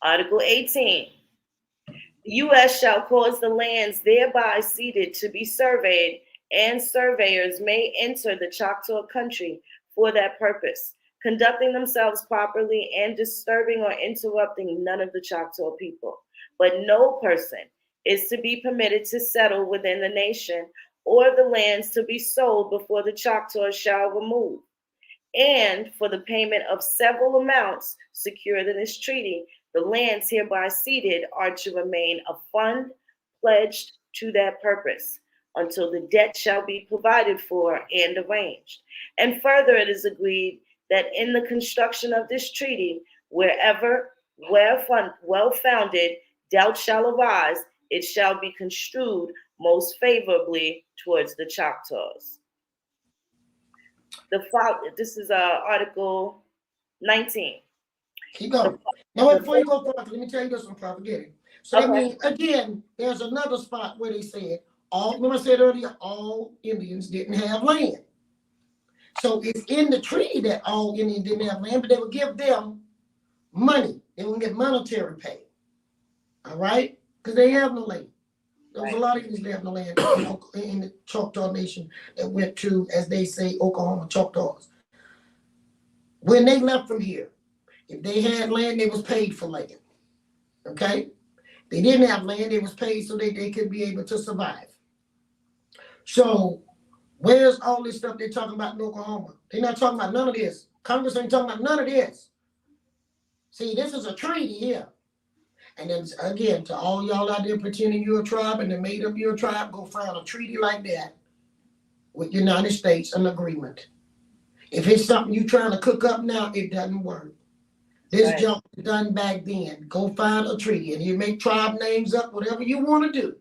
Speaker 4: Article 18. The U.S. shall cause the lands thereby ceded to be surveyed, and surveyors may enter the Choctaw country for that purpose, conducting themselves properly and disturbing or interrupting none of the Choctaw people. But no person is to be permitted to settle within the nation or the lands to be sold before the Choctaws shall remove. And for the payment of several amounts secured in this treaty, the lands hereby ceded are to remain a fund pledged to that purpose until the debt shall be provided for and arranged. And further, it is agreed that in the construction of this treaty, wherever well-founded doubt shall arise, it shall be construed most favorably towards the Choctaws. This is Article 19.
Speaker 3: Keep going. Now, wait, before you go further, let me tell you this one, Prophet Getty. So that means, again, there's another spot where they said, remember I said earlier, all Indians didn't have land. So it's in the treaty that all Indians didn't have land, but they would give them money. They would get monetary pay. All right? Because they have no land. There was a lot of Indians that have no land in the Choctaw Nation that went to, as they say, Oklahoma Choctaws. When they left from here, if they had land, they was paid for land. Okay? They didn't have land, they was paid so they could be able to survive. So where's all this stuff they're talking about in Oklahoma? They're not talking about none of this. Congress ain't talking about none of this. See, this is a treaty here. And then again, to all y'all out there pretending you're a tribe and they made up your tribe, go find a treaty like that with the United States, an agreement. If it's something you're trying to cook up now, it doesn't work. This junk was done back then. Go find a treaty and you make tribe names up, whatever you want to do.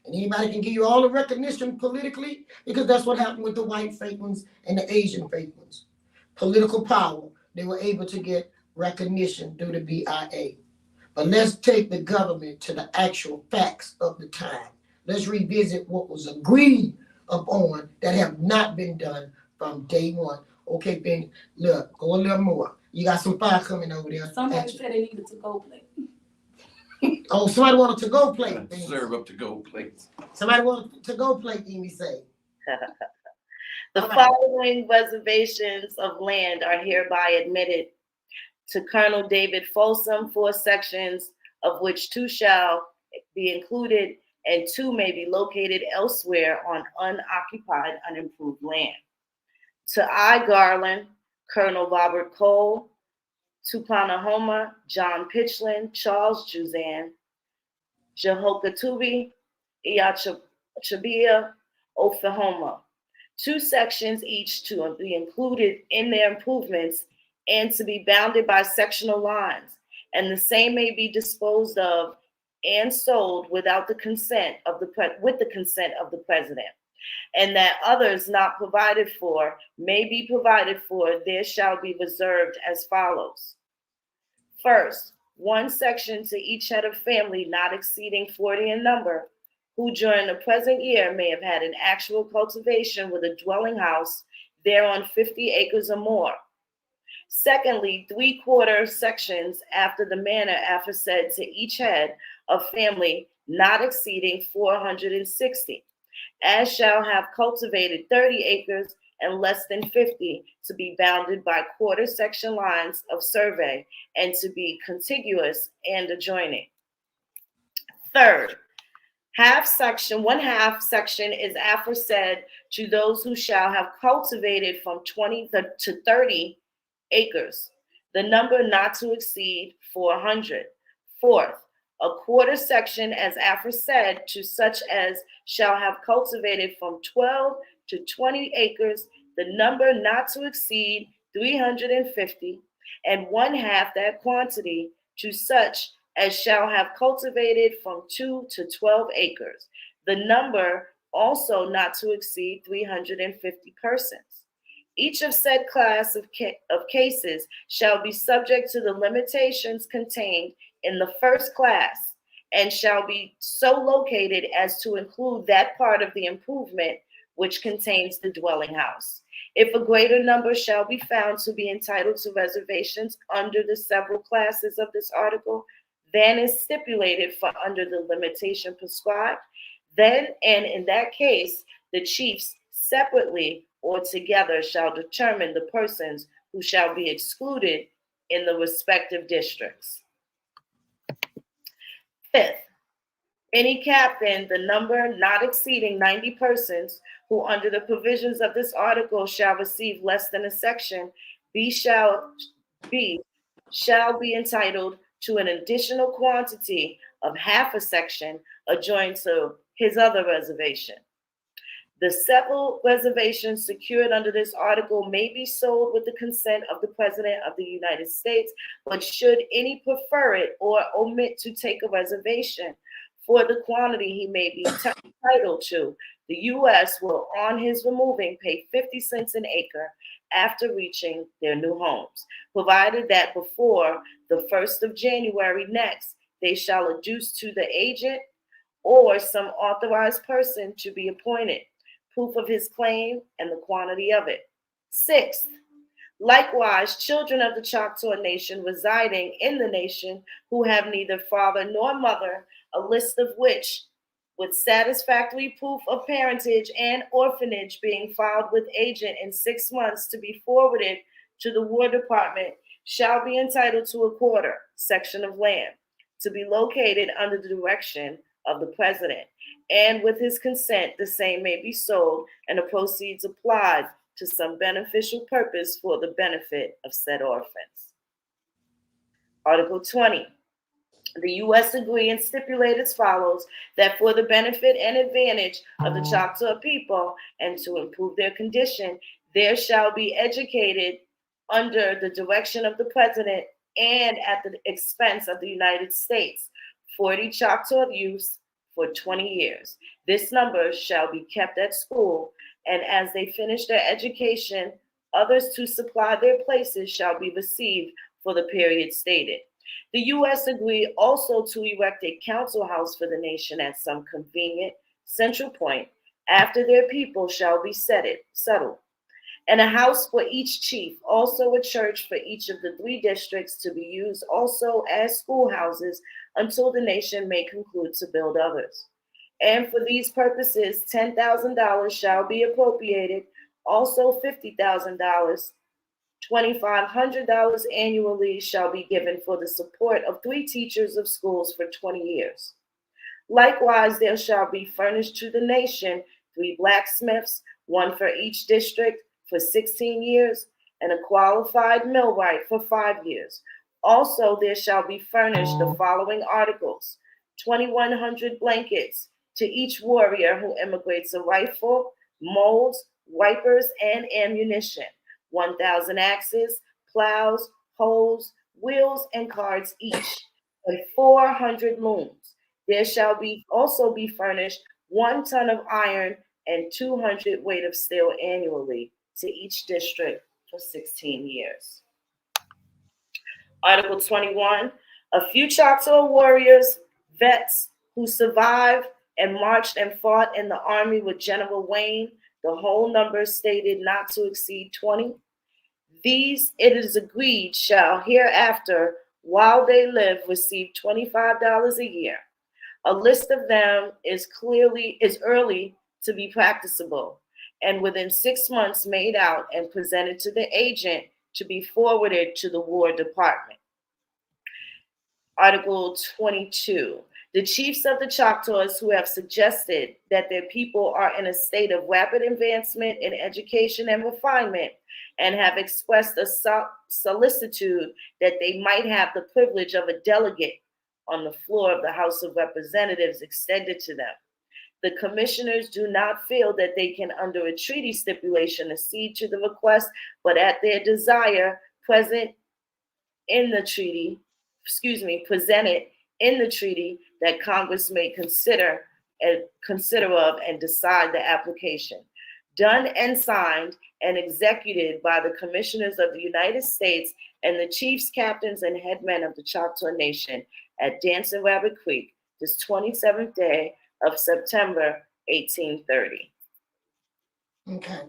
Speaker 3: And anybody can give you all the recognition politically, because that's what happened with the white fake ones and the Asian fake ones. Political power, they were able to get recognition through the BIA. But let's take the government to the actual facts of the time. Let's revisit what was agreed upon that have not been done from day one. Okay, Ben, look, go a little more. You got some fire coming over there.
Speaker 8: Somebody said they needed to go play.
Speaker 3: Oh, somebody wanted to go play.
Speaker 2: Serve up to go plates.
Speaker 3: Somebody wanted to go play, Amy say.
Speaker 4: The following reservations of land are hereby admitted to Colonel David Folsom, 4 sections, of which 2 shall be included and 2 may be located elsewhere on unoccupied, unimproved land. To I. Garland, Colonel Robert Cole, Tupanahoma, John Pitchland, Charles Juzan, Jehokatubi, Iachabia, Oklahoma. 2 sections each to be included in their improvements and to be bounded by sectional lines, and the same may be disposed of and sold without the consent of with the consent of the president, and that others not provided for may be provided for. There shall be reserved as follows. First, 1 section to each head of family not exceeding 40 in number, who during the present year may have had an actual cultivation with a dwelling house thereon 50 acres or more. Secondly, 3/4 sections after the manner aforesaid to each head of family not exceeding 460, as shall have cultivated 30 acres and less than 50, to be bounded by quarter section lines of survey and to be contiguous and adjoining. Third, 1/2 section is aforesaid to those who shall have cultivated from 20 to 30 acres, the number not to exceed 400. Fourth, 1/4 section as aforesaid to such as shall have cultivated from 12 to 20 acres, the number not to exceed 350, and 1/2 that quantity to such as shall have cultivated from 2 to 12 acres, the number also not to exceed 350 persons. Each of said class of cases shall be subject to the limitations contained in the first class, and shall be so located as to include that part of the improvement which contains the dwelling house. If a greater number shall be found to be entitled to reservations under the several classes of this article than is stipulated for under the limitation prescribed, then and in that case, the chiefs separately or together shall determine the persons who shall be excluded in the respective districts. Fifth, any captain, the number not exceeding 90 persons, who under the provisions of this article shall receive less than a section, shall be entitled to an additional quantity of 1/2 a section adjoined to his other reservation. The several reservations secured under this article may be sold with the consent of the President of the United States, but should any prefer it or omit to take a reservation for the quantity he may be entitled to, the U.S. will, on his removing, pay 50 cents an acre after reaching their new homes, provided that before the 1st of January next, they shall adduce to the agent or some authorized person to be appointed proof of his claim and the quantity of it. Sixth, likewise, children of the Choctaw Nation residing in the nation who have neither father nor mother, a list of which, with satisfactory proof of parentage and orphanage being filed with agent in 6 months to be forwarded to the War Department, shall be entitled to 1/4 section of land to be located under the direction of the President, and with his consent, the same may be sold and the proceeds applied to some beneficial purpose for the benefit of said orphans. Article 20. The U.S. agree and stipulate as follows, that for the benefit and advantage of the Choctaw people and to improve their condition, there shall be educated under the direction of the President and at the expense of the United States 40 Choctaw youths for 20 years. This number shall be kept at school, and as they finish their education, others to supply their places shall be received for the period stated. The U.S. agree also to erect a council house for the nation at some convenient central point after their people shall be settled, and a house for each chief, also a church for each of the 3 districts to be used also as schoolhouses until the nation may conclude to build others. And for these purposes, $10,000 shall be appropriated, also $50,000. $2,500 annually shall be given for the support of 3 teachers of schools for 20 years. Likewise, there shall be furnished to the nation 3 blacksmiths, 1 for each district, for 16 years, and a qualified millwright for 5 years. Also, there shall be furnished the following articles: 2,100 blankets to each warrior who immigrates, a rifle, molds, wipers, and ammunition, 1,000 axes, plows, hoes, wheels, and cards each, and 400 looms. There shall be also be furnished 1 ton of iron and 200 weight of steel annually to each district for 16 years. Article 21, a few Choctaw warriors, vets who survived and marched and fought in the army with General Wayne, the whole number stated not to exceed 20. These, it is agreed, shall hereafter, while they live, receive $25 a year. A list of them is early to be practicable, and within 6 months made out and presented to the agent to be forwarded to the War Department. Article 22. The chiefs of the Choctaws who have suggested that their people are in a state of rapid advancement in education and refinement, and have expressed a solicitude that they might have the privilege of a delegate on the floor of the House of Representatives extended to them. The commissioners do not feel that they can, under a treaty stipulation, accede to the request, but at their desire, presented in the treaty that Congress may consider of and decide the application. Done and signed and executed by the commissioners of the United States and the chiefs, captains, and headmen of the Choctaw Nation at Dancing Rabbit Creek, this 27th day of September, 1830.
Speaker 3: Okay.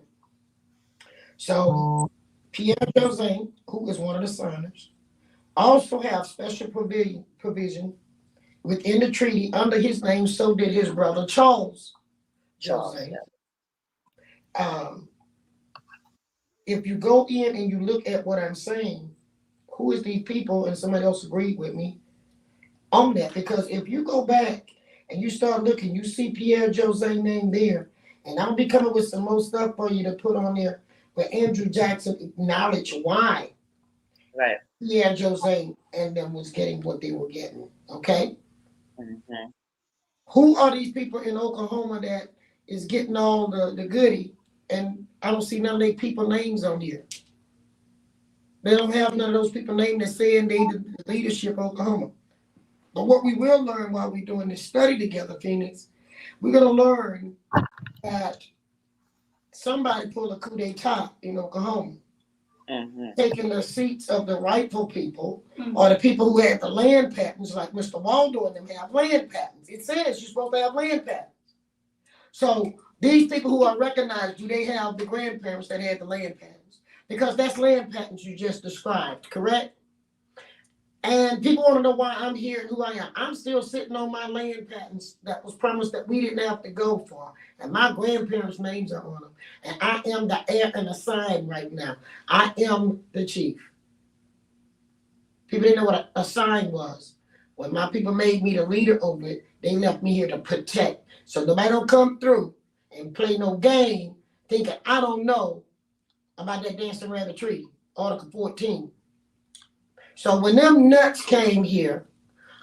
Speaker 3: So Pierre Jose, who is one of the signers, also have special provision within the treaty under his name. So did his brother Charles Jose. If you go in and you look at what I'm saying, who is these people, and somebody else agreed with me on that, because if you go back and you start looking, you see Pierre Jose name there, and I'll be coming with some more stuff for you to put on there, but Andrew Jackson acknowledged why
Speaker 4: Right.
Speaker 3: Pierre Jose and them was getting what they were getting, okay?
Speaker 4: Mm-hmm.
Speaker 3: Who are these people in Oklahoma that is getting all the goodie, and I don't see none of their people names on here? They don't have none of those people names that saying they the leadership of Oklahoma. But what we will learn while we're doing this study together, Phoenix, we're going to learn that somebody pulled a coup d'etat in Oklahoma, taking the seats of the rightful people, or the people who had the land patents, like Mr. Waldo and them have land patents. It says you're supposed to have land patents. So these people who are recognized, do they have the grandparents that had the land patents? Because that's land patents you just described, correct? And people want to know why I'm here and who I am. I'm still sitting on my land patents that was promised that we didn't have to go for. And my grandparents' names are on them. And I am the heir and the sign right now. I am the chief. People didn't know what a sign was. When my people made me the leader over it, they left me here to protect. So nobody don't come through and play no game thinking I don't know about that Dancing Rabbit Treaty, Article 14. So when them nuts came here,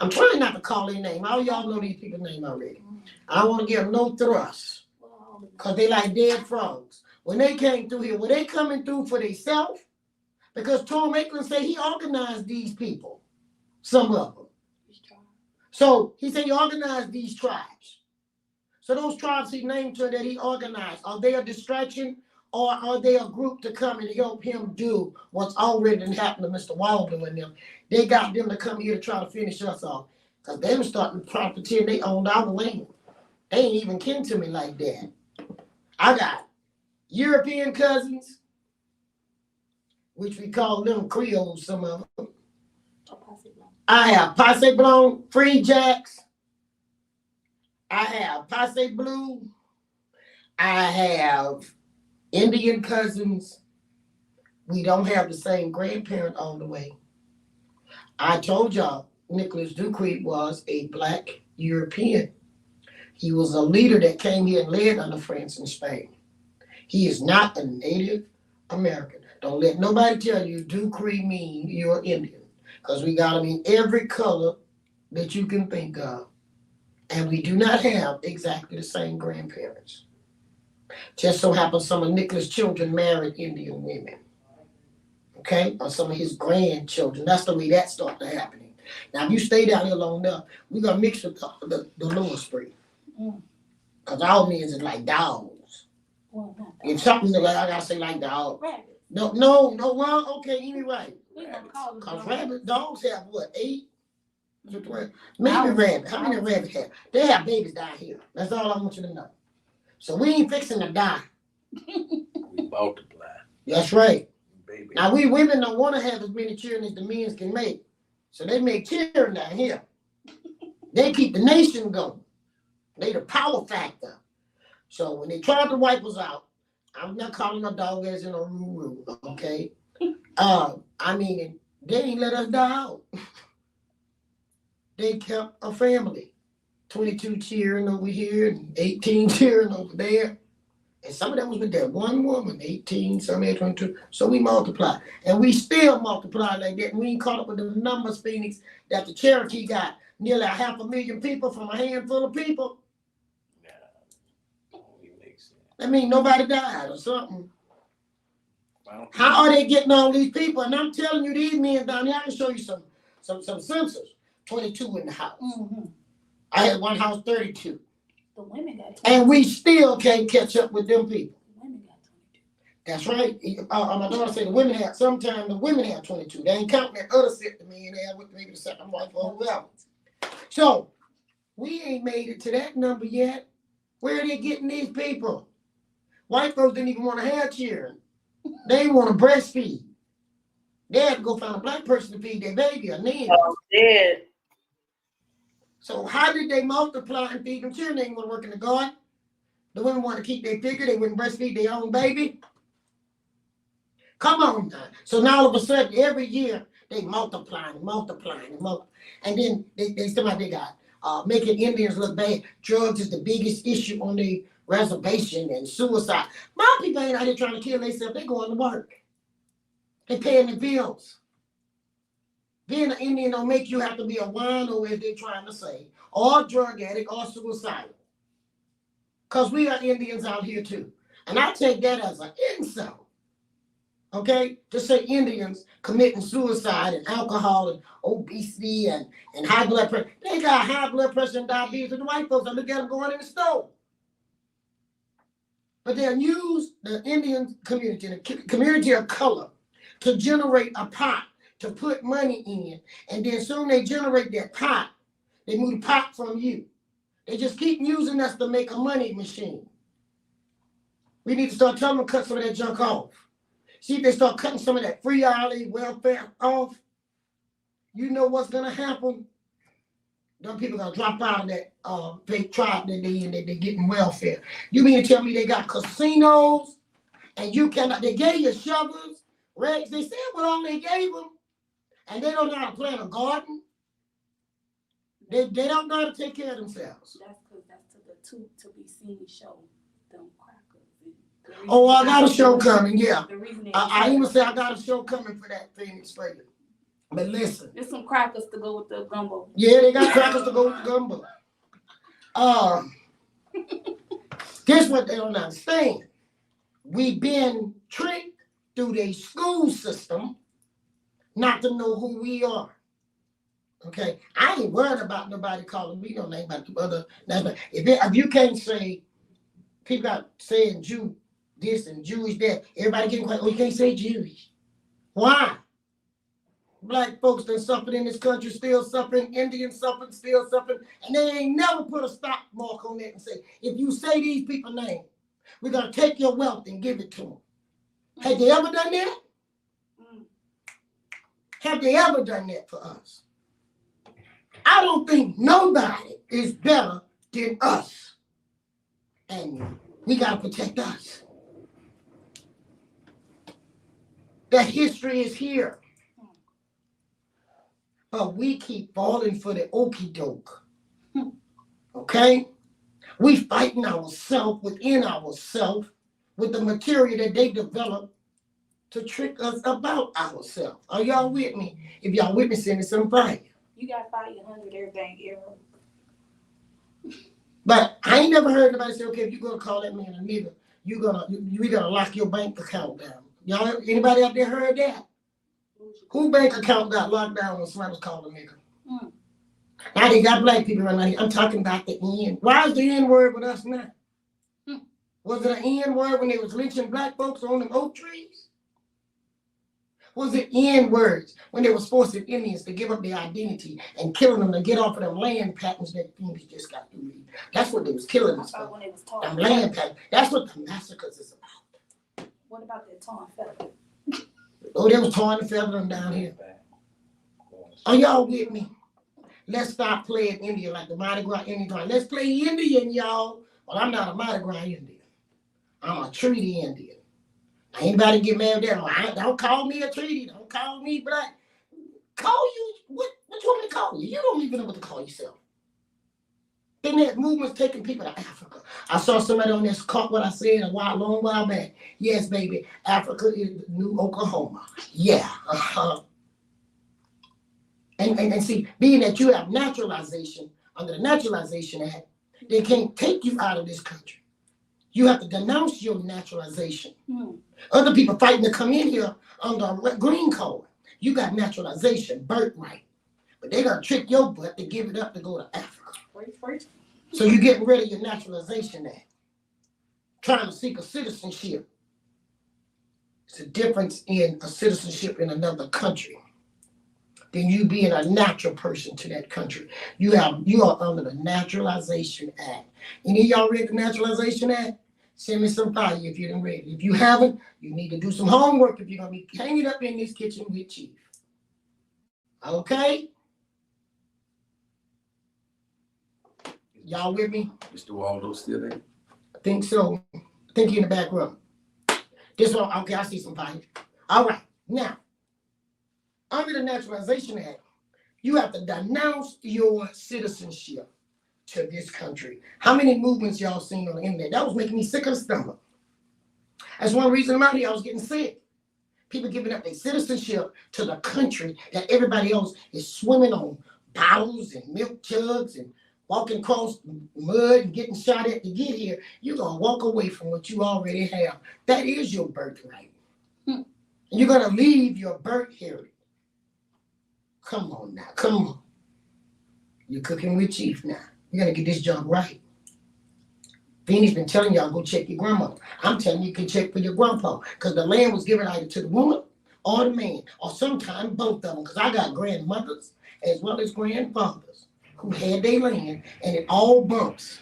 Speaker 3: I'm trying not to call their name. All y'all know these people's name already. I don't want to give them no thrust because they like dead frogs. When they came through here, were they coming through for themselves? Because Tom Ackland said he organized these people, some of them. So he said he organized these tribes. So those tribes he named to that he organized, are they a distraction? Or are they a group to come and help him do what's already happened to Mr. Waldo and them? They got them to come here to try to finish us off. Because they were starting to try to pretend they owned our land. They ain't even kin to me like that. I got European cousins, which we call them Creoles, some of them. I have Passe Blanc, Free Jacks. I have Passe Blue. I have Indian cousins. We don't have the same grandparent all the way. I told y'all Nicholas Duquesne was a black European. He was a leader that came here and led under France and Spain. He is not a Native American. Don't let nobody tell you Dupree mean you're Indian. Because we got them in every color that you can think of. And we do not have exactly the same grandparents. Just so happens some of Nicholas' children married Indian women. Okay? Or some of his grandchildren. That's the way that started happening. Now, if you stay down here long enough, we're going to mix with the lower spring. Because our men is like dogs.
Speaker 8: Well, not
Speaker 3: If something like, I got to say like dog.
Speaker 8: rabbit.
Speaker 3: No, well, okay, you be right.
Speaker 8: We gonna call them
Speaker 3: Because
Speaker 8: dogs.
Speaker 3: dogs have what, 8 to 12?
Speaker 8: I
Speaker 3: Maybe
Speaker 8: was-
Speaker 3: rabbit. How many
Speaker 8: I was-
Speaker 3: rabbits have? They have babies down here. That's all I want you to know. So we ain't fixing to die.
Speaker 2: We multiply,
Speaker 3: That's right.
Speaker 2: baby.
Speaker 3: Now we women don't want to have as many children as the men can make. So they make children down here. They keep the nation going. They the power factor. So when they tried to wipe us out, I'm not calling a dog as in a rule, okay? I mean, they ain't let us die out. They kept a family. 22 cheering over here and 18 cheering over there. And some of them was with that one woman, 18, some had 22. So we multiply. And we still multiply like that. And we ain't caught up with the numbers, Phoenix, that the Cherokee got nearly 500,000 people from a handful of people.
Speaker 2: Only makes sense.
Speaker 3: That means nobody died or something.
Speaker 2: I don't-
Speaker 3: How are they getting all these people? And I'm telling you, these men down here, I can show you some census. 22 in the house.
Speaker 8: Mhm.
Speaker 3: I had one house 32.
Speaker 8: The women got 22.
Speaker 3: And we still can't catch up with them people.
Speaker 8: The women got 22.
Speaker 3: That's right. My daughter said the women have, sometimes the women have 22. They ain't counting that other set the men have with maybe the second wife or whoever. So we ain't made it to that number yet. Where are they getting these people? White folks didn't even want to have children. They want to breastfeed. They had to go find a black person to feed their baby or nan.
Speaker 4: Oh, dead.
Speaker 3: So how did they multiply and feed them children? They didn't want to work in the garden. The women want to keep their figure. They wouldn't breastfeed their own baby. Come on now. So now all of a sudden, every year, they multiplying and multiplying and multiplying. And then they somebody got making Indians look bad. Drugs is the biggest issue on the reservation and suicide. My people ain't out here trying to kill themselves. They going to work. They paying the bills. Being an Indian don't make you have to be a wino, as they're trying to say, or drug addict, or suicidal. Because we are Indians out here too. And I take that as an insult. Okay? To say Indians committing suicide and alcohol and obesity and high blood pressure. They got high blood pressure and diabetes, and the white folks, I look at them going in the store. But they'll use the Indian community, the community of color, to generate a pot to put money in, and then soon they generate that pot. They move the pot from you. They just keep using us to make a money machine. We need to start telling them to cut some of that junk off. See if they start cutting some of that free hourly welfare off. You know what's gonna happen? Them people gonna drop out of that fake tribe that they in, that they getting welfare. You mean to tell me they got casinos and you cannot? They gave you shovels, rakes. They said what all they gave them. And they don't know how to plant a garden. They don't know how to take care of themselves.
Speaker 8: That's because that's to be seen show. Them crackers.
Speaker 3: Oh, I got a show coming, yeah.
Speaker 8: The reason they
Speaker 3: I even say I got a show coming for that Phoenix for you. But listen.
Speaker 8: there's some crackers to go with the gumbo.
Speaker 3: Yeah, they got crackers to go with the gumbo. Guess what they don't understand? We've been tricked through the school system not to know who we are. Okay, I ain't worried about nobody calling me no name about the other. If you can't say, people got saying Jew this and Jewish that, everybody getting quiet. Oh, you can't say Jewish. Why? Black folks that suffered in this country still suffering, Indians suffering, still suffering, and they ain't never put a stop mark on that and say, if you say these people's names, we're gonna take your wealth and give it to them. Have they ever done that? Have they ever done that for us? I don't think nobody is better than us. And we got to protect us. The history is here. But we keep falling for the okie doke. Okay? We fighting ourselves within ourselves with the material that they developed to trick us about ourselves. Are y'all with me? If y'all with me, send me some fire.
Speaker 8: You got fight 100 everything, error.
Speaker 3: But I ain't never heard nobody say, okay, if you gonna call that man a nigga, we gonna lock your bank account down. Y'all, anybody out there heard that? Who bank account got locked down when somebody was called a nigga?
Speaker 8: Mm.
Speaker 3: Now they got black people around here. I'm talking about the N. Why is the N word with us now?
Speaker 8: Mm.
Speaker 3: Was it an N word when they was lynching black folks on them oak trees? Was it N words when they was forcing Indians to give up their identity and killing them to get off of them land patents that Phoenix just got to read? That's what they was killing
Speaker 8: I
Speaker 3: us
Speaker 8: thought
Speaker 3: for.
Speaker 8: when it was
Speaker 3: Them
Speaker 8: torn.
Speaker 3: land patents. That's what the massacres is about.
Speaker 8: What about that torn feather?
Speaker 3: Oh, they was torn and feathering them down here. Are y'all with me? Let's stop playing Indian like the Mardi Gras Indian. Let's play Indian, y'all. Well, I'm not a Mardi Gras Indian. I'm a treaty Indian. Anybody get mad at that? Don't call me a treaty. Don't call me black. Call you, what you want me to call you? You don't even know what to call yourself. Then that movement's taking people to Africa. I saw somebody on this caught what I said a long while back. Yes, baby, Africa is the new Oklahoma. Yeah, And see, being that you have naturalization, under the Naturalization Act, they can't take you out of this country. You have to denounce your naturalization.
Speaker 8: Mm.
Speaker 3: Other people fighting to come in here under a green card. You got naturalization, birthright. But they gonna trick your butt to give it up to go to Africa.
Speaker 8: Wait.
Speaker 3: So you're getting rid of your Naturalization Act. Trying to seek a citizenship. It's a difference in a citizenship in another country than you being a natural person to that country. You are under the Naturalization Act. Any of y'all read the Naturalization Act? Send me some fire if you didn't read it. If you haven't, you need to do some homework if you're gonna be hanging up in this kitchen with Chief. Okay? Y'all with me?
Speaker 2: Mr. Waldo still there?
Speaker 3: I think so. I think you're in the back room. This one, okay, I see some fire. All right, now, under the Naturalization Act, you have to denounce your citizenship to this country. How many movements y'all seen on the internet? That was making me sick of the stomach. That's one reason I'm out here. I was getting sick. People giving up their citizenship to the country that everybody else is swimming on bottles and milk jugs and walking across mud and getting shot at to get here. You're going to walk away from what you already have. That is your birthright. And you're going to leave your birth heritage. Come on now. Come on. You're cooking with Chief now. We got to get this job right. Vinny's been telling y'all go check your grandma. I'm telling you can check for your grandpa because the land was given either to the woman or the man, or sometimes both of them, because I got grandmothers as well as grandfathers who had their land, and it all bumps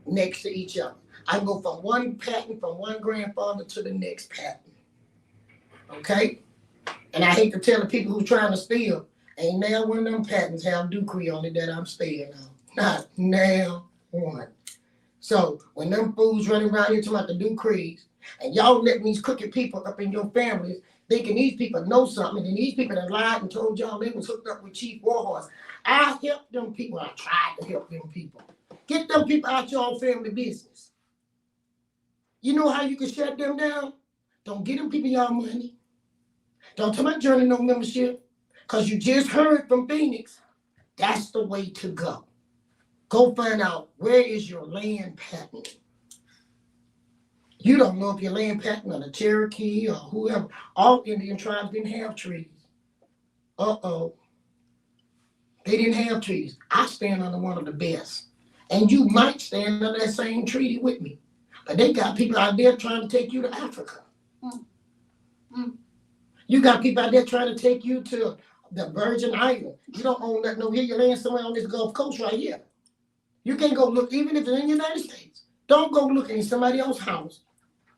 Speaker 3: next to each other. I can go from one patent from one grandfather to the next patent. Okay? And I hate to tell the people who's trying to steal, ain't now one of them patents have Dupree on it that I'm stealing on. Not now one. So when them fools running around here talking about the Duprees, and y'all letting these crooked people up in your families, thinking these people know something, and these people that lied and told y'all they was hooked up with Chief Warhorse. I helped them people. I tried to help them people. Get them people out your family business. You know how you can shut them down? Don't get them people y'all money. Don't tell my journey no membership, because you just heard from Phoenix. That's the way to go. Go find out where is your land patent. You don't know if your land patent on the Cherokee or whoever. All Indian tribes didn't have trees. Uh-oh. They didn't have trees. I stand under one of the best. And you might stand under that same treaty with me. But they got people out there trying to take you to Africa. You got people out there trying to take you to the Virgin Islands. You don't own nothing over here. Your land somewhere on this Gulf Coast right here. You can't go look, even if it's in the United States. Don't go look in somebody else's house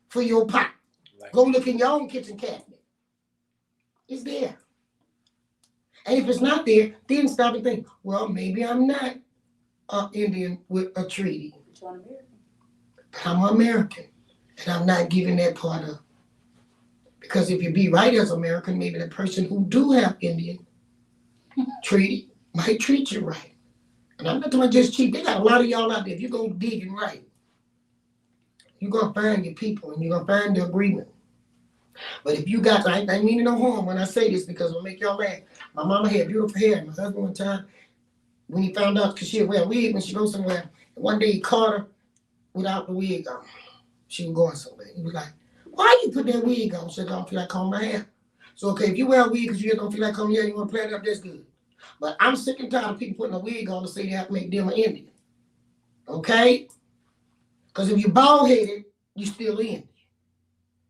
Speaker 3: for your pot. Go look in your own kitchen cabinet. It's there. And if it's not there, then stop and think, well, maybe I'm not an Indian with a treaty. But I'm American. And I'm not giving that part up. Because if you be right as American, maybe the person who do have Indian treaty might treat you right. And I'm not talking about just cheap. They got a lot of y'all out there. If you go digging right, you're gonna find your people and you're gonna find the agreement. But if you got, I ain't meaning no harm when I say this because it'll make y'all laugh. My mama had beautiful hair. My husband one time, when he found out, because she'd wear a wig when she goes somewhere, and one day he caught her without the wig on. She was going somewhere. He was like, why you put that wig on? She said, I don't feel like combing my hair. So, okay, if you wear a wig because you just don't feel like combing your hair, you want to play it up, that's good. But I'm sick and tired of people putting a wig on to say they have to make them an Indian. Okay? Because if you're bald-headed, you still Indian.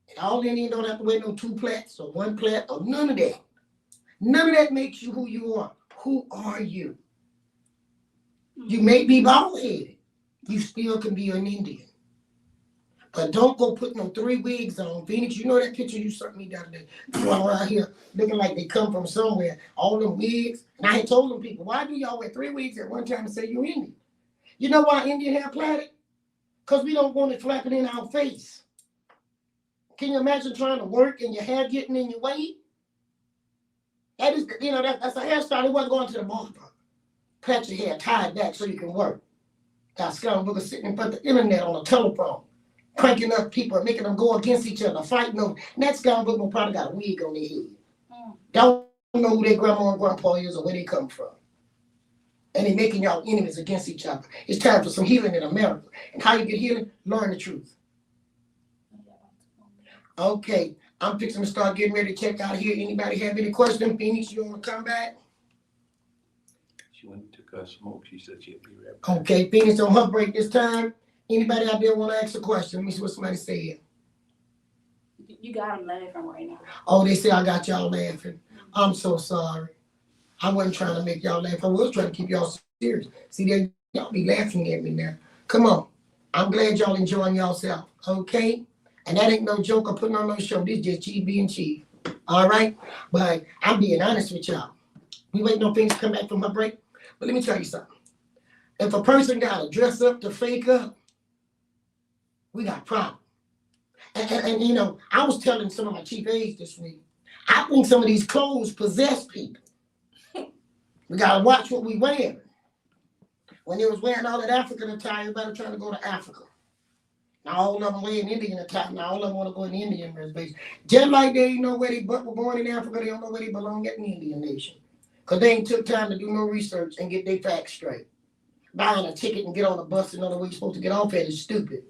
Speaker 3: And all Indians don't have to wear no 2 plaits or 1 plait or none of that. None of that makes you who you are. Who are you? You may be bald-headed. You still can be an Indian. But don't go put no 3 wigs on. Phoenix, you know that picture you sent me the other day? People around here looking like they come from somewhere. All them wigs. And I had told them people, why do y'all wear 3 wigs at one time and say you're Indian? You know why Indian hair plaited? Because we don't want it flapping in our face. Can you imagine trying to work and your hair getting in your way? That is, that's a hairstyle. It wasn't going to the barber. Pat your hair, tie it back so you can work. Got scoundrels sitting in front of the internet on a telephone, cranking up people, making them go against each other, fighting over. And that scoundrel probably got a wig on their head. Don't know who their grandma and grandpa is or where they come from. And they're making y'all enemies against each other. It's time for some healing in America. And how you get healing? Learn the truth. Okay, I'm fixing to start getting ready to check out here. Anybody have any questions? Phoenix, you want to come back?
Speaker 2: She went and took her smoke. She said she'd be right back.
Speaker 3: Okay, Phoenix on her break this time. Anybody out there want to ask a question? Let me see what somebody said.
Speaker 8: You got them laughing right now.
Speaker 3: Oh, they say I got y'all laughing. I'm so sorry. I wasn't trying to make y'all laugh. I was trying to keep y'all serious. See, y'all be laughing at me now. Come on. I'm glad y'all enjoying yourself. Okay? And that ain't no joke or putting on no show. This just Chief being Chief. All right? But I'm being honest with y'all. We waiting on things to come back from her break. But let me tell you something. If a person got to dress up to fake up, we got a problem. And I was telling some of my chief aides this week, I think some of these clothes possess people. We got to watch what we wear. When they was wearing all that African attire, everybody trying to go to Africa. Now all of them wearing Indian attire. Now all of them want to go in the Indian reservation. Just like they ain't know where they were born in Africa, they don't know where they belong at the Indian nation. Because they ain't took time to do no research and get their facts straight. Buying a ticket and get on a bus and know the way you're supposed to get off at is stupid.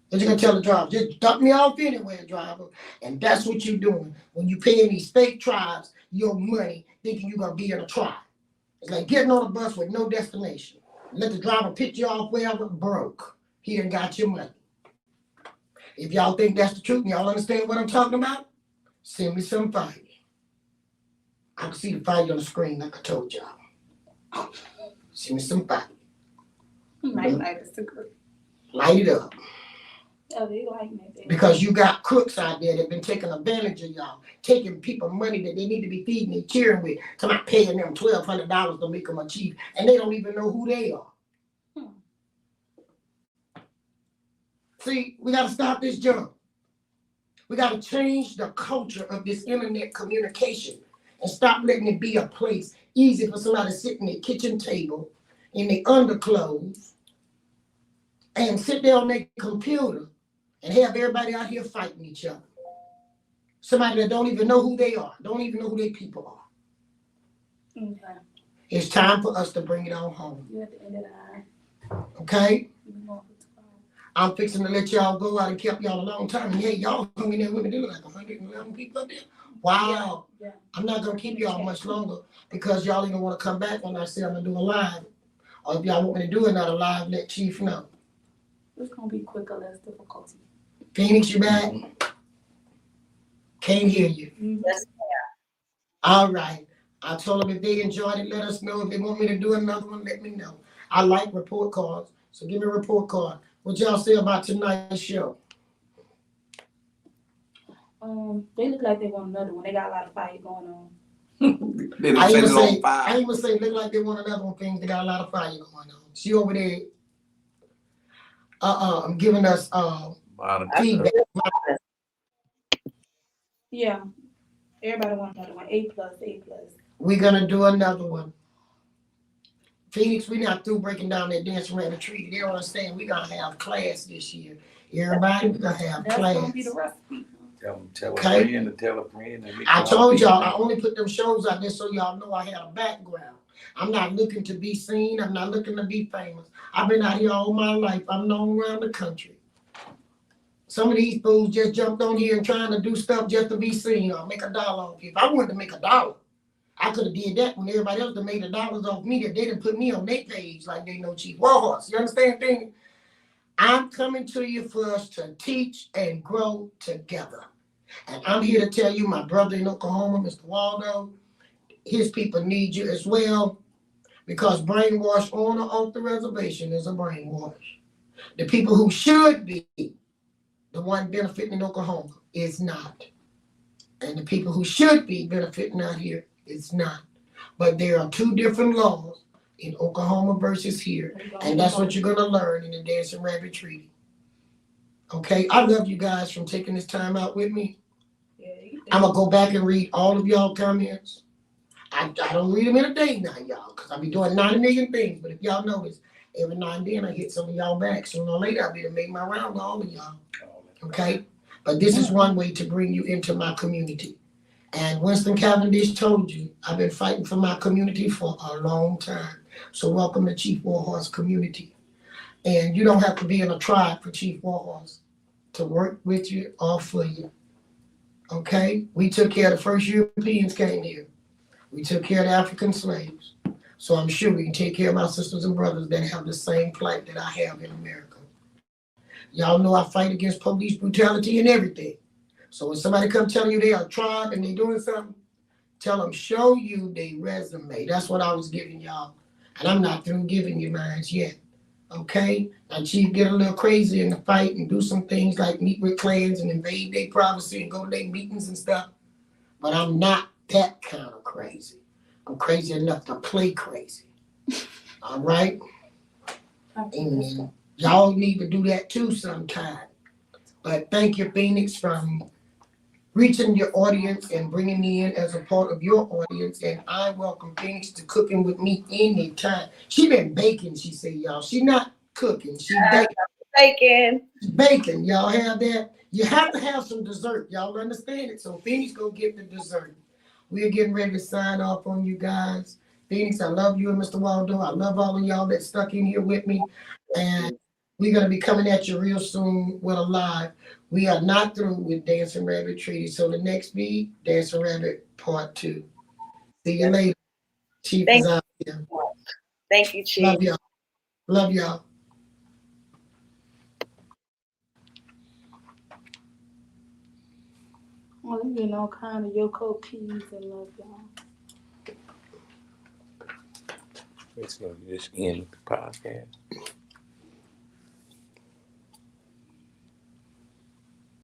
Speaker 3: What you gonna tell the driver? Just dump me off anywhere, driver. And that's what you're doing when you paying these fake tribes your money, thinking you're gonna be in a tribe. It's like getting on a bus with no destination. Let the driver pick you off wherever broke. He done got your money. If y'all think that's the truth and y'all understand what I'm talking about, send me some fire. I can see the fire on the screen like I told y'all. Send me some fire.
Speaker 8: Light
Speaker 3: Light it up.
Speaker 8: Oh, they like me.
Speaker 3: Because you got crooks out there that been taking advantage of y'all, taking people money that they need to be feeding and cheering with. So I'm paying them $1,200 to make them a chief, and they don't even know who they are. See, we got to stop this junk. We got to change the culture of this internet communication and stop letting it be a place easy for somebody to sit in their kitchen table in their underclothes and sit there on their computer and have everybody out here fighting each other. Somebody that don't even know who they are, don't even know who their people are.
Speaker 8: Okay.
Speaker 3: It's time for us to bring it on home.
Speaker 8: You at the end of the eye.
Speaker 3: Okay? I'm fixing to let y'all go out and kept y'all a long time. And hey, y'all hung in there with me. There were like 111 people up there. Wow.
Speaker 8: Yeah.
Speaker 3: I'm not going to keep y'all much longer because y'all even want to come back when I say I'm going to do a live. Or if y'all want me to do another live, let Chief know.
Speaker 8: It's going to be quicker, less difficulty.
Speaker 3: Phoenix, you back? Can't hear you.
Speaker 4: Yes,
Speaker 3: All right. I told them if they enjoyed it, let us know. If they want me to do another one, let me know. I like report cards, so give me a report card. What y'all say about tonight's show?
Speaker 8: They look like they want another one. They got a lot of fire going on.
Speaker 2: They done
Speaker 3: I
Speaker 2: set
Speaker 3: even
Speaker 2: it on
Speaker 3: say,
Speaker 2: fire.
Speaker 3: I even say, look like they want another one. Things they got a lot of fire going on. She over there, giving us feedback.
Speaker 8: Yeah. Everybody wants another one. A+.
Speaker 3: We're gonna do another one. Phoenix, we not through breaking down that dancing rabbit treaty. They don't understand we gonna have class this year. Everybody, we gonna have
Speaker 8: That's
Speaker 3: class.
Speaker 8: gonna be the recipe.
Speaker 2: Tell a
Speaker 3: Okay.
Speaker 2: friend to tell a friend. And we
Speaker 3: I
Speaker 2: can all
Speaker 3: told
Speaker 2: be
Speaker 3: y'all, I
Speaker 2: friends.
Speaker 3: only put them shows out there so y'all know I had a background. I'm not looking to be seen. I'm not looking to be famous. I've been out here all my life. I'm known around the country. Some of these fools just jumped on here and trying to do stuff just to be seen or make $1 off you. If I wanted to make $1, I could have did that when everybody else that made $1 off me that they didn't put me on their page like they know Chief Warhorse. You understand thing? I'm coming to you for us to teach and grow together. And I'm here to tell you, my brother in Oklahoma, Mr. Waldo, his people need you as well, because brainwash on or off the reservation is a brainwash. The people who should be the one benefiting in Oklahoma is not. And the people who should be benefiting out here is not. But there are two different laws in Oklahoma versus here. And that's what you're gonna learn in the Dancing Rabbit Treaty. Okay, I love you guys from taking this time out with me. I'm gonna go back and read all of y'all comments. I don't read them in a day now, y'all, because I be doing 90 million things. But if y'all notice, every now and then I hit some of y'all back. Sooner or later, I'll be to make my round to all of y'all. Okay? But this is one way to bring you into my community. And Winston Cavendish told you, I've been fighting for my community for a long time. So welcome to Chief Warhorse community. And you don't have to be in a tribe for Chief Warhorse to work with you or for you. Okay? We took care of the first Europeans came here. We took care of the African slaves. So I'm sure we can take care of my sisters and brothers that have the same plight that I have in America. Y'all know I fight against police brutality and everything. So when somebody come telling you they are a tribe and they doing something, tell them, show you their resume. That's what I was giving y'all. And I'm not through giving you mine yet. Okay? Now Chief get a little crazy in the fight and do some things like meet with clans and invade their privacy and go to their meetings and stuff. But I'm not that kind of crazy. I'm crazy enough to play crazy. All right? And y'all need to do that too sometime. But thank you, Phoenix, from reaching your audience and bringing me in as a part of your audience. And I welcome Phoenix to cooking with me anytime. She been baking, she said, y'all. She not cooking, she baking. Bacon, y'all have that. You have to have some dessert. Y'all understand it. So Phoenix go get the dessert. We're getting ready to sign off on you guys. Phoenix, I love you and Mr. Waldo. I love all of y'all that stuck in here with me. And we're gonna be coming at you real soon with a live. We are not through with Dancing Rabbit Treaty. So the next be Dancing Rabbit Part 2. See you later. Chief is out here.
Speaker 4: Thank you, Chief.
Speaker 3: Love y'all. Love y'all.
Speaker 8: Well, you getting all kind of Yoko keys and love y'all.
Speaker 2: It's gonna just end the podcast.